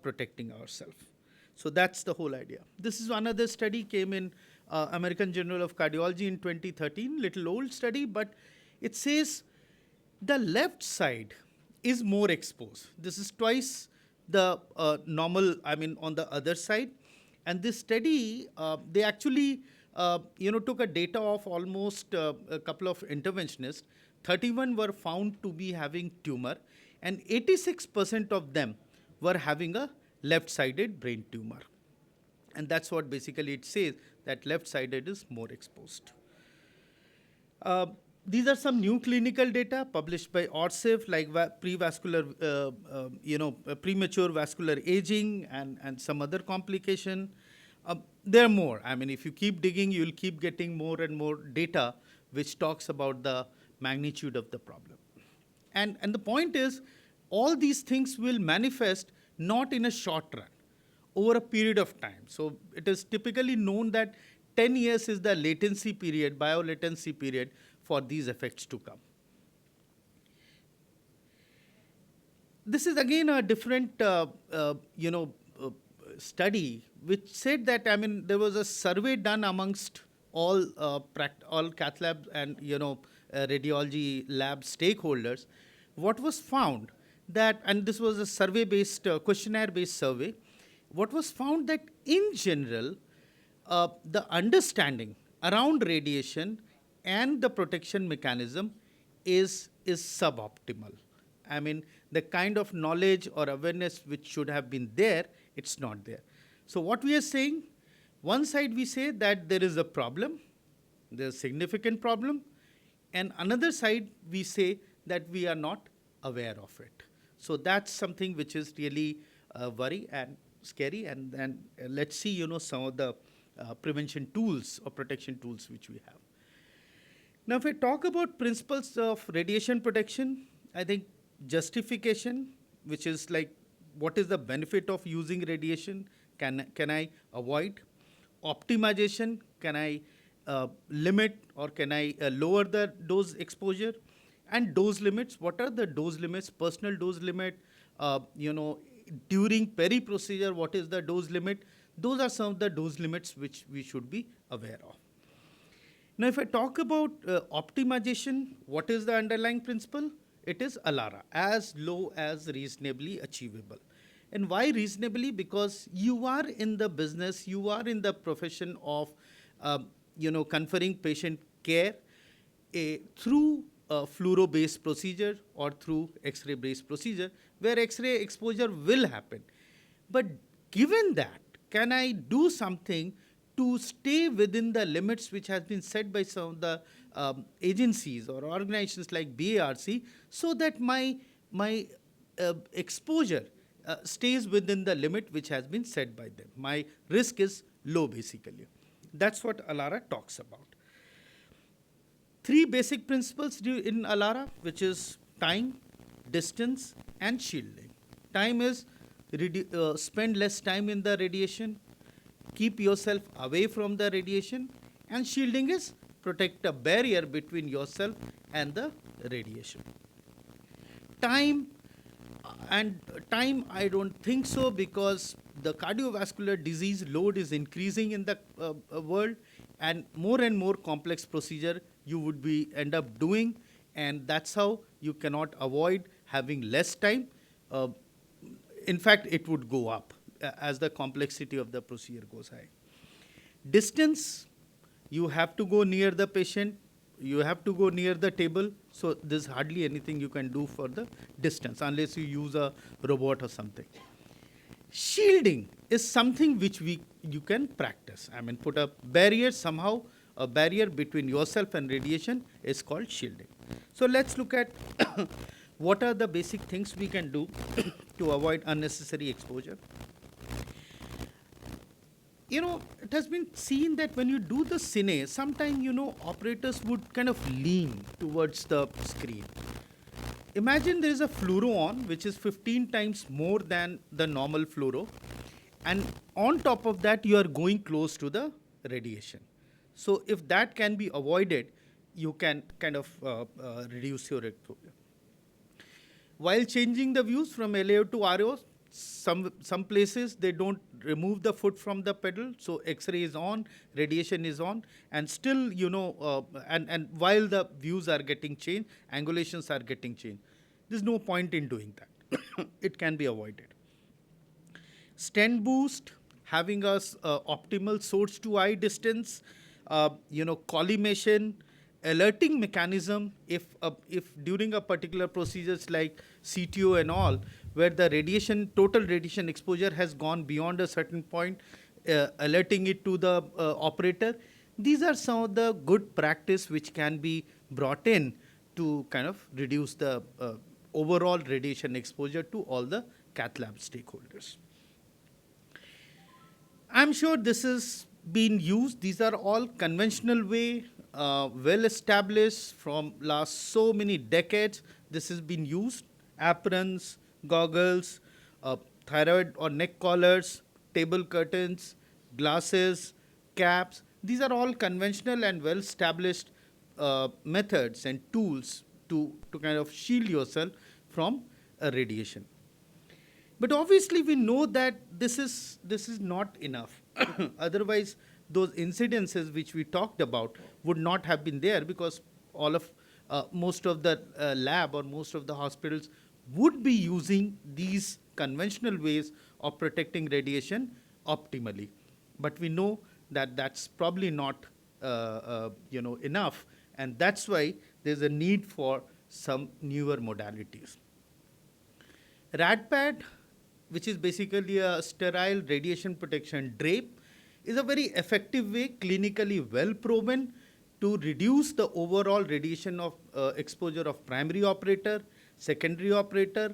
protecting ourselves. So that's the whole idea. This is another study came in American Journal of Cardiology in 2013, little old study, but it says the left side is more exposed. This is twice the normal, on the other side. And this study, they actually, took a data of almost a couple of interventionists. 31 were found to be having tumor, and 86% of them were having a left-sided brain tumor. And that's what basically it says, that left-sided is more exposed. These are some new clinical data published by ORSIF, like premature vascular aging and some other complication. There are more. If you keep digging, you'll keep getting more and more data which talks about the magnitude of the problem. And the point is, all these things will manifest not in a short run, over a period of time. So it is typically known that 10 years is the latency period, biolatency period for these effects to come. This is again a different, study which said that, there was a survey done amongst all cath lab and, radiology lab stakeholders. What was found that, and this was a survey-based, questionnaire-based survey, what was found that in general, the understanding around radiation and the protection mechanism is suboptimal. The kind of knowledge or awareness which should have been there, it's not there. So what we are saying, one side we say that there is a problem, there's a significant problem, and another side we say that we are not aware of it. So that's something which is really worry and scary, and let's see, some of the prevention tools or protection tools which we have. Now, if I talk about principles of radiation protection, I think justification, which is like, what is the benefit of using radiation? Can I avoid? Optimization, can I limit or can I lower the dose exposure? And dose limits, what are the dose limits? Personal dose limit, during peri-procedure, what is the dose limit? Those are some of the dose limits which we should be aware of. Now, if I talk about optimization, what is the underlying principle? It is ALARA, as low as reasonably achievable. And why reasonably? Because you are in the business, you are in the profession of, conferring patient care through a fluoro-based procedure or through X-ray-based procedure, where X-ray exposure will happen. But given that, can I do something to stay within the limits which has been set by some of the agencies or organizations like BARC, so that my exposure stays within the limit which has been set by them. My risk is low, basically. That's what ALARA talks about. 3 basic principles in ALARA, which is time, distance, and shielding. Time is spend less time in the radiation, keep yourself away from the radiation, and shielding is protect a barrier between yourself and the radiation. Time, I don't think so, because the cardiovascular disease load is increasing in the world, and more complex procedure you would end up doing, and that's how you cannot avoid having less time. In fact, it would go up as the complexity of the procedure goes high. Distance, you have to go near the patient, you have to go near the table, so there's hardly anything you can do for the distance unless you use a robot or something. Shielding is something which you can practice. I mean, put a barrier somehow, a barrier between yourself and radiation is called shielding. So let's look at what are the basic things we can do to avoid unnecessary exposure. You know, it has been seen that when you do the cine, sometimes, you know, operators would kind of lean towards the screen. Imagine there is a fluoro on, which is 15 times more than the normal fluoro, and on top of that, you are going close to the radiation. So if that can be avoided, you can kind of reduce your exposure. While changing the views from LAO to RO, some places they don't remove the foot from the pedal, so X-ray is on, radiation is on, and still, you know, and while the views are getting changed, angulations are getting changed. There's no point in doing that. It can be avoided. Stent boost, having a optimal source to eye distance, you know, collimation, alerting mechanism if during a particular procedures like CTO and all, where the radiation, total radiation exposure has gone beyond a certain point, alerting it to the operator. These are some of the good practice which can be brought in to kind of reduce the overall radiation exposure to all the cath lab stakeholders. I'm sure this is being used. These are all conventional way, well established from last so many decades. This has been used. Aprons, goggles, thyroid or neck collars, table curtains, glasses, caps. These are all conventional and well established methods and tools to kind of shield yourself from radiation. But obviously we know that this is not enough. Otherwise, those incidences which we talked about would not have been there, because all of most of the lab or most of the hospitals would be using these conventional ways of protecting radiation optimally. But we know that that's probably not you know, enough, and that's why there's a need for some newer modalities. RadPad, which is basically a sterile radiation protection drape, is a very effective way, clinically well proven, to reduce the overall radiation of exposure of primary operator, secondary operator,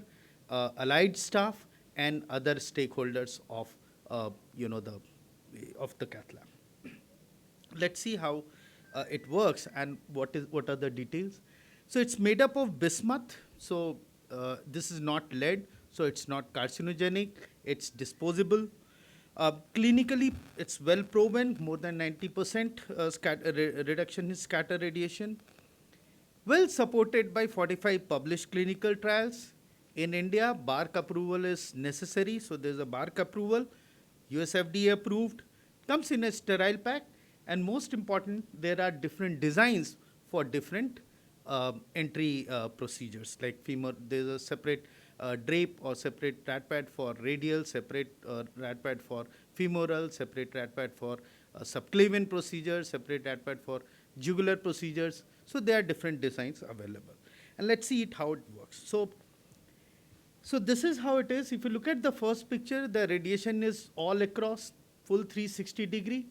allied staff, and other stakeholders of you know, of the cath lab. Let's see how it works and what are the details. So it's made up of bismuth. So this is not lead, so it's not carcinogenic. It's disposable. Clinically, it's well proven, more than 90% reduction in scatter radiation. Well supported by 45 published clinical trials. In India, BARC approval is necessary, so there's a BARC approval. US FDA approved, comes in a sterile pack, and most important, there are different designs for different entry procedures. Like femur, there's a separate drape or separate RadPad for radial, separate RadPad for femoral, separate RadPad for subclavian procedures, separate RadPad for jugular procedures. So there are different designs available. And let's see how it works. So this is how it is. If you look at the first picture, the radiation is all across, full 360 degree.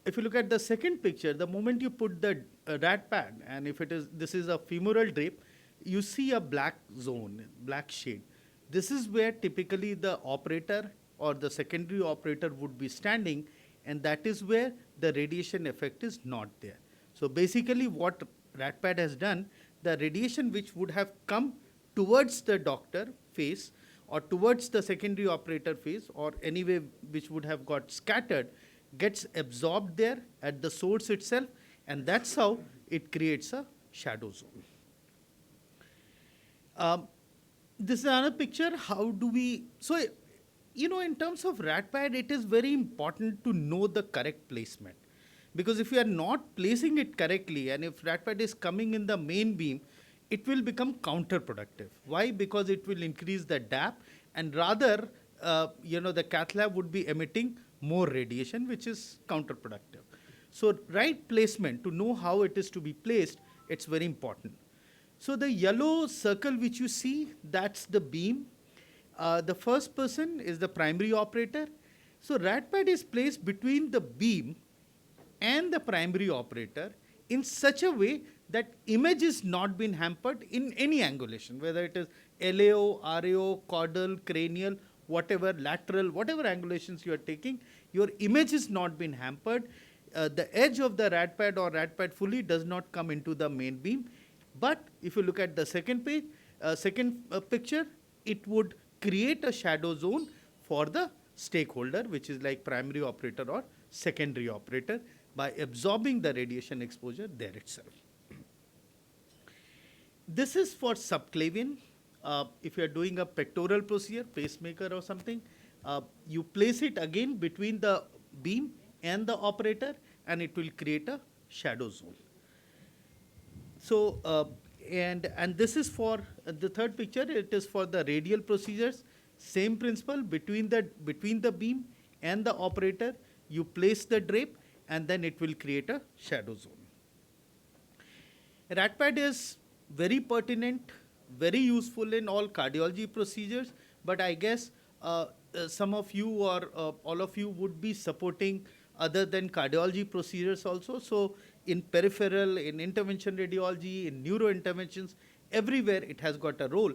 If you look at the second picture, the moment you put the RadPad, and if this is a femoral drape, you see a black zone, black shade. This is where typically the operator or the secondary operator would be standing, and that is where the radiation effect is not there. So basically what RadPad has done, the radiation which would have come towards the doctor face or towards the secondary operator face, or anyway which would have got scattered, gets absorbed there at the source itself, and that's how it creates a shadow zone. This is another picture. How do we, so, you know, in terms of RadPad, it is very important to know the correct placement. Because if you are not placing it correctly, and if RadPad is coming in the main beam, it will become counterproductive. Why? Because it will increase the DAP, and rather the cath lab would be emitting more radiation, which is counterproductive. So right placement, to know how it is to be placed, it's very important. So the yellow circle which you see, that's the beam. The first person is the primary operator. So RADPAD is placed between the beam and the primary operator in such a way that image is not been hampered in any angulation, whether it is LAO, RAO, caudal, cranial, whatever, lateral, whatever angulations you are taking, your image is not been hampered. The edge of the RADPAD or RADPAD fully does not come into the main beam. But if you look at the second page, picture, it would create a shadow zone for the stakeholder, which is like primary operator or secondary operator, by absorbing the radiation exposure there itself. This is for subclavian. If you are doing a pectoral procedure, pacemaker or something, you place it again between the beam and the operator, and it will create a shadow zone. So, and this is for the third picture, it is for the radial procedures. Same principle, between the beam and the operator, you place the drape, and then it will create a shadow zone. RADPAD is very pertinent, very useful in all cardiology procedures, but I guess some of you or all of you would be supporting other than cardiology procedures also. So in peripheral, in intervention radiology, in neuro interventions, everywhere it has got a role.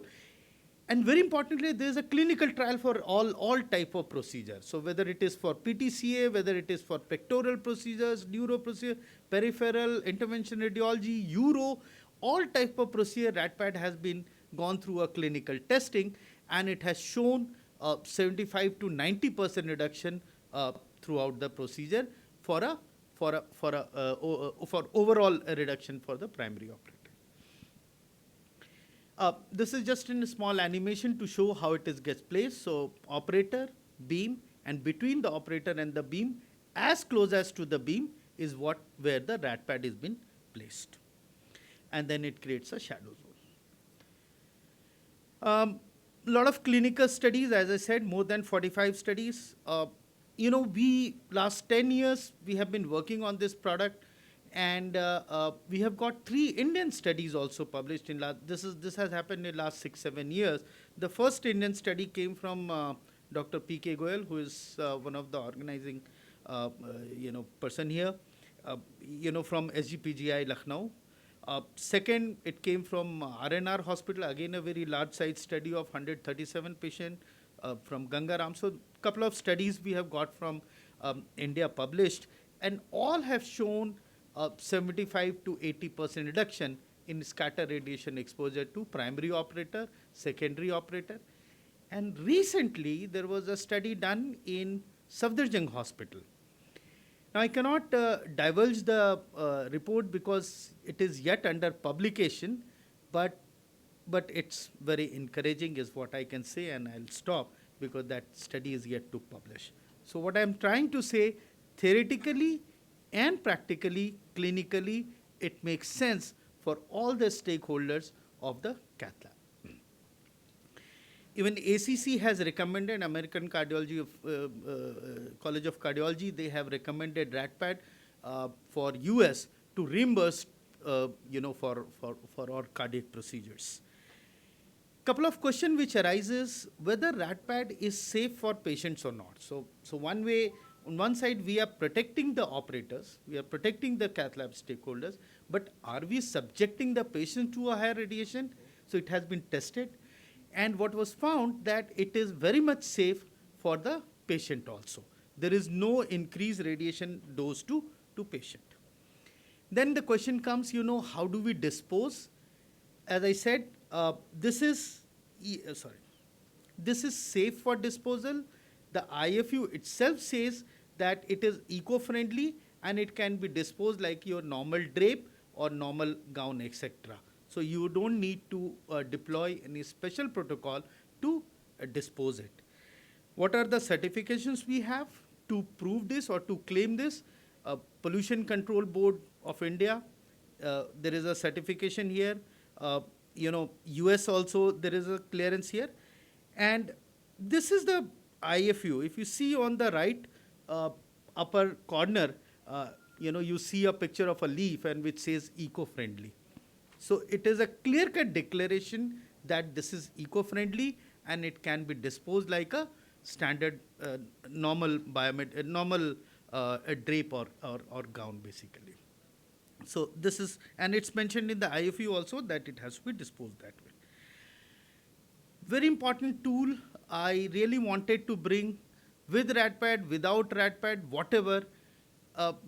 And very importantly, there is a clinical trial for all type of procedures. So whether it is for PTCA, whether it is for pectoral procedures, neuro procedure, peripheral, intervention radiology, uro, all type of procedure, RADPAD has been gone through a clinical testing, and it has shown 75 to 90% reduction throughout the procedure for overall reduction for the primary operator. This is just in a small animation to show how it gets placed. So operator, beam, and between the operator and the beam, as close as to the beam, is where the RADPAD is been placed. And then it creates a shadow zone. Lot of clinical studies, as I said, more than 45 studies. Last 10 years, we have been working on this product, and we have got 3 Indian studies also published in this has happened in last 6-7 years. The first Indian study came from Dr. P.K. Goyal, who is one of the organizing person here, from SGPGI Lucknow. Second, it came from RNR Hospital, again a very large size study of 137 patients from Gangaram. So couple of studies we have got from India published, and all have shown 75 to 80% reduction in scatter radiation exposure to primary operator, secondary operator. And recently, there was a study done in Safdarjung Hospital. Now, I cannot divulge the report because it is yet under publication, but it's very encouraging is what I can say, and I'll stop because that study is yet to publish. So what I'm trying to say, theoretically and practically, clinically, it makes sense for all the stakeholders of the cath lab. Even ACC has recommended, American Cardiology College of Cardiology, they have recommended RADPAD for US to reimburse, for our cardiac procedures. Couple of questions which arises whether RADPAD is safe for patients or not. So one way, on one side, we are protecting the operators, we are protecting the cath lab stakeholders, but are we subjecting the patient to a higher radiation? So it has been tested. And what was found that it is very much safe for the patient also. There is no increased radiation dose to patient. Then the question comes, how do we dispose? As I said, this is safe for disposal. The IFU itself says that it is eco-friendly and it can be disposed like your normal drape or normal gown, etc. So you don't need to deploy any special protocol to dispose it. What are the certifications we have to prove this or to claim this? Pollution Control Board of India, there is a certification here. US also, there is a clearance here. And this is the IFU. If you see on the right upper corner, you see a picture of a leaf and which says eco-friendly. So it is a clear-cut declaration that this is eco-friendly and it can be disposed like a standard normal a drape or gown basically. So this is, and it's mentioned in the IFU also that it has to be disposed that way. Very important tool I really wanted to bring with RADPAD, without RADPAD, whatever,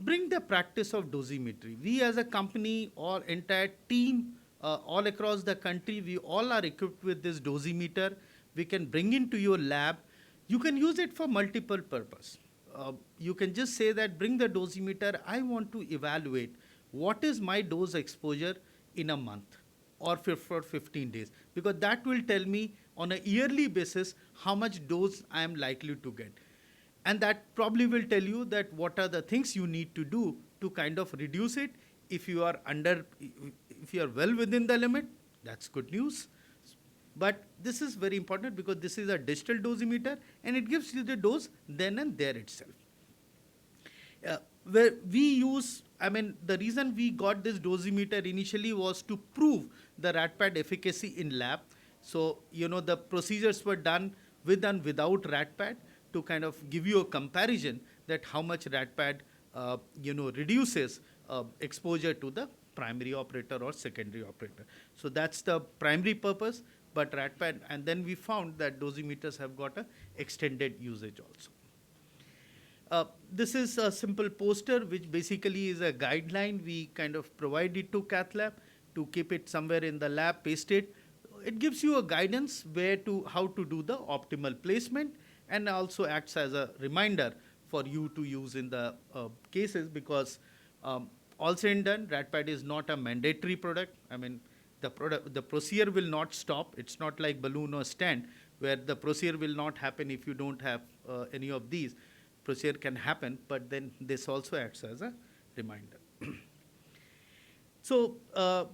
bring the practice of dosimetry. We as a company or entire team all across the country, we all are equipped with this dosimeter. We can bring into your lab. You can use it for multiple purpose. You can just say that bring the dosimeter, I want to evaluate what is my dose exposure in a month or for 15 days, because that will tell me on a yearly basis how much dose I am likely to get. And that probably will tell you that what are the things you need to do to kind of reduce it. If you are well within the limit, that's good news. But this is very important because this is a digital dosimeter and it gives you the dose then and there itself. Where we use, the reason we got this dosimeter initially was to prove the RADPAD efficacy in lab. So, the procedures were done with and without RADPAD to kind of give you a comparison that how much RADPAD, reduces exposure to the primary operator or secondary operator. So that's the primary purpose, but RADPAD, and then we found that dosimeters have got a extended usage also. This is a simple poster which basically is a guideline. We kind of provide it to cath lab to keep it somewhere in the lab, paste it. It gives you a guidance how to do the optimal placement, and also acts as a reminder for you to use in the cases, because all said and done, RADPAD is not a mandatory product. The procedure will not stop. It's not like balloon or stent where the procedure will not happen if you don't have any of these. Procedure can happen, but then this also acts as a reminder. So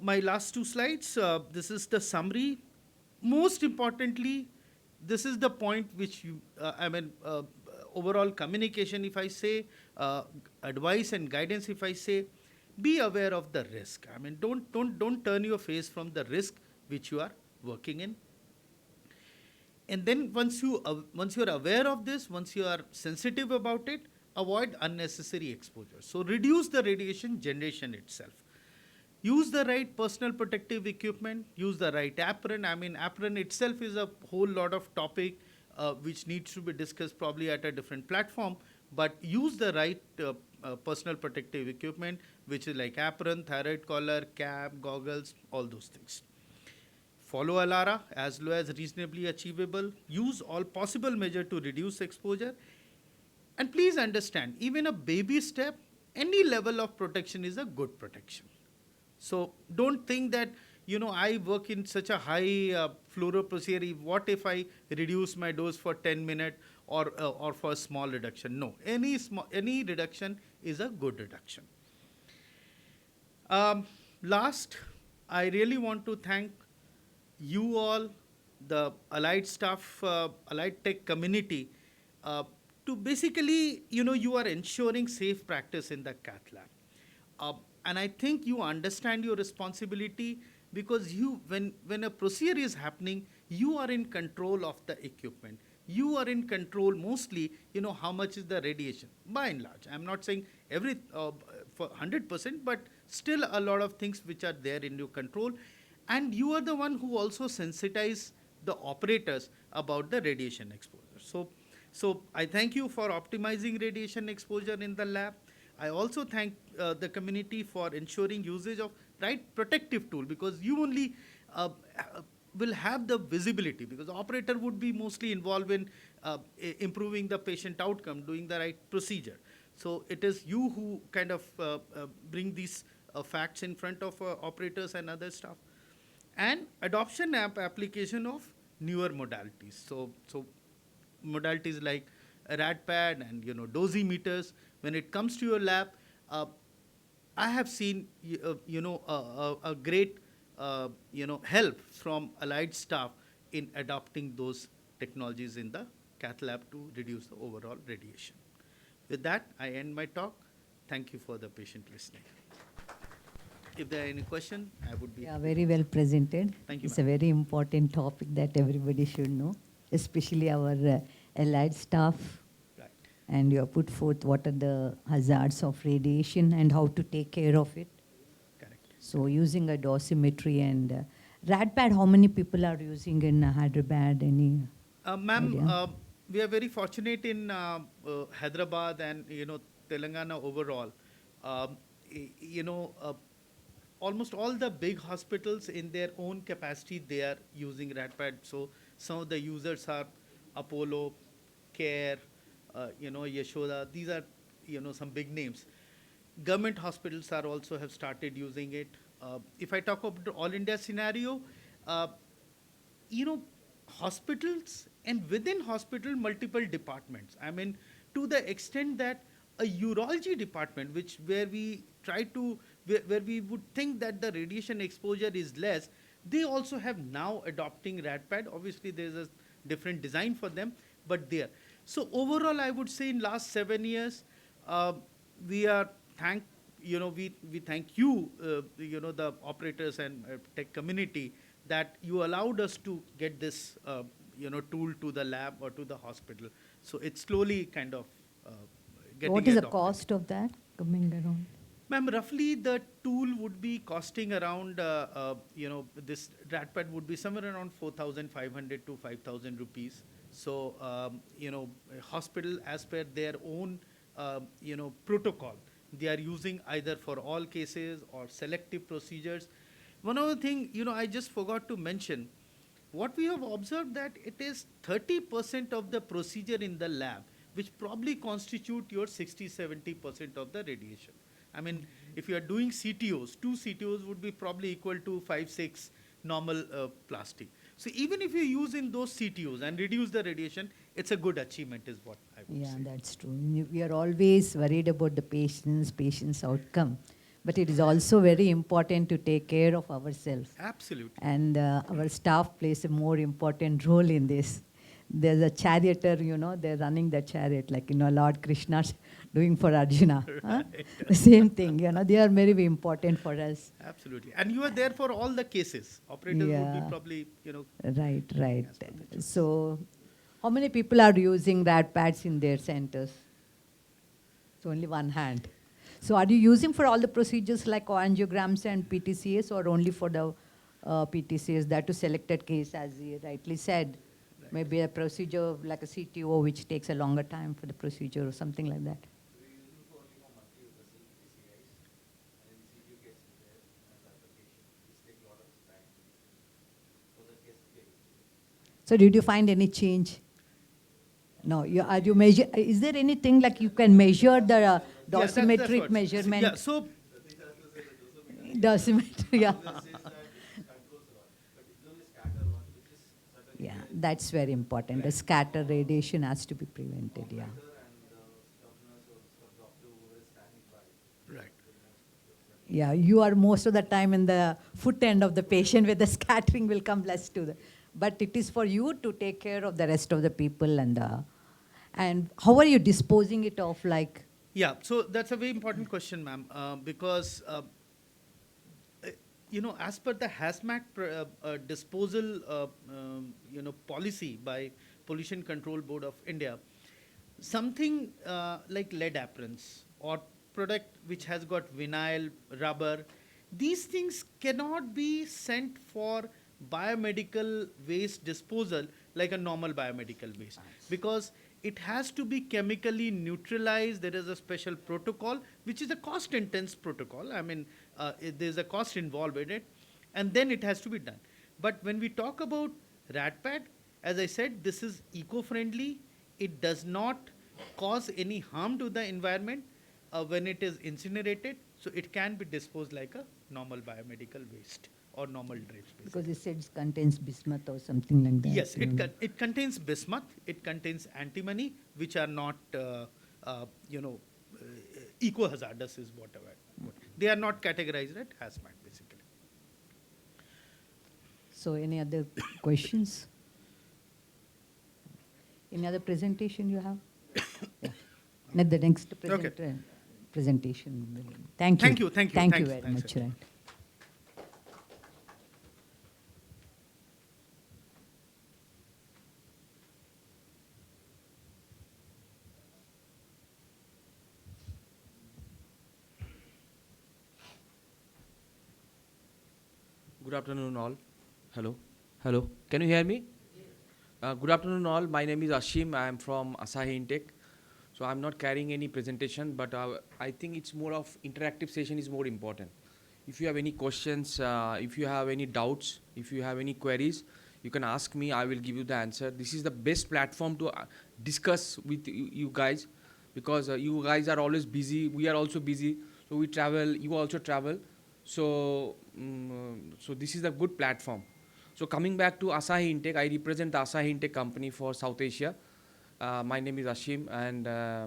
my last two slides, this is the summary. Most importantly, this is the point which you, overall communication, if I say, advice and guidance, if I say, be aware of the risk. Don't turn your face from the risk which you are working in. And then once you're aware of this, once you are sensitive about it, avoid unnecessary exposure. So reduce the radiation generation itself. Use the right personal protective equipment, use the right apron. Apron itself is a whole lot of topic which needs to be discussed probably at a different platform, but use the right personal protective equipment, which is like apron, thyroid collar, cap, goggles, all those things. Follow ALARA as low as reasonably achievable. Use all possible measures to reduce exposure. And please understand, even a baby step, any level of protection is a good protection. So don't think that, I work in such a high fluoro procedure. What if I reduce my dose for 10 minutes or for a small reduction? No, any reduction is a good reduction. Last, I really want to thank you all, the allied staff, allied tech community, to basically, you are ensuring safe practice in the cath lab. And I think you understand your responsibility, because when a procedure is happening, you are in control of the equipment. You are in control mostly, how much is the radiation, by and large. I'm not saying for 100%, but still a lot of things which are there in your control. And you are the one who also sensitize the operators about the radiation exposure. So I thank you for optimizing radiation exposure in the lab. I also thank the community for ensuring usage of right protective tool, because you only will have the visibility, because the operator would be mostly involved in improving the patient outcome, doing the right procedure. So it is you who kind of bring these facts in front of operators and other staff. And adoption application of newer modalities. So modalities like RADPAD and dosimeters. When it comes to your lab, I have seen a great help from allied staff in adopting those technologies in the cath lab to reduce the overall radiation. With that, I end my talk. Thank you for the patient listening. If there are any questions, I would be. Yeah, very well presented. Thank you, It's a very important topic that everybody should know, especially our allied staff. Right. And you have put forth what are the hazards of radiation and how to take care of it. Correct. So using a dosimetry and RADPAD, how many people are using in Hyderabad? Any Ma'am, idea? we are very fortunate in Hyderabad and Telangana overall. Almost all the big hospitals in their own capacity, they are using RADPAD. So some of the users are Apollo, CARE, Yashoda. These are some big names. Government hospitals are also have started using it. If I talk about the all India scenario, hospitals and within hospital multiple departments. I mean, to the extent that a urology department, where we would think that the radiation exposure is less, they also have now adopting RADPAD. Obviously, there's a different design for them, but there. So overall, I would say in last 7 years, we thank you, the operators and tech community, that you allowed us to get this, tool to the lab or to the hospital. So it's slowly kind of getting What is the adopted. cost of that coming around? Ma'am, roughly the tool would be costing around, this RADPAD would be somewhere around 4,500 to 5,000 rupees. So, hospital as per their own, protocol, they are using either for all cases or selective procedures. One other thing, I just forgot to mention, what we have observed that it is 30% of the procedure in the lab, which probably constitute your 60-70% of the radiation. I mean, if you are doing CTOs, 2 CTOs would be probably equal to 5-6 normal plastic. So even if you use in those CTOs and reduce the radiation, it's a good achievement is what I would say. Yeah, that's true. We are always worried about the patient's outcome. But it is also very important to take care of ourselves. Absolutely. And our staff plays a more important role in this. There's a charioteer, they're running the chariot, like, Lord Krishna's doing for Arjuna. Huh? The same thing, they are very important for us. Absolutely. And you are there for all the cases. Operators would be probably, Right. So, how many people are using RADPADs in their centers? It's only one hand. So are you using for all the procedures like angiograms and PTCS, or only for the PTCS, that to selected case, as you rightly said? Right. Maybe a procedure like a CTO, which takes a longer time for the procedure or something like that. So did you find any change? No, are you measure? Is there anything like you can measure the dosimetric measurement? Yeah, so dosimetry, yeah. Yeah, that's very important. The scatter radiation has to be prevented, yeah. Right. Yeah, you are most of the time in the foot end of the patient where the scattering will come less to the, but it is for you to take care of the rest of the people and how are you disposing it off, like? Yeah, so that's a very important question, ma'am, because, as per the hazmat disposal, policy by Pollution Control Board of India, something like lead aprons or product which has got vinyl, rubber, these things cannot be sent for biomedical waste disposal like a normal biomedical waste, because it has to be chemically neutralized. There is a special protocol, which is a cost-intense protocol. I mean, there's a cost involved in it, and then it has to be done. But when we talk about RADPAD, as I said, this is eco-friendly. It does not cause any harm to the environment when it is incinerated, so it can be disposed like a normal biomedical waste or normal drapes. Because it said it contains bismuth or something like that. Yes, it contains bismuth, it contains antimony, which are not, eco-hazardous is whatever. They are not categorized at hazmat, basically. So any other questions? Any other presentation you have? Yeah. Not the next presentation. Thank you. Thank you. Thank you Thanks. very Thanks, much. sir. Right. Good afternoon, all. Hello. Hello. Can you hear me? Good afternoon, all. My name is Ashim. I am from Asahi Intech. So I'm not carrying any presentation, but I think it's more of interactive session is more important. If you have any questions, if you have any doubts, if you have any queries, you can ask me. I will give you the answer. This is the best platform to discuss with you guys, because you guys are always busy. We are also busy. So we travel. You also travel. So, so this is a good platform. So coming back to Asahi Intech, I represent the Asahi Intech company for South Asia. My name is Ashim, and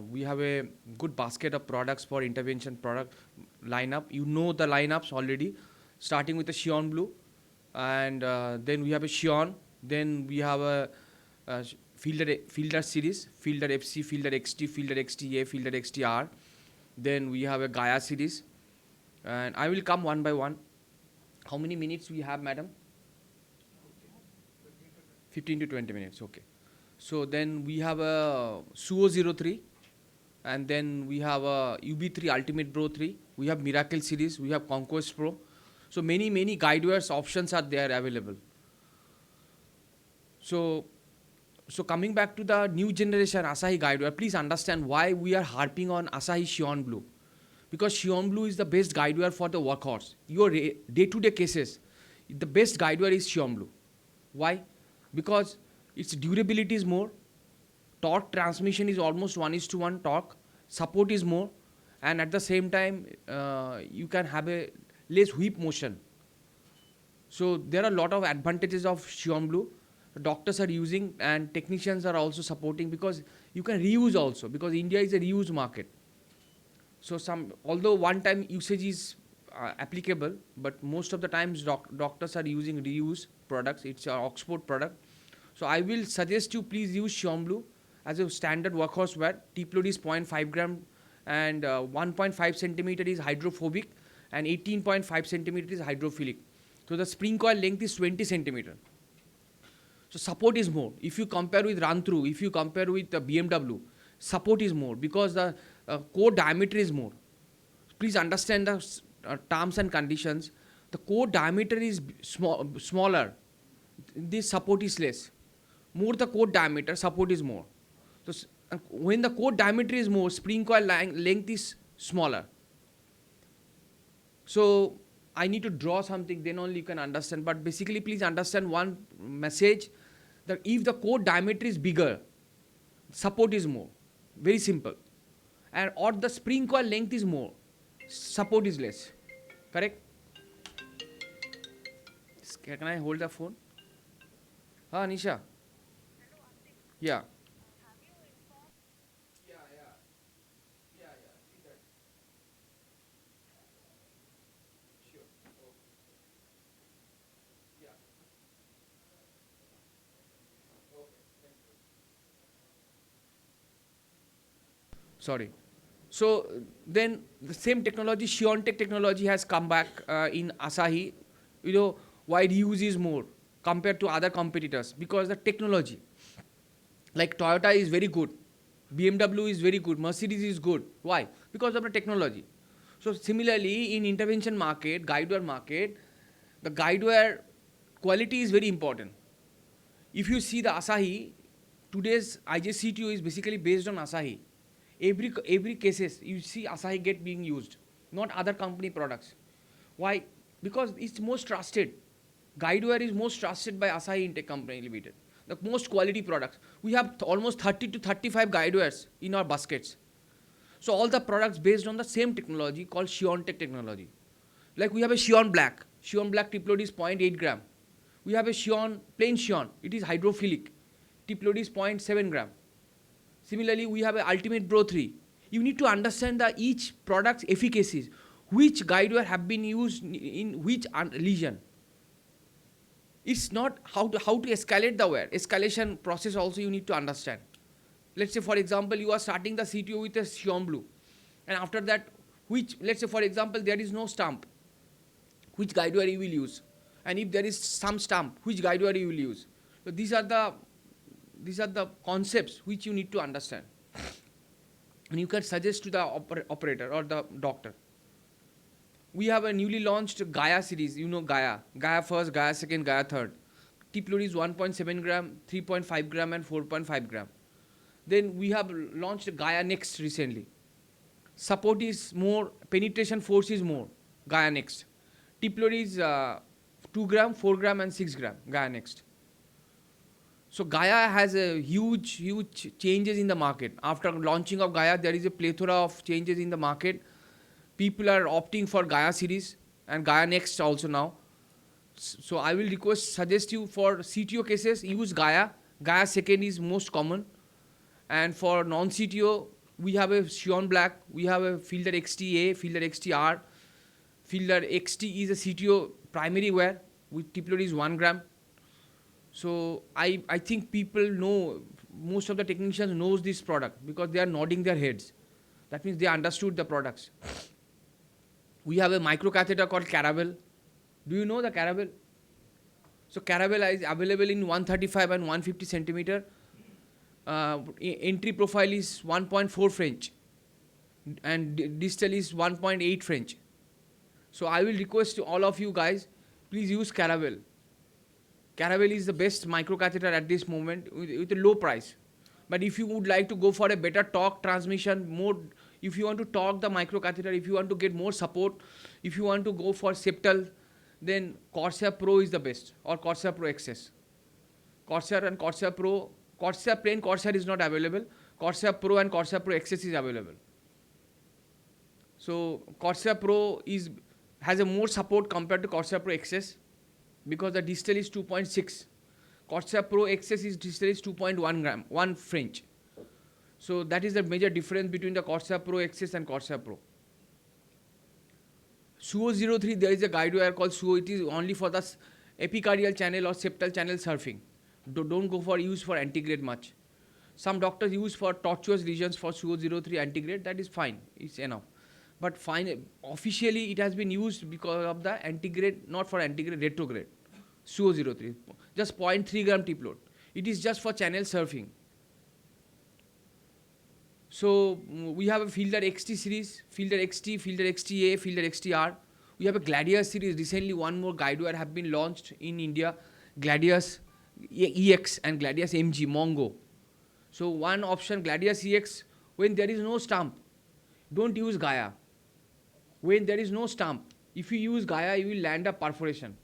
we have a good basket of products for intervention product lineup. You know the lineups already, starting with the Xion Blue, and then we have a Xion, then we have a Fielder series, Fielder FC, Fielder XT, Fielder XTA, Fielder XTR. Then we have a Gaia series, and I will come one by one. How many minutes we have, madam? 15 to 20 minutes, okay. So then we have a Suo 03, and then we have a UB3 Ultimate Pro 3. We have Miracle series, we have Conquest Pro. So many guidewires options are there available. So coming back to the new generation Asahi guidewire, please understand why we are harping on Asahi Xion Blue. Because Xion Blue is the best guidewire for the workhorse. Your day-to-day cases, the best guidewire is Xion Blue. Why? Because its durability is more, torque transmission is almost 1:1 torque, support is more, and at the same time, you can have a less whip motion. So there are a lot of advantages of Xion Blue. Doctors are using and technicians are also supporting, because you can reuse also, because India is a reuse market. So although one-time usage is applicable, but most of the times doctors are using reuse products. It's an Oxford product. So I will suggest you please use Xion Blue as a standard workhorse wear. Tip load is 0.5 gram and 1.5 centimeter is hydrophobic and 18.5 centimeter is hydrophilic. So the spring coil length is 20 centimeter. So support is more. If you compare with run through, if you compare with the BMW, support is more because the core diameter is more. Please understand the terms and conditions. The core diameter is smaller. This support is less. More the core diameter, support is more. So when the core diameter is more, spring coil length is smaller. So I need to draw something, then only you can understand. But basically, please understand one message, that if the core diameter is bigger, support is more. Very simple. And or the spring coil length is more, support is less. Correct? Can I hold the phone? Nisha. Yeah. Sorry. So then the same technology, Xiontech technology has come back in Asahi. You know, why reuse is more compared to other competitors? Because the technology, like Toyota is very good, BMW is very good, Mercedes is good. Why? Because of the technology. So similarly, in intervention market, guidewire market, the guidewire quality is very important. If you see the Asahi, today's ijcto is basically based on Asahi. Every cases you see Asahi get being used, not other company products. Why? Because it's most trusted. Guidewire is most trusted by Asahi Intech Company Limited. The most quality products. We have almost 30 to 35 guidewires in our baskets. So all the products based on the same technology called Xiontech technology. Like we have a Xion Black. Xion Black tip load is 0.8 gram. We have a Xion, plain Xion. It is hydrophilic. Tip load is 0.7 gram. Similarly, we have an Ultimate Pro 3. You need to understand the each product's efficacies. Which guidewire have been used in which lesion. It's not how to escalate the wire. Escalation process also you need to understand. let's say for example, you are starting the CTO with a Xion blue. And after that, let's say for example, there is no stamp. Which guide wire you will use? And if there is some stamp, which guide wire you will use? So these are the concepts which you need to understand. And you can suggest to the operator or the doctor. We have a newly launched Gaia series. You know Gaia. Gaia first, Gaia second, Gaia third. Tip load is 1.7 gram, 3.5 gram and 4.5 gram. Then we have launched Gaia Next recently. Support is more, penetration force is more, Gaia Next. Tip load is 2 gram, 4 gram and 6 gram, Gaia Next. So Gaia has a huge changes in the market. After launching of Gaia, there is a plethora of changes in the market. People are opting for Gaia series and Gaia Next also now. So I will suggest you for CTO cases, use Gaia. Gaia second is most common. And for non-CTO, we have a Xion Black, we have a Fielder XT-A, Fielder XT-R. Fielder XT is a CTO primary wear with tip load is 1 gram. So I think people know, most of the technicians knows this product because they are nodding their heads. That means they understood the products. We have a microcatheter called Caravelle. Do you know the Caravelle? So Caravelle is available in 135 and 150 centimeter. Entry profile is 1.4 French and distal is 1.8 French. So I will request to all of you guys, please use Caravelle. Caravelle is the best microcatheter at this moment with a low price. But if you would like to go for a better torque transmission, if you want to torque the microcatheter, if you want to get more support, if you want to go for septal, then Corsair Pro is the best, or Corsair Pro XS. Corsair and Corsair Pro, plain Corsair is not available. Corsair Pro and Corsair Pro XS is available. So Corsair Pro has a more support compared to Corsair Pro XS because the distal is 2.6. Corsair Pro XS is distal is 2.1 gram, 1 French. So that is the major difference between the Corsair Pro XS and Corsair Pro. Suo 03, there is a guide wire called Suo. It is only for the epicardial channel or septal channel surfing. Don't go for use for antegrade much. Some doctors use for tortuous regions for Suo 03 antegrade. That is fine. It's enough. But officially it has been used because of the antegrade, not for antegrade, retrograde. Suo 03. Just 0.3 gram tip load. It is just for channel surfing. So we have a Fielder XT series, Fielder XT, Fielder XT-A, Fielder XT-R. We have a Gladius series. Recently one more guide wire have been launched in India. Gladius EX and Gladius MG, Mongo. So one option, Gladius EX, when there is no stamp, don't use Gaia. When there is no stamp, if you use Gaia, you will land a perforation.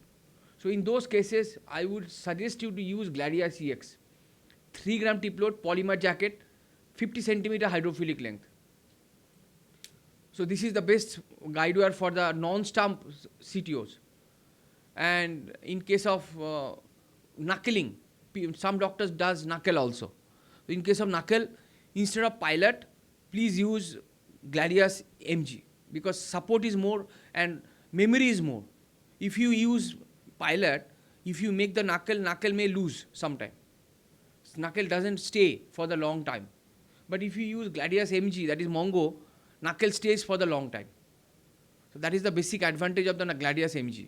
So in those cases, I would suggest you to use Gladius EX. 3 gram tip load, polymer jacket, 50 centimeter hydrophilic length. So this is the best guide wire for the non-stamp CTOs. And in case of knuckling, some doctors does knuckle also. In case of knuckle, instead of Pilot, please use Gladius MG because support is more and memory is more. If you use Pilot, if you make the knuckle may lose sometime. Knuckle doesn't stay for the long time. But if you use Gladius MG, that is Mongo, knuckle stays for the long time. So that is the basic advantage of the Gladius MG.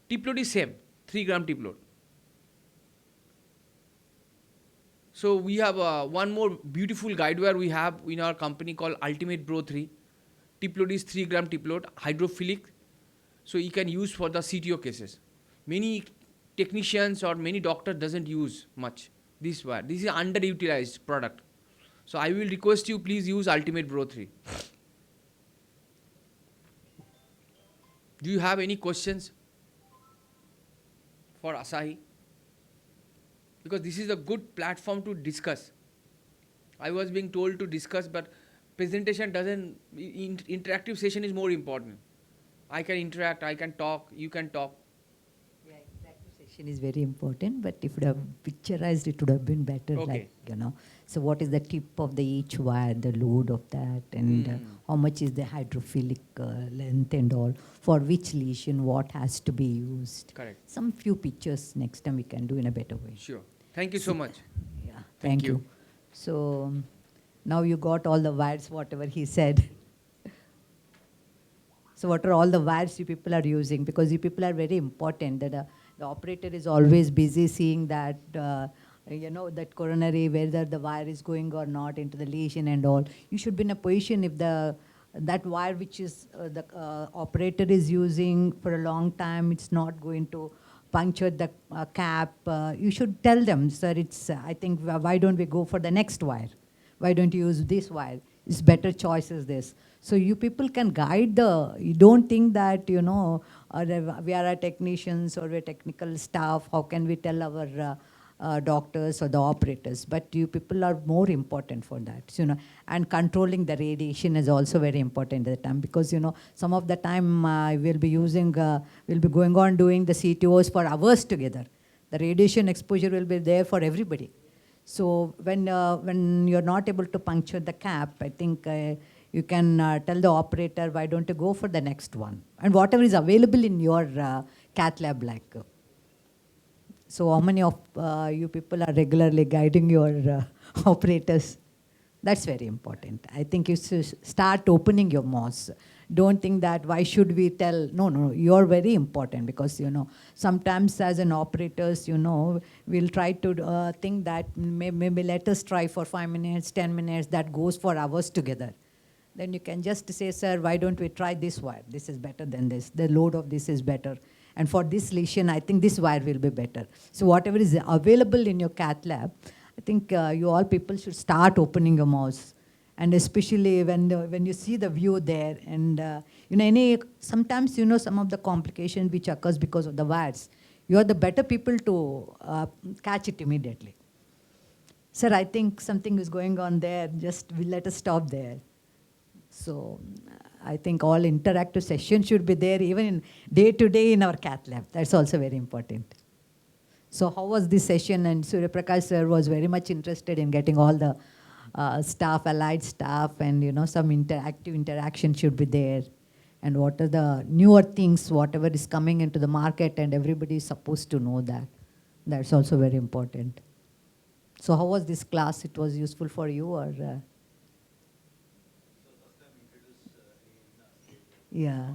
Tip load is same, 3 gram tip load. So we have one more beautiful guide wire we have in our company called Ultimate Pro 3. Tip load is 3 gram tip load, hydrophilic. So you can use for the CTO cases. Many technicians or many doctors doesn't use much this wire. This is an underutilized product. So I will request you please use Ultimate Pro 3. Do you have any questions for Asahi? Because this is a good platform to discuss. I was being told to discuss, but presentation doesn't, interactive session is more important. I can interact, I can talk, you can talk. Yeah, interactive session is very important, but if it would have picturized, it would have been better, Okay. So what is the tip of the each wire, the load of that, and how much is the hydrophilic length and all, for which lesion, what has to be used. Correct. Some few pictures next time we can do in a better way. Sure. Thank you so much. Yeah, thank you. So now you got all the wires, whatever he said. So what are all the wires you people are using? Because you people are very important. That the operator is always busy seeing that, that coronary, whether the wire is going or not into the lesion and all. You should be in a position if that wire which is the operator is using for a long time, it's not going to puncture the cap. You should tell them, sir, I think, why don't we go for the next wire? Why don't you use this wire? It's better choice is this. So you people can guide you don't think that, we are technicians or we're technical staff, how can we tell our doctors or the operators? But you people are more important for that, and controlling the radiation is also very important at the time, because, some of the time we'll be going on doing the CTOs for hours together. The radiation exposure will be there for everybody. So when you're not able to puncture the cap, I think you can tell the operator, why don't you go for the next one? And whatever is available in your cath lab, like. So how many of you people are regularly guiding your operators? That's very important. I think you should start opening your mouths. Don't think that why should we tell? No, you're very important, because, sometimes as an operators, we'll try to think that maybe let us try for 5 minutes, 10 minutes, that goes for hours together. Then you can just say, sir, why don't we try this wire? This is better than this. The load of this is better. And for this lesion, I think this wire will be better. So whatever is available in your cath lab, I think you all people should start opening your mouths. And especially when you see the view there, and sometimes, some of the complications which occurs because of the wires, you are the better people to catch it immediately. Sir, I think something is going on there. Just let us stop there. So I think all interactive sessions should be there, even in day-to-day in our cath lab. That's also very important. So how was this session? And Surya Prakash sir was very much interested in getting all the staff, allied staff, and some interactive interaction should be there. And what are the newer things, whatever is coming into the market, and everybody is supposed to know that. That's also very important. So how was this class? It was useful for you, or? Yeah.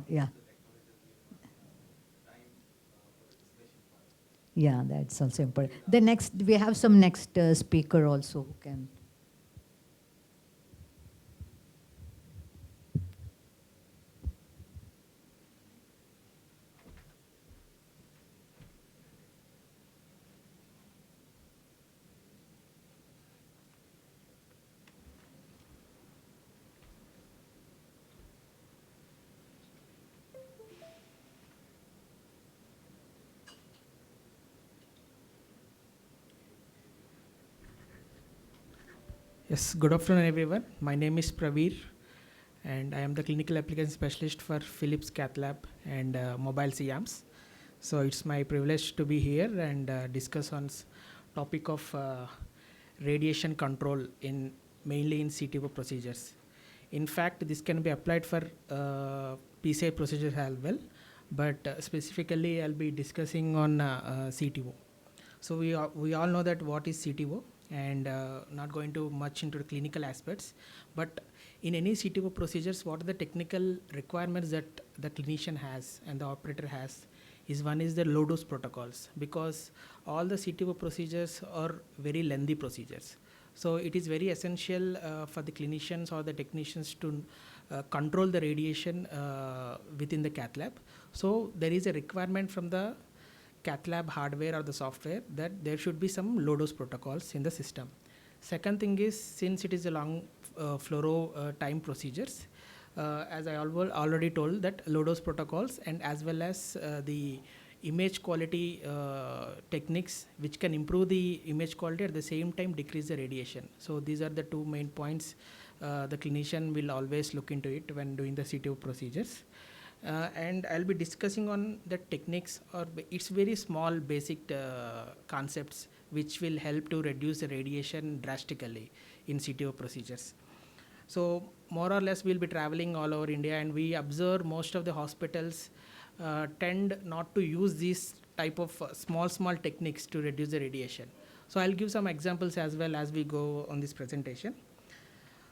Yeah, that's also important. We have some next speaker also who can. Yes, good afternoon everyone. My name is Praveer and I am the Clinical Application Specialist for Philips Cath Lab and Mobile CAMs. So it's my privilege to be here and discuss on topic of radiation control mainly in CTO procedures. In fact, this can be applied for PCI procedures as well, but specifically I'll be discussing on CTO. So we all know that what is CTO, and not going to much into the clinical aspects, but in any CTO procedures, what are the technical requirements that the clinician has and the operator has is one is the low dose protocols, because all the CTO procedures are very lengthy procedures. So it is very essential for the clinicians or the technicians to control the radiation within the cath lab. So there is a requirement from the cath lab hardware or the software that there should be some low dose protocols in the system. Second thing is, since it is a long fluoro time procedures, as I already told, that low dose protocols and as well as the image quality techniques which can improve the image quality, at the same time decrease the radiation. So these are the two main points the clinician will always look into it when doing the CTO procedures. And I'll be discussing on the techniques, or it's very small basic concepts which will help to reduce the radiation drastically in CTO procedures. So more or less we'll be traveling all over India, and we observe most of the hospitals tend not to use these type of small techniques to reduce the radiation. So I'll give some examples as well as we go on this presentation.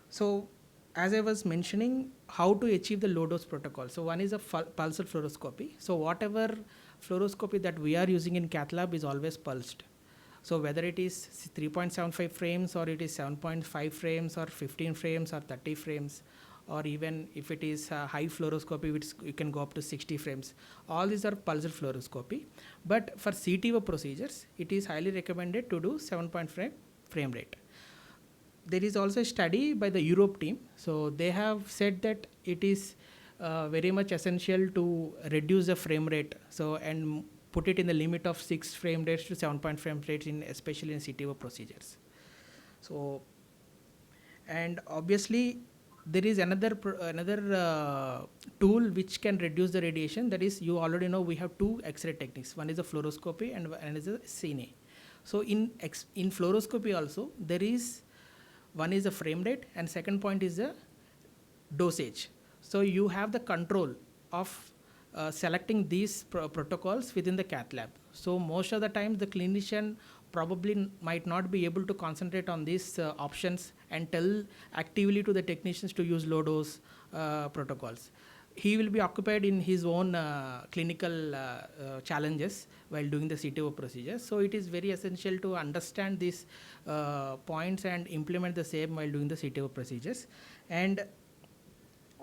So as I was mentioning, how to achieve the low dose protocol. So one is a pulsed fluoroscopy. So whatever fluoroscopy that we are using in cath lab is always pulsed. So whether it is 3.75 frames or it is 7.5 frames or 15 frames or 30 frames, or even if it is high fluoroscopy, which you can go up to 60 frames. All these are pulsed fluoroscopy. But for CTO procedures, it is highly recommended to do 7.5 frame rate. There is also a study by the Europe team. So they have said that it is very much essential to reduce the frame rate. So and put it in the limit of 6 frame rates to 7.5 frame rates, especially in CTO procedures. So, and obviously there is another tool which can reduce the radiation. That is, you already know we have two X-ray techniques. One is a fluoroscopy and one is a cine. So in fluoroscopy also there is, one is the frame rate and second point is the dosage. So you have the control of selecting these protocols within the cath lab. So most of the time the clinician probably might not be able to concentrate on these options and tell actively to the technicians to use low dose protocols. He will be occupied in his own clinical challenges while doing the CTO procedures. So it is very essential to understand these points and implement the same while doing the CTO procedures. And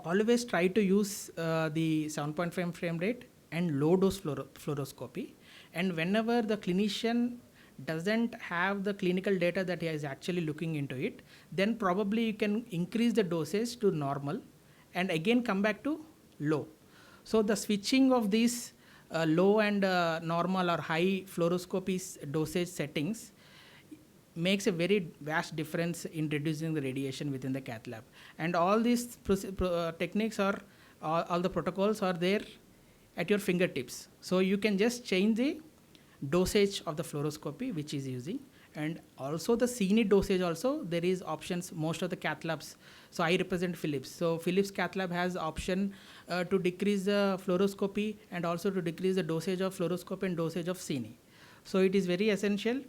always try to use the 7.5 frame rate and low dose fluoroscopy. And whenever the clinician doesn't have the clinical data that he is actually looking into it, then probably you can increase the dosage to normal and again come back to low. So the switching of these low and normal or high fluoroscopy dosage settings makes a very vast difference in reducing the radiation within the cath lab. And all these techniques are, all the protocols are there at your fingertips. So you can just change the dosage of the fluoroscopy which is using, and also the cine dosage also there is options most of the cath labs. So I represent Philips. So Philips cath lab has option to decrease the fluoroscopy and also to decrease the dosage of fluoroscopy and dosage of cine. So it is very essential,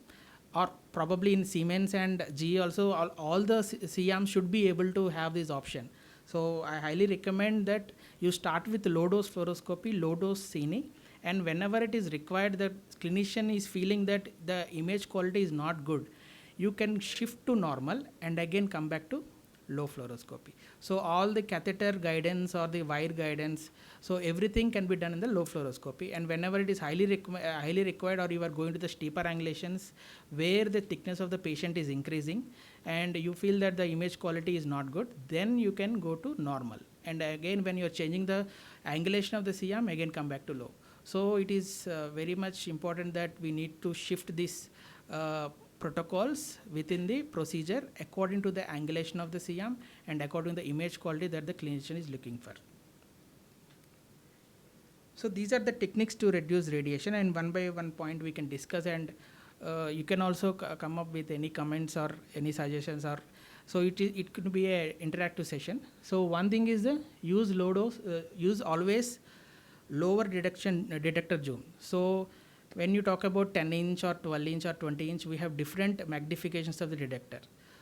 or probably in Siemens and GE also all the CM should be able to have this option. So I highly recommend that you start with low dose fluoroscopy, low dose cine, and whenever it is required, the clinician is feeling that the image quality is not good, you can shift to normal and again come back to low fluoroscopy. So all the catheter guidance or the wire guidance, so everything can be done in the low fluoroscopy. And whenever it is highly required, or you are going to the steeper angulations where the thickness of the patient is increasing and you feel that the image quality is not good, then you can go to normal. And again, when you are changing the angulation of the CM, again come back to low. So it is very much important that we need to shift these protocols within the procedure according to the angulation of the CM and according to the image quality that the clinician is looking for. So these are the techniques to reduce radiation, and one by one point we can discuss, and you can also come up with any comments or any suggestions, or so it could be an interactive session. So one thing is the use low dose, use always lower detector zoom. So when you talk about 10-inch or 12-inch or 20-inch, we have different magnifications of the detector.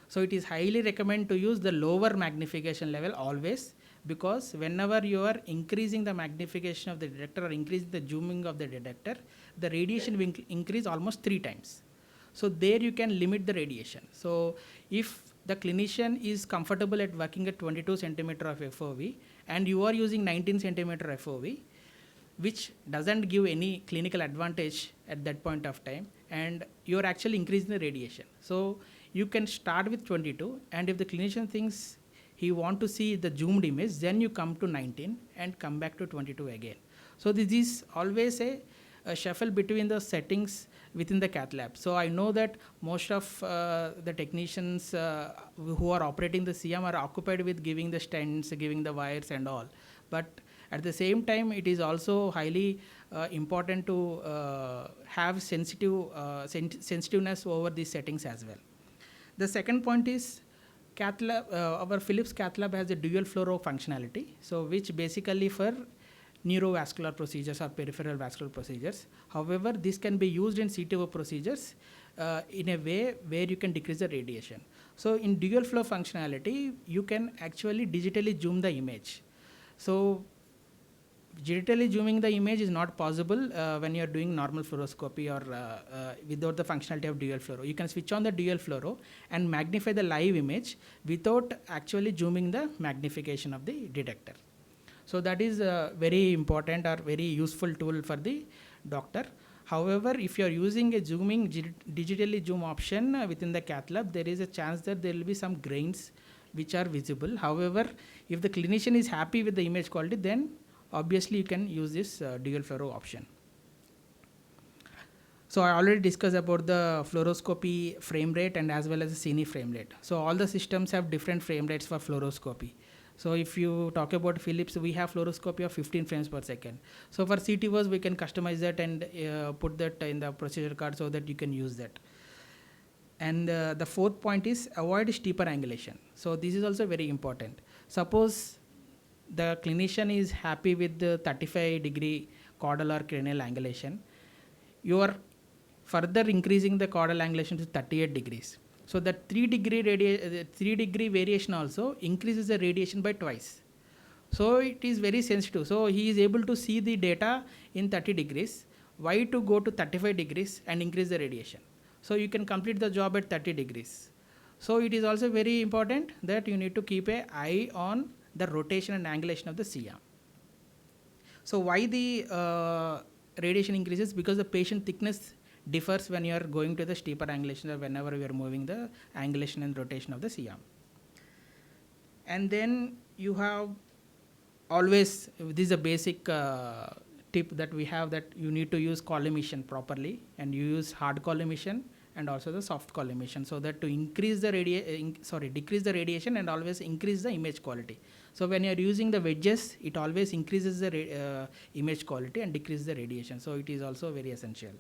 So it is highly recommended to use the lower magnification level always, because whenever you are increasing the magnification of the detector or increasing the zooming of the detector, the radiation will increase almost 3 times. So there you can limit the radiation. So if the clinician is comfortable at working at 22 centimeter of FOV and you are using 19 centimeter FOV, which doesn't give any clinical advantage at that point of time, and you're actually increasing the radiation. So you can start with 22, and if the clinician thinks he want to see the zoomed image, then you come to 19 and come back to 22 again. So this is always a shuffle between the settings within the cath lab. So I know that most of the technicians who are operating the CM are occupied with giving the stents, giving the wires and all. But at the same time, it is also highly important to have sensitiveness over these settings as well. The second point is cath lab, our Philips cath lab has a dual fluoro functionality, so which basically for neurovascular procedures or peripheral vascular procedures. However, this can be used in CTO procedures in a way where you can decrease the radiation. So in dual flow functionality, you can actually digitally zoom the image. So digitally zooming the image is not possible when you are doing normal fluoroscopy or without the functionality of dual fluoro. You can switch on the dual fluoro and magnify the live image without actually zooming the magnification of the detector. So that is a very important or very useful tool for the doctor. However, if you are using a zooming digitally zoom option within the cath lab, there is a chance that there will be some grains which are visible. However, if the clinician is happy with the image quality, then obviously you can use this dual fluoro option. So I already discussed about the fluoroscopy frame rate and as well as the cine frame rate. So all the systems have different frame rates for fluoroscopy. So if you talk about Philips, we have fluoroscopy of 15 frames per second. So for CTOs, we can customize that and put that in the procedure card so that you can use that. And the fourth point is avoid steeper angulation. So this is also very important. Suppose the clinician is happy with the 35-degree caudal or cranial angulation. You are further increasing the caudal angulation to 38 degrees. So that 3-degree variation also increases the radiation by twice. So it is very sensitive. So he is able to see the data in 30 degrees. Why to go to 35 degrees and increase the radiation? So you can complete the job at 30 degrees. So it is also very important that you need to keep an eye on the rotation and angulation of the C-arm. So why the radiation increases? Because the patient thickness differs when you are going to the steeper angulation or whenever you are moving the angulation and rotation of the C-arm. And then you have always, this is a basic tip that we have, that you need to use column emission properly, and you use hard column emission and also the soft column emission, so that to increase the decrease the radiation and always increase the image quality. So when you are using the wedges, it always increases the image quality and decreases the radiation. So it is also very essential.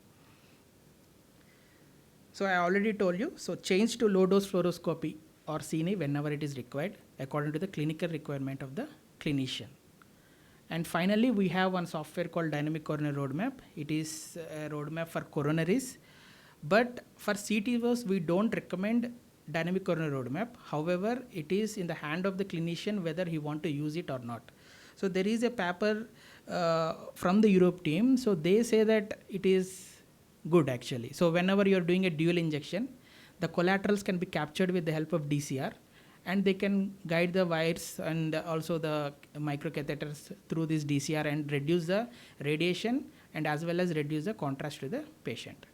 So I already told you, so change to low dose fluoroscopy or cine whenever it is required according to the clinical requirement of the clinician. And finally, we have one software called Dynamic Coronary Roadmap. It is a roadmap for coronaries, but for CTOs, we don't recommend Dynamic Coronary Roadmap. However, it is in the hand of the clinician whether he want to use it or not. So there is a paper from the Europe team. So they say that it is good actually. So whenever you are doing a dual injection, the collaterals can be captured with the help of DCR, and they can guide the wires and also the microcatheters through this DCR and reduce the radiation and as well as reduce the contrast to the patient.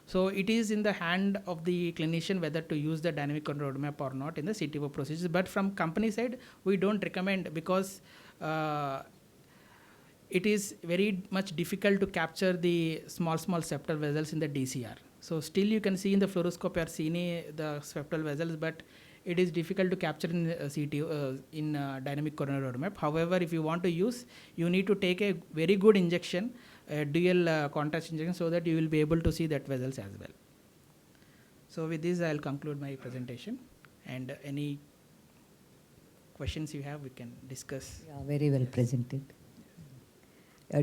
So it is in the hand of the clinician whether to use the dynamic control roadmap or not in the CTO procedures. But from company side, we don't recommend, because it is very much difficult to capture the small septal vessels in the DCR. So still you can see in the fluoroscope or cine the septal vessels, but it is difficult to capture in CTO in dynamic coronary roadmap. However, if you want to use, you need to take a very good injection, dual contrast injection, so that you will be able to see that vessels as well. So with this, I'll conclude my presentation, and any questions you have, we can discuss. Yeah, very well presented.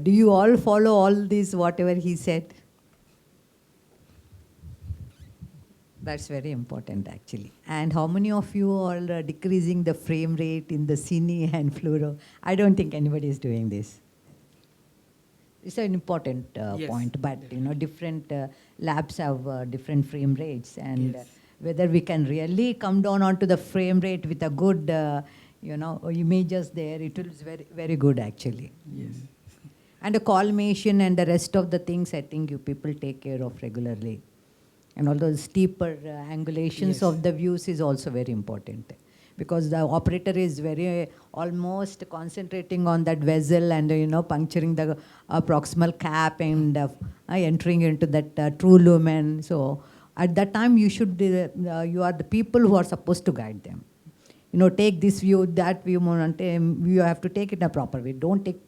Do you all follow all this, whatever he said? That's very important actually. And how many of you are decreasing the frame rate in the cine and fluoro? I don't think anybody is doing this. It's an important Yes. point, but you know, different labs have different frame rates, and whether we can really come down onto the frame rate with a good, you know, images there, it is very, very good actually. Yes. And the collimation and the rest of the things, I think you people take care of regularly. And all those steeper angulations of the views is also very important, because the operator is very almost concentrating on that vessel and you know, puncturing the proximal cap and entering into that true lumen. So at that time you should, you are the people who are supposed to guide them. You know, take this view, that view, you have to take it in a proper way. Don't take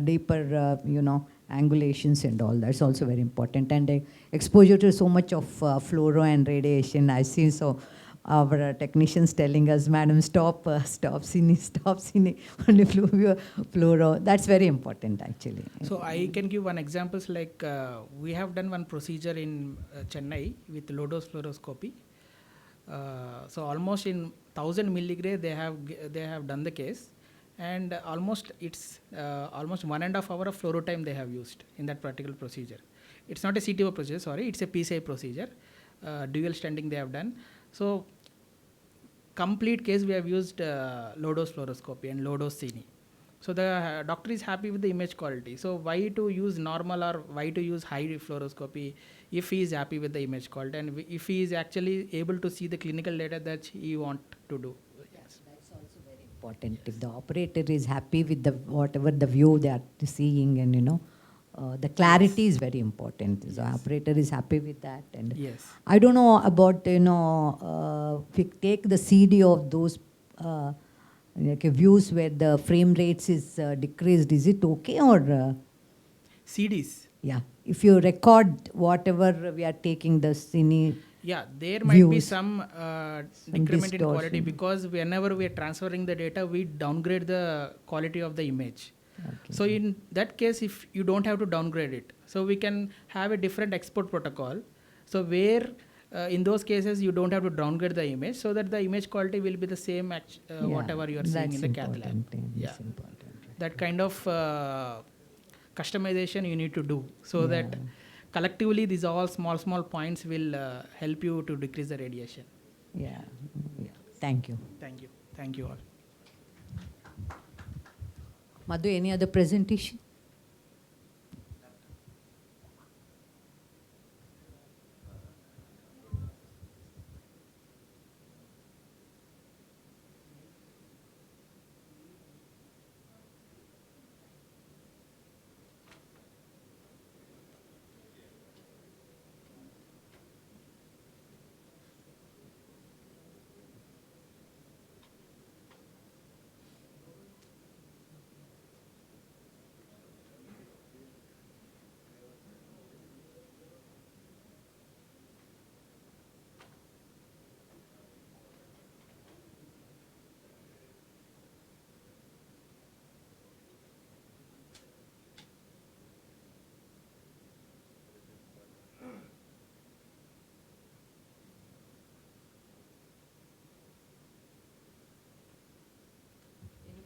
deeper, you know, angulations and all. That's also very important. And exposure to so much of fluoro and radiation, I've seen so our technicians telling us, "Madam, stop, stop, cine, only fluoro." That's very important, actually. So I can give one examples like we have done one procedure in Chennai with low dose fluoroscopy. So almost in 1000 milligray they have done the case, and almost it's almost 1.5 hour of fluoro time they have used in that particular procedure. It's not a CTO procedure, sorry, it's a PCI procedure. Dual stenting they have done. So complete case we have used low dose fluoroscopy and low dose CNE. So the doctor is happy with the image quality. So why to use normal or why to use high fluoroscopy if he is happy with the image quality and if he is actually able to see the clinical data that he want to do. Yes. That's also very important. If the operator is happy with the whatever the view they are seeing, and the clarity is very important. The operator is happy with that, and yes. I don't know about if we take the CD of those views where the frame rates is decreased, is it okay or CDs? Yeah, if you record whatever we are taking the cine. Yeah, there might be some decrement in quality distortion. because whenever we are transferring the data, we downgrade the quality of the image. Okay. So in that case, if you don't have to downgrade it, so we can have a different export protocol. So where in those cases you don't have to downgrade the image, so that the image quality will be the same whatever you are seeing in the cath lab. Yeah, that kind of customization you need to do so that collectively these all small points will help you to decrease the radiation. Yeah. Thank you. Thank you all. Madhu, any other presentation?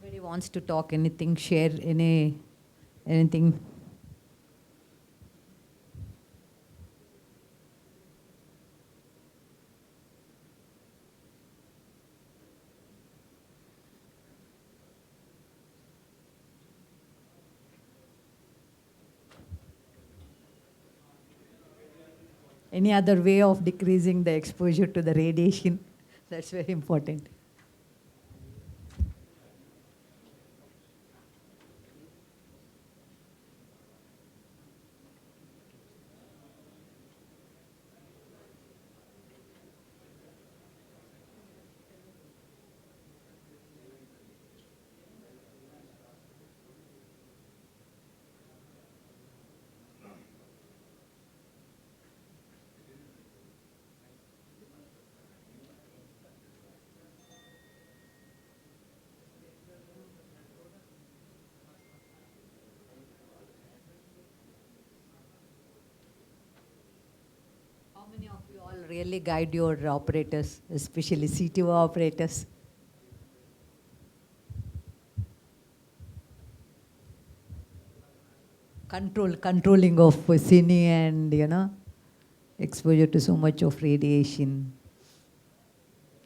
Anybody wants to talk anything, share anything? Any other way of decreasing the exposure to the radiation? That's very important. How many of you all really guide your operators, especially CTO operators? Controlling of cine and exposure to so much of radiation.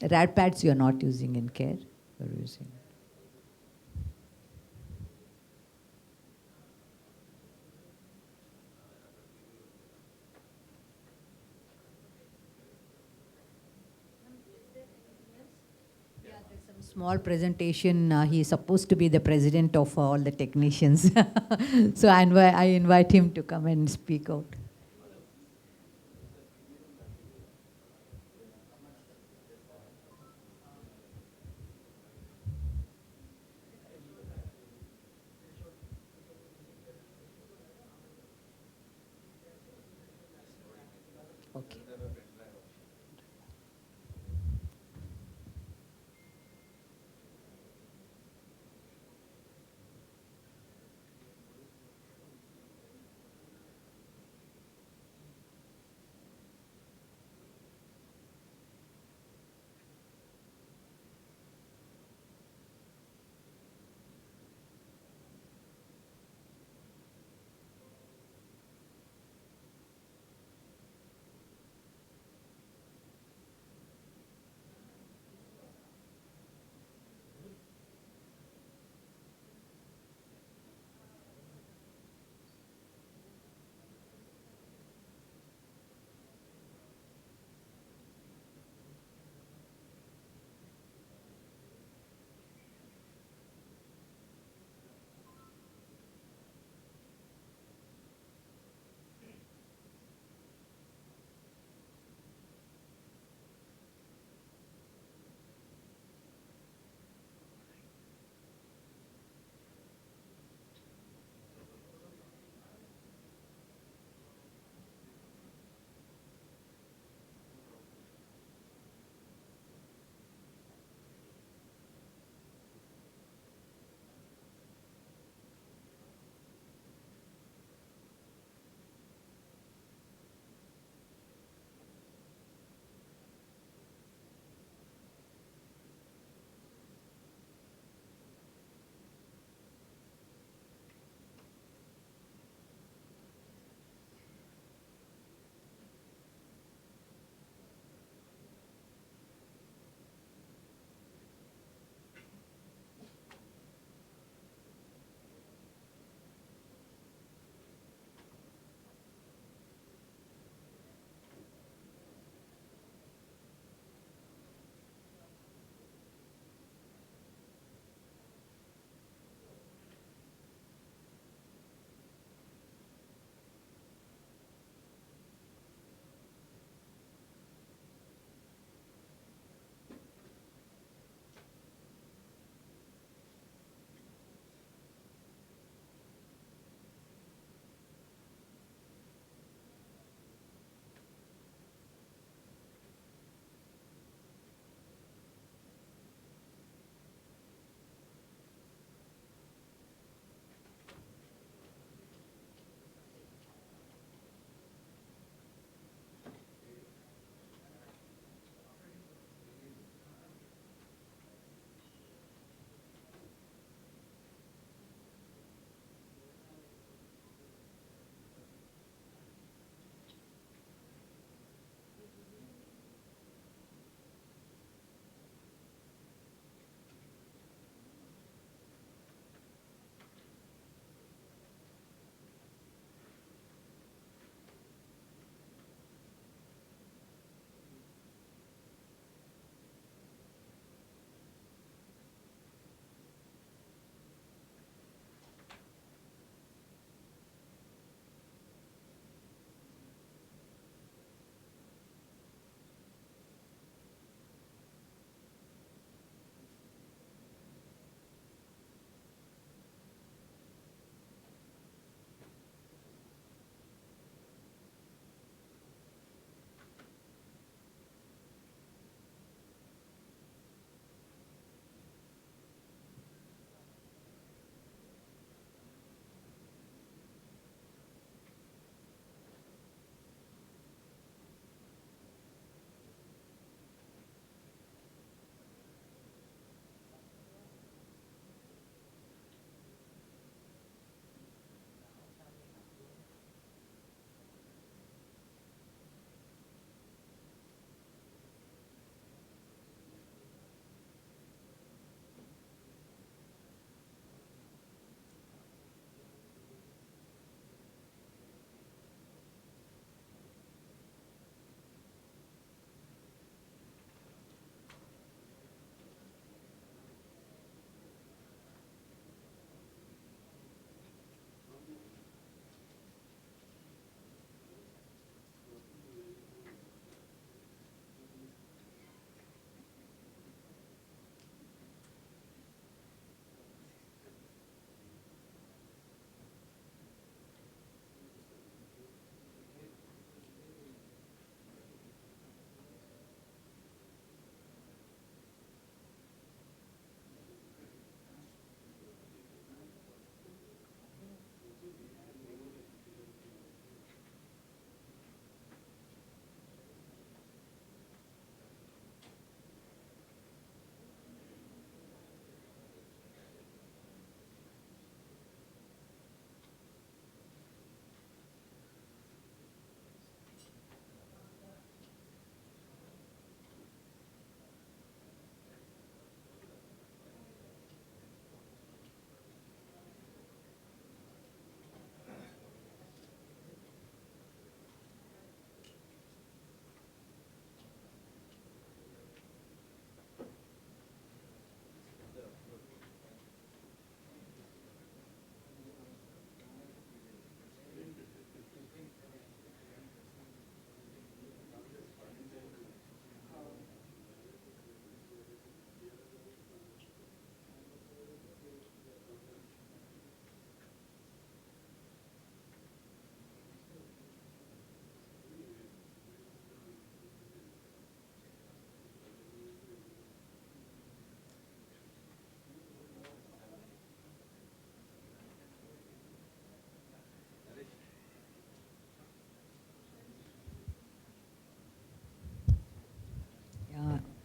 Rad pads you are not using in care, you're using. Small presentation. He's supposed to be the president of all the technicians. So I invite him to come and speak out. Okay.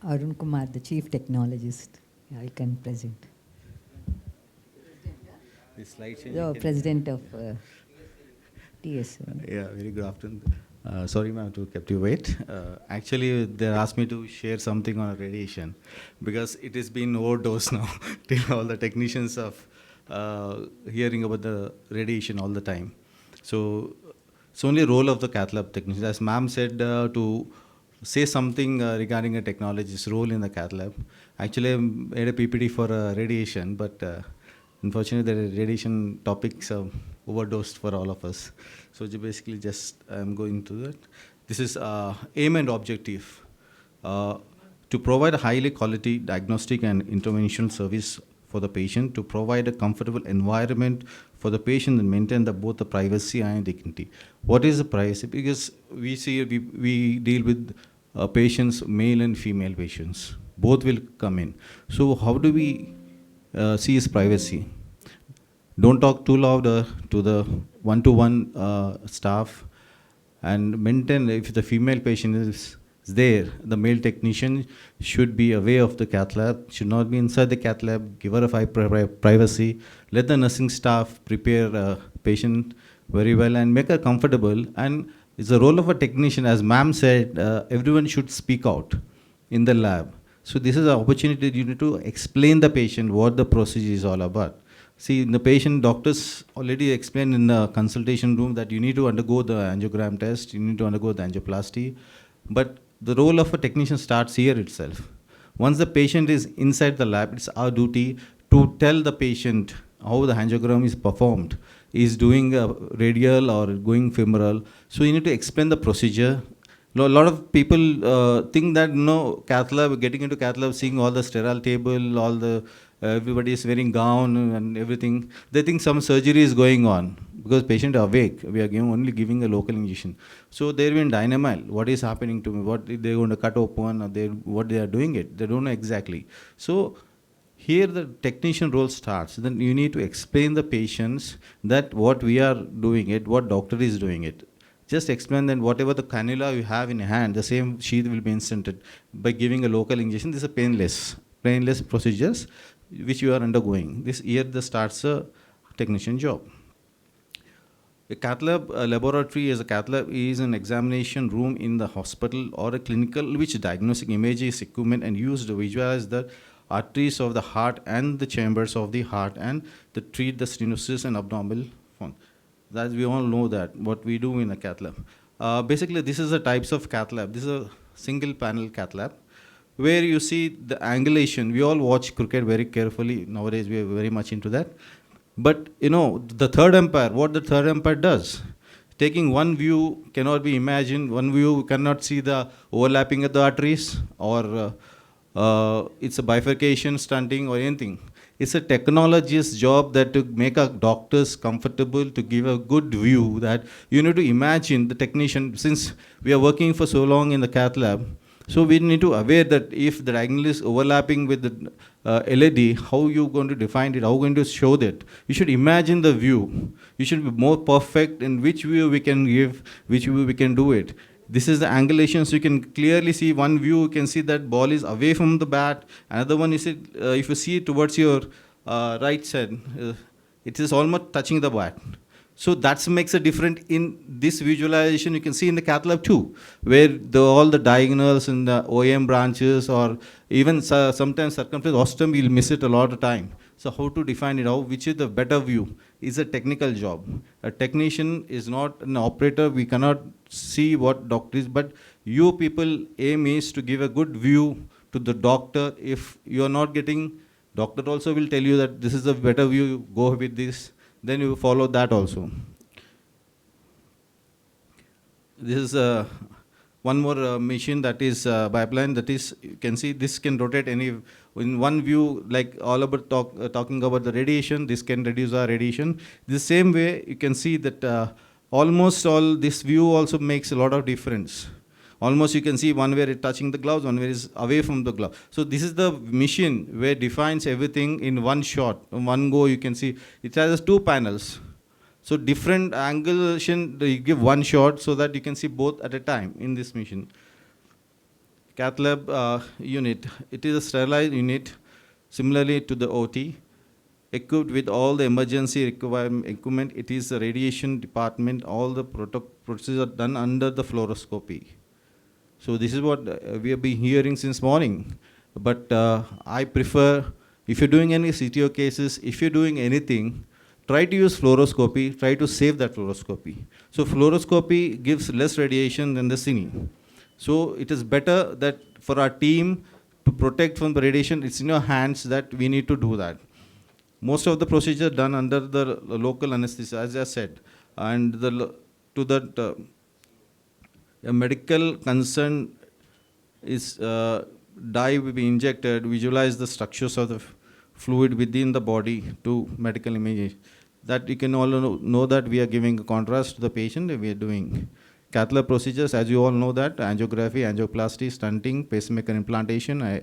Arun Kumar, the Chief Technologist. Yeah, you can present. The slide change. The President of TS. Yeah, very good afternoon. Sorry, ma'am, to kept you wait. Actually, they asked me to share something on radiation because it has been overdosed now. Till all the technicians of hearing about the radiation all the time. So it's only role of the cath lab technician. As ma'am said, to say something regarding a technologist's role in the cath lab. Actually, I made a PPT for radiation, but unfortunately, the radiation topics are overdosed for all of us. So basically, just I'm going to that. This is aim and objective. To provide a highly quality diagnostic and intervention service for the patient, to provide a comfortable environment for the patient and maintain both the privacy and dignity. What is the privacy? Because we see, we deal with patients, male and female patients. Both will come in. So how do we see his privacy? Don't talk too loud to the one-to-one staff, and maintain, if the female patient is there, the male technician should be aware of the cath lab, should not be inside the cath lab, give her a privacy, let the nursing staff prepare patient very well and make her comfortable. And it's the role of a technician, as ma'am said, everyone should speak out in the lab. So this is an opportunity you need to explain the patient what the procedure is all about. See, in the patient, doctors already explained in the consultation room that you need to undergo the angiogram test, you need to undergo the angioplasty, but the role of a technician starts here itself. Once the patient is inside the lab, it's our duty to tell the patient how the angiogram is performed, is doing a radial or going femoral. So you need to explain the procedure. A lot of people think that cath lab, getting into cath lab, seeing all the sterile table, all the everybody is wearing gown and everything. They think some surgery is going on because patient are awake. We are only giving a local injection. So they're in dynamite. What is happening to me? What they're going to cut open? Or what they are doing it? They don't know exactly. So here the technician role starts. Then you need to explain the patients that what we are doing it, what doctor is doing it. Just explain that whatever the cannula you have in your hand, the same sheath will be inserted by giving a local injection. This is a painless procedures which you are undergoing. This year starts a technician job. A cath lab laboratory as a cath lab is an examination room in the hospital or a clinical which diagnostic images, equipment and used to visualize the arteries of the heart and the chambers of the heart and to treat the stenosis and abdominal fund. That we all know that what we do in a cath lab. Basically, this is the types of cath lab. This is a single panel cath lab where you see the angulation. We all watch cricket very carefully. Nowadays, we are very much into that. But, the third umpire, what the third umpire does, taking one view cannot be imagined. One view cannot see the overlapping of the arteries or it's a bifurcation, stunting or anything. It's a technologist's job that to make our doctors comfortable, to give a good view that you need to imagine the technician, since we are working for so long in the cath lab, so we need to aware that if the diagonal is overlapping with the LED, how you going to define it, how you going to show that. You should imagine the view. You should be more perfect in which view we can give, which view we can do it. This is the angulation, so you can clearly see one view, you can see that ball is away from the bat. Another one is, if you see it towards your right side, it is almost touching the bat. So that makes a difference in this visualization. You can see in the cath lab too, where all the diagonals and the OM branches or even sometimes circumference ostrum, we'll miss it a lot of time. So how to define it, which is the better view, is a technical job. A technician is not an operator. We cannot see what doctor is, but you people aim is to give a good view to the doctor. If you are not getting, doctor also will tell you that this is a better view, go with this. Then you follow that also. This is one more machine that is pipeline. That is, you can see this can rotate any in one view, like all about talking about the radiation. This can reduce our radiation. The same way you can see that almost all this view also makes a lot of difference. Almost you can see one where it's touching the gloves, one where is away from the glove. So this is the machine where defines everything in one shot. In one go you can see it has 2 panels. So different angulation, you give one shot so that you can see both at a time in this machine. cath lab unit. It is a sterilized unit, similarly to the OT, equipped with all the emergency equipment. It is a radiation department. All the procedures are done under the fluoroscopy. So this is what we have been hearing since morning. But I prefer, if you're doing any CTO cases, if you're doing anything, try to use fluoroscopy, try to save that fluoroscopy. So fluoroscopy gives less radiation than the cine. So it is better that for our team to protect from the radiation, it's in your hands that we need to do that. Most of the procedure done under the local anesthesia, as I said, and to that a medical concern is dye will be injected, visualize the structures of the fluid within the body to medical imaging. That you can all know that we are giving a contrast to the patient. We are doing cath lab procedures, as you all know that, angiography, angioplasty, stenting, pacemaker implantation,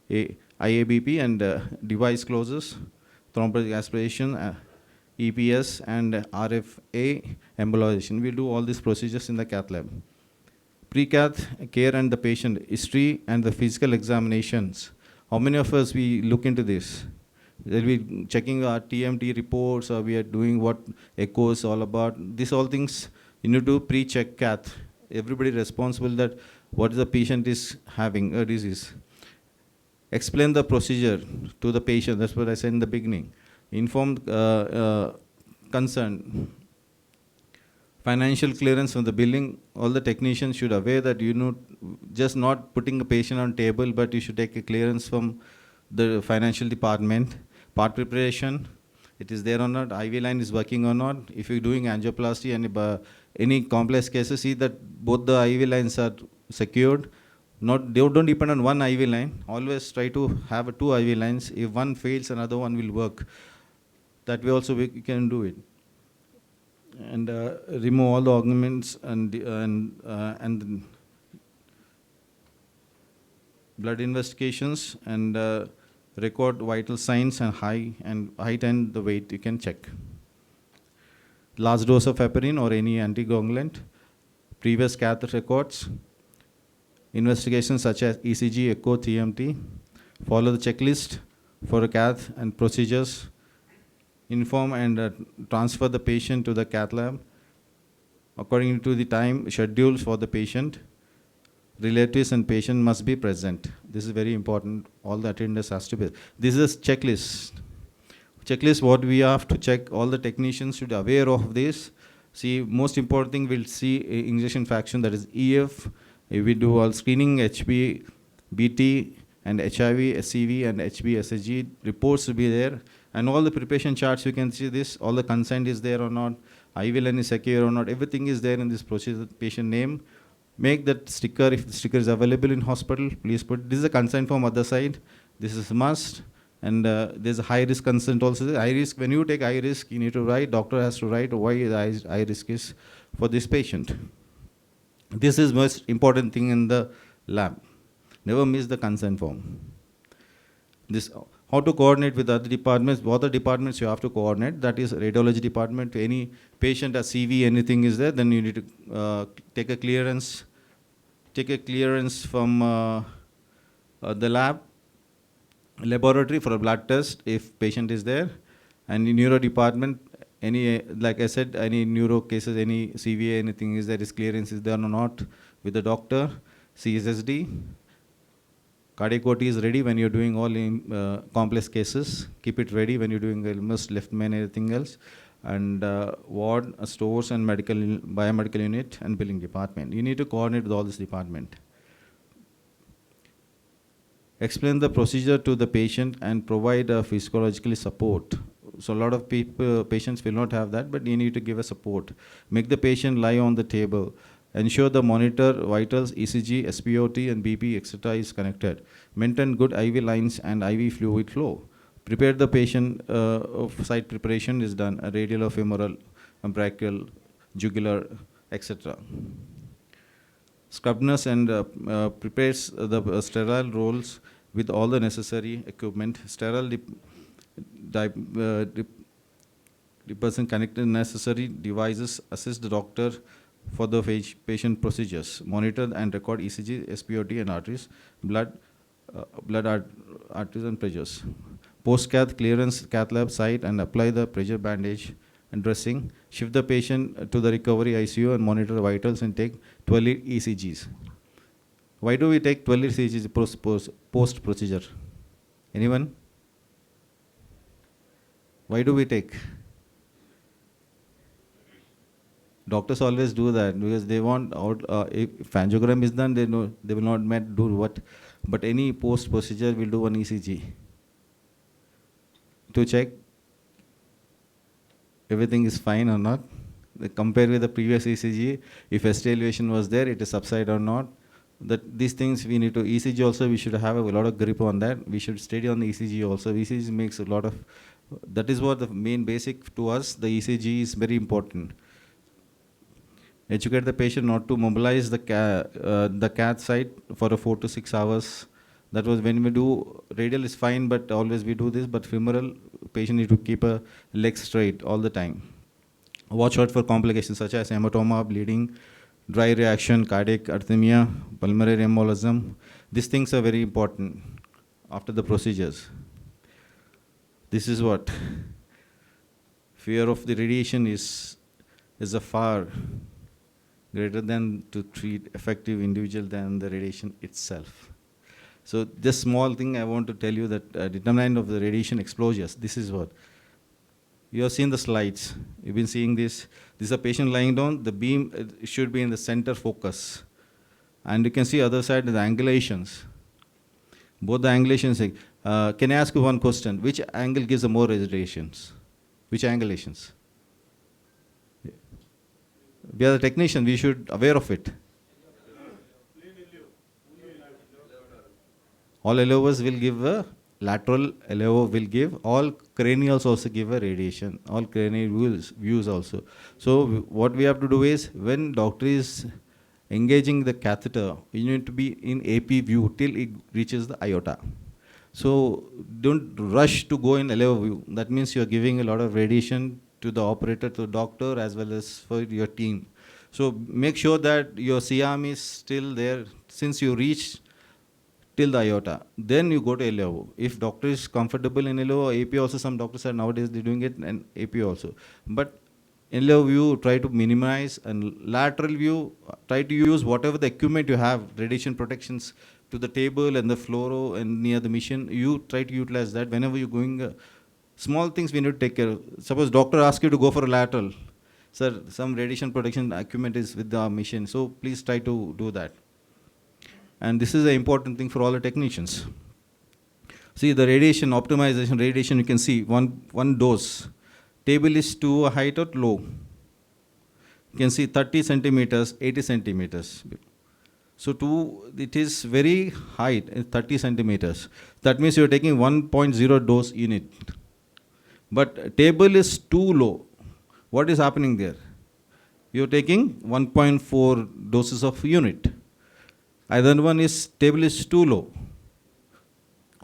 IABP, and device closes, thrombotic aspiration, EPS, and RFA embolization. We do all these procedures in the cath lab. Pre-cath care and the patient history and the physical examinations. How many of us we look into this? We'll be checking our TMT reports, or we are doing what echoes all about. These all things you need to pre-check cath. Everybody responsible that what the patient is having a disease. Explain the procedure to the patient. That's what I said in the beginning. Inform consent. Financial clearance from the billing. All the technicians should aware that you know just not putting a patient on table, but you should take a clearance from the financial department. Part preparation, it is there or not, IV line is working or not. If you're doing angioplasty and any complex cases, see that both the IV lines are secured. They don't depend on one IV line. Always try to have two IV lines. If one fails, another one will work. That way also we can do it. And remove all the augments and blood investigations and record vital signs and height and the weight you can check. Last dose of heparin or any anticoagulant, previous cath records, investigations such as ECG, echo, TMT, follow the checklist for a cath and procedures, inform and transfer the patient to the cath lab according to the time schedules for the patient. Relatives and patient must be present. This is very important. All the attenders has to be. This is a checklist. Checklist what we have to check. All the technicians should be aware of this. See, most important thing we'll see injection fraction, that is EF. We do all screening, HB, BT, and HIV, SCV, and HB, SSG. Reports will be there. And all the preparation charts, you can see this. All the consent is there or not. IV line is secure or not. Everything is there in this procedure. Patient name. Make that sticker, if the sticker is available in hospital, please put, this is a consent form other side, this is a must, and there's a high risk consent also. High risk, when you take high risk, you need to write, doctor has to write why the high risk is for this patient. This is most important thing in the lab. Never miss the consent form. This, how to coordinate with other departments, what the departments you have to coordinate, that is radiology department, any patient has CV, anything is there, then you need to take a clearance from the laboratory for a blood test if patient is there, and in neuro department, any, like I said, any neuro cases, any CVA, anything is there, is clearance is there or not with the doctor, CSSD. Cardiac OT is ready when you're doing all in, complex cases. Keep it ready when you're doing almost left main, anything else. And ward, stores, and biomedical unit, and billing department. You need to coordinate with all this department. Explain the procedure to the patient and provide physiologically support. So a lot of patients will not have that, but you need to give a support. Make the patient lie on the table. Ensure the monitor, vitals, ECG, SpO2, and BP, etc. is connected. Maintain good IV lines and IV fluid flow. Prepare the patient, site preparation is done, radial or femoral, umbilical, jugular, etc. Scrubness and prepares the sterile rolls with all the necessary equipment. Sterile the person connected necessary devices, assist the doctor for the patient procedures. Monitor and record ECG, SpOT and arteries, arteries and pressures. Post-cath clearance cath lab site and apply the pressure bandage and dressing. Shift the patient to the recovery ICU and monitor vitals and take 12 ECGs. Why do we take 12 ECGs post-procedure? Anyone? Why do we take? Doctors always do that because they want if angiogram is done, they know they will not do what, but any post procedure will do an ECG to check everything is fine or not. They compare with the previous ECG, if ST elevation was there, it is subside or not. That these things we need to ECG also. We should have a lot of grip on that. We should study on the ECG also. ECG makes a lot of. That is what the main basic to us. The ECG is very important. Educate the patient not to mobilize the cath site for 4 to 6 hours. That was when we do radial is fine, but always we do this. But femoral, patient need to keep a leg straight all the time. Watch out for complications such as hematoma, bleeding, dry reaction, cardiac arrhythmia, pulmonary embolism. These things are very important after the procedures. This is what fear of the radiation is a far greater than to treat effective individual than the radiation itself. So this small thing I want to tell you that determinant of the radiation exposures, this is what. You have seen the slides. You've been seeing this. This is a patient lying down. The beam should be in the center focus. And you can see other side the angulations. Both the angulations. Can I ask you one question? Which angle gives the more radiations? Which angulations? We are the technician. We should aware of it. All LOVs will give a lateral LO will give, all cranials also give a radiation, all cranial views also. So what we have to do is, when doctor is engaging the catheter, you need to be in AP view till it reaches the aorta. So don't rush to go in LO view. That means you are giving a lot of radiation to the operator, to the doctor, as well as for your team. So make sure that your C-arm is still there since you reach till the aorta. Then you go to LO. If doctor is comfortable in LO, AP also, some doctors are nowadays they're doing it, and AP also. But in LO view, try to minimize, and lateral view, try to use whatever the equipment you have, radiation protections to the table and the floor and near the machine. You try to utilize that whenever you're going. Small things we need to take care of. Suppose doctor asks you to go for a lateral. Sir, some radiation protection equipment is with the machine, so please try to do that. And this is an important thing for all the technicians. See the radiation optimization, radiation you can see one dose. Table is to a height or low. You can see 30 centimeters, 80 centimeters. So it is very high, 30 centimeters. That means you are taking 1.0 dose unit. But table is too low. What is happening there? You are taking 1.4 doses of unit. Either one is table is too low,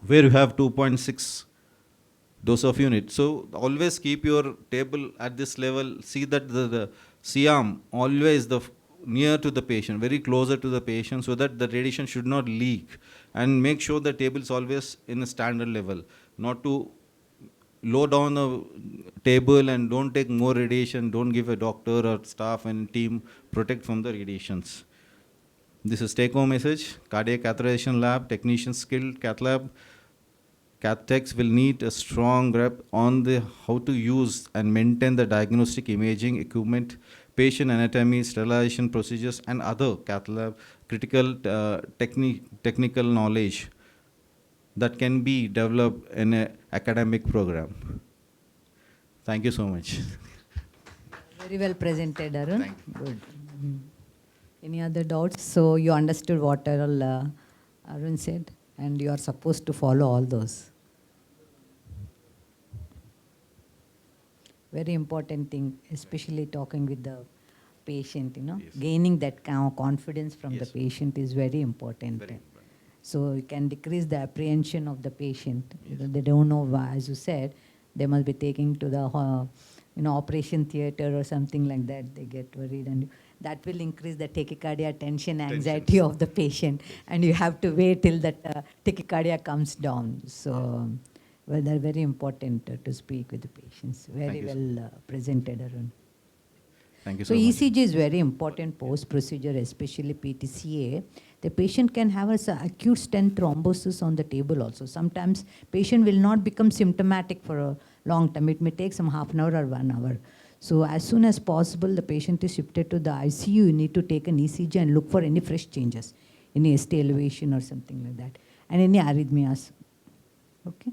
where you have 2.6 dose of unit. So always keep your table at this level. See that the C-arm always near to the patient, very closer to the patient, so that the radiation should not leak. And make sure the table is always in a standard level, not to low down the table and don't take more radiation. Don't give a doctor or staff and team protect from the radiations. This is take-home message. Cardiac catheterization lab, technician skilled cath lab. Cath techs will need a strong grip on the how to use and maintain the diagnostic imaging equipment, patient anatomy, sterilization procedures, and other cath lab critical technical knowledge that can be developed in an academic program. Thank you so much. Very well presented, Arun. Good. Any other doubts? So you understood what Arun said, and you are supposed to follow all those. Very important thing, especially talking with the patient, Yes. Gaining that confidence from the Yes. patient is very important. Very important. So you can decrease the apprehension of the patient. They don't know, as you said, they must be taking to the operation theater or something like that. They get worried, and that will increase the tachycardia, tension, anxiety of the patient, and you have to wait till that tachycardia comes down. So, well, they're very important to speak with the patients. Very well presented, Arun. Thank you So so much. ECG is very important post-procedure, especially PTCA. The patient can have a acute stent thrombosis on the table also. Sometimes patient will not become symptomatic for a long time. It may take some half an hour or 1 hour. So as soon as possible, the patient is shifted to the ICU. You need to take an ECG and look for any fresh changes, any ST elevation or something like that, and any arrhythmias. Okay?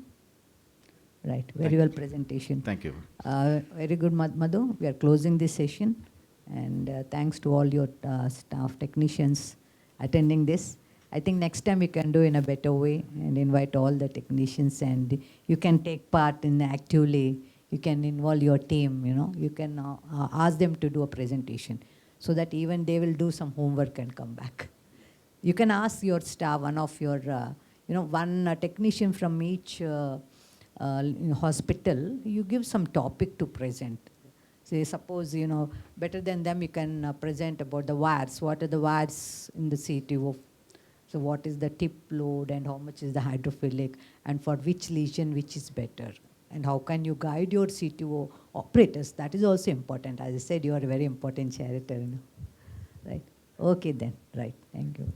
Right, very well presentation. Thank you. Very good, Madhu. We are closing this session. And thanks to all your staff technicians attending this. I think next time we can do in a better way and invite all the technicians, and you can take part in actively. You can involve your team, you know. You can ask them to do a presentation so that even they will do some homework and come back. You can ask your staff, one of your, one technician from each hospital, you give some topic to present. Say, suppose, better than them, you can present about the wires. What are the wires in the CTO? So what is the tip load and how much is the hydrophilic, and for which lesion which is better? And how can you guide your CTO operators? That is also important. As I said, you are a very important character. Right? Okay then. Right. Thank you.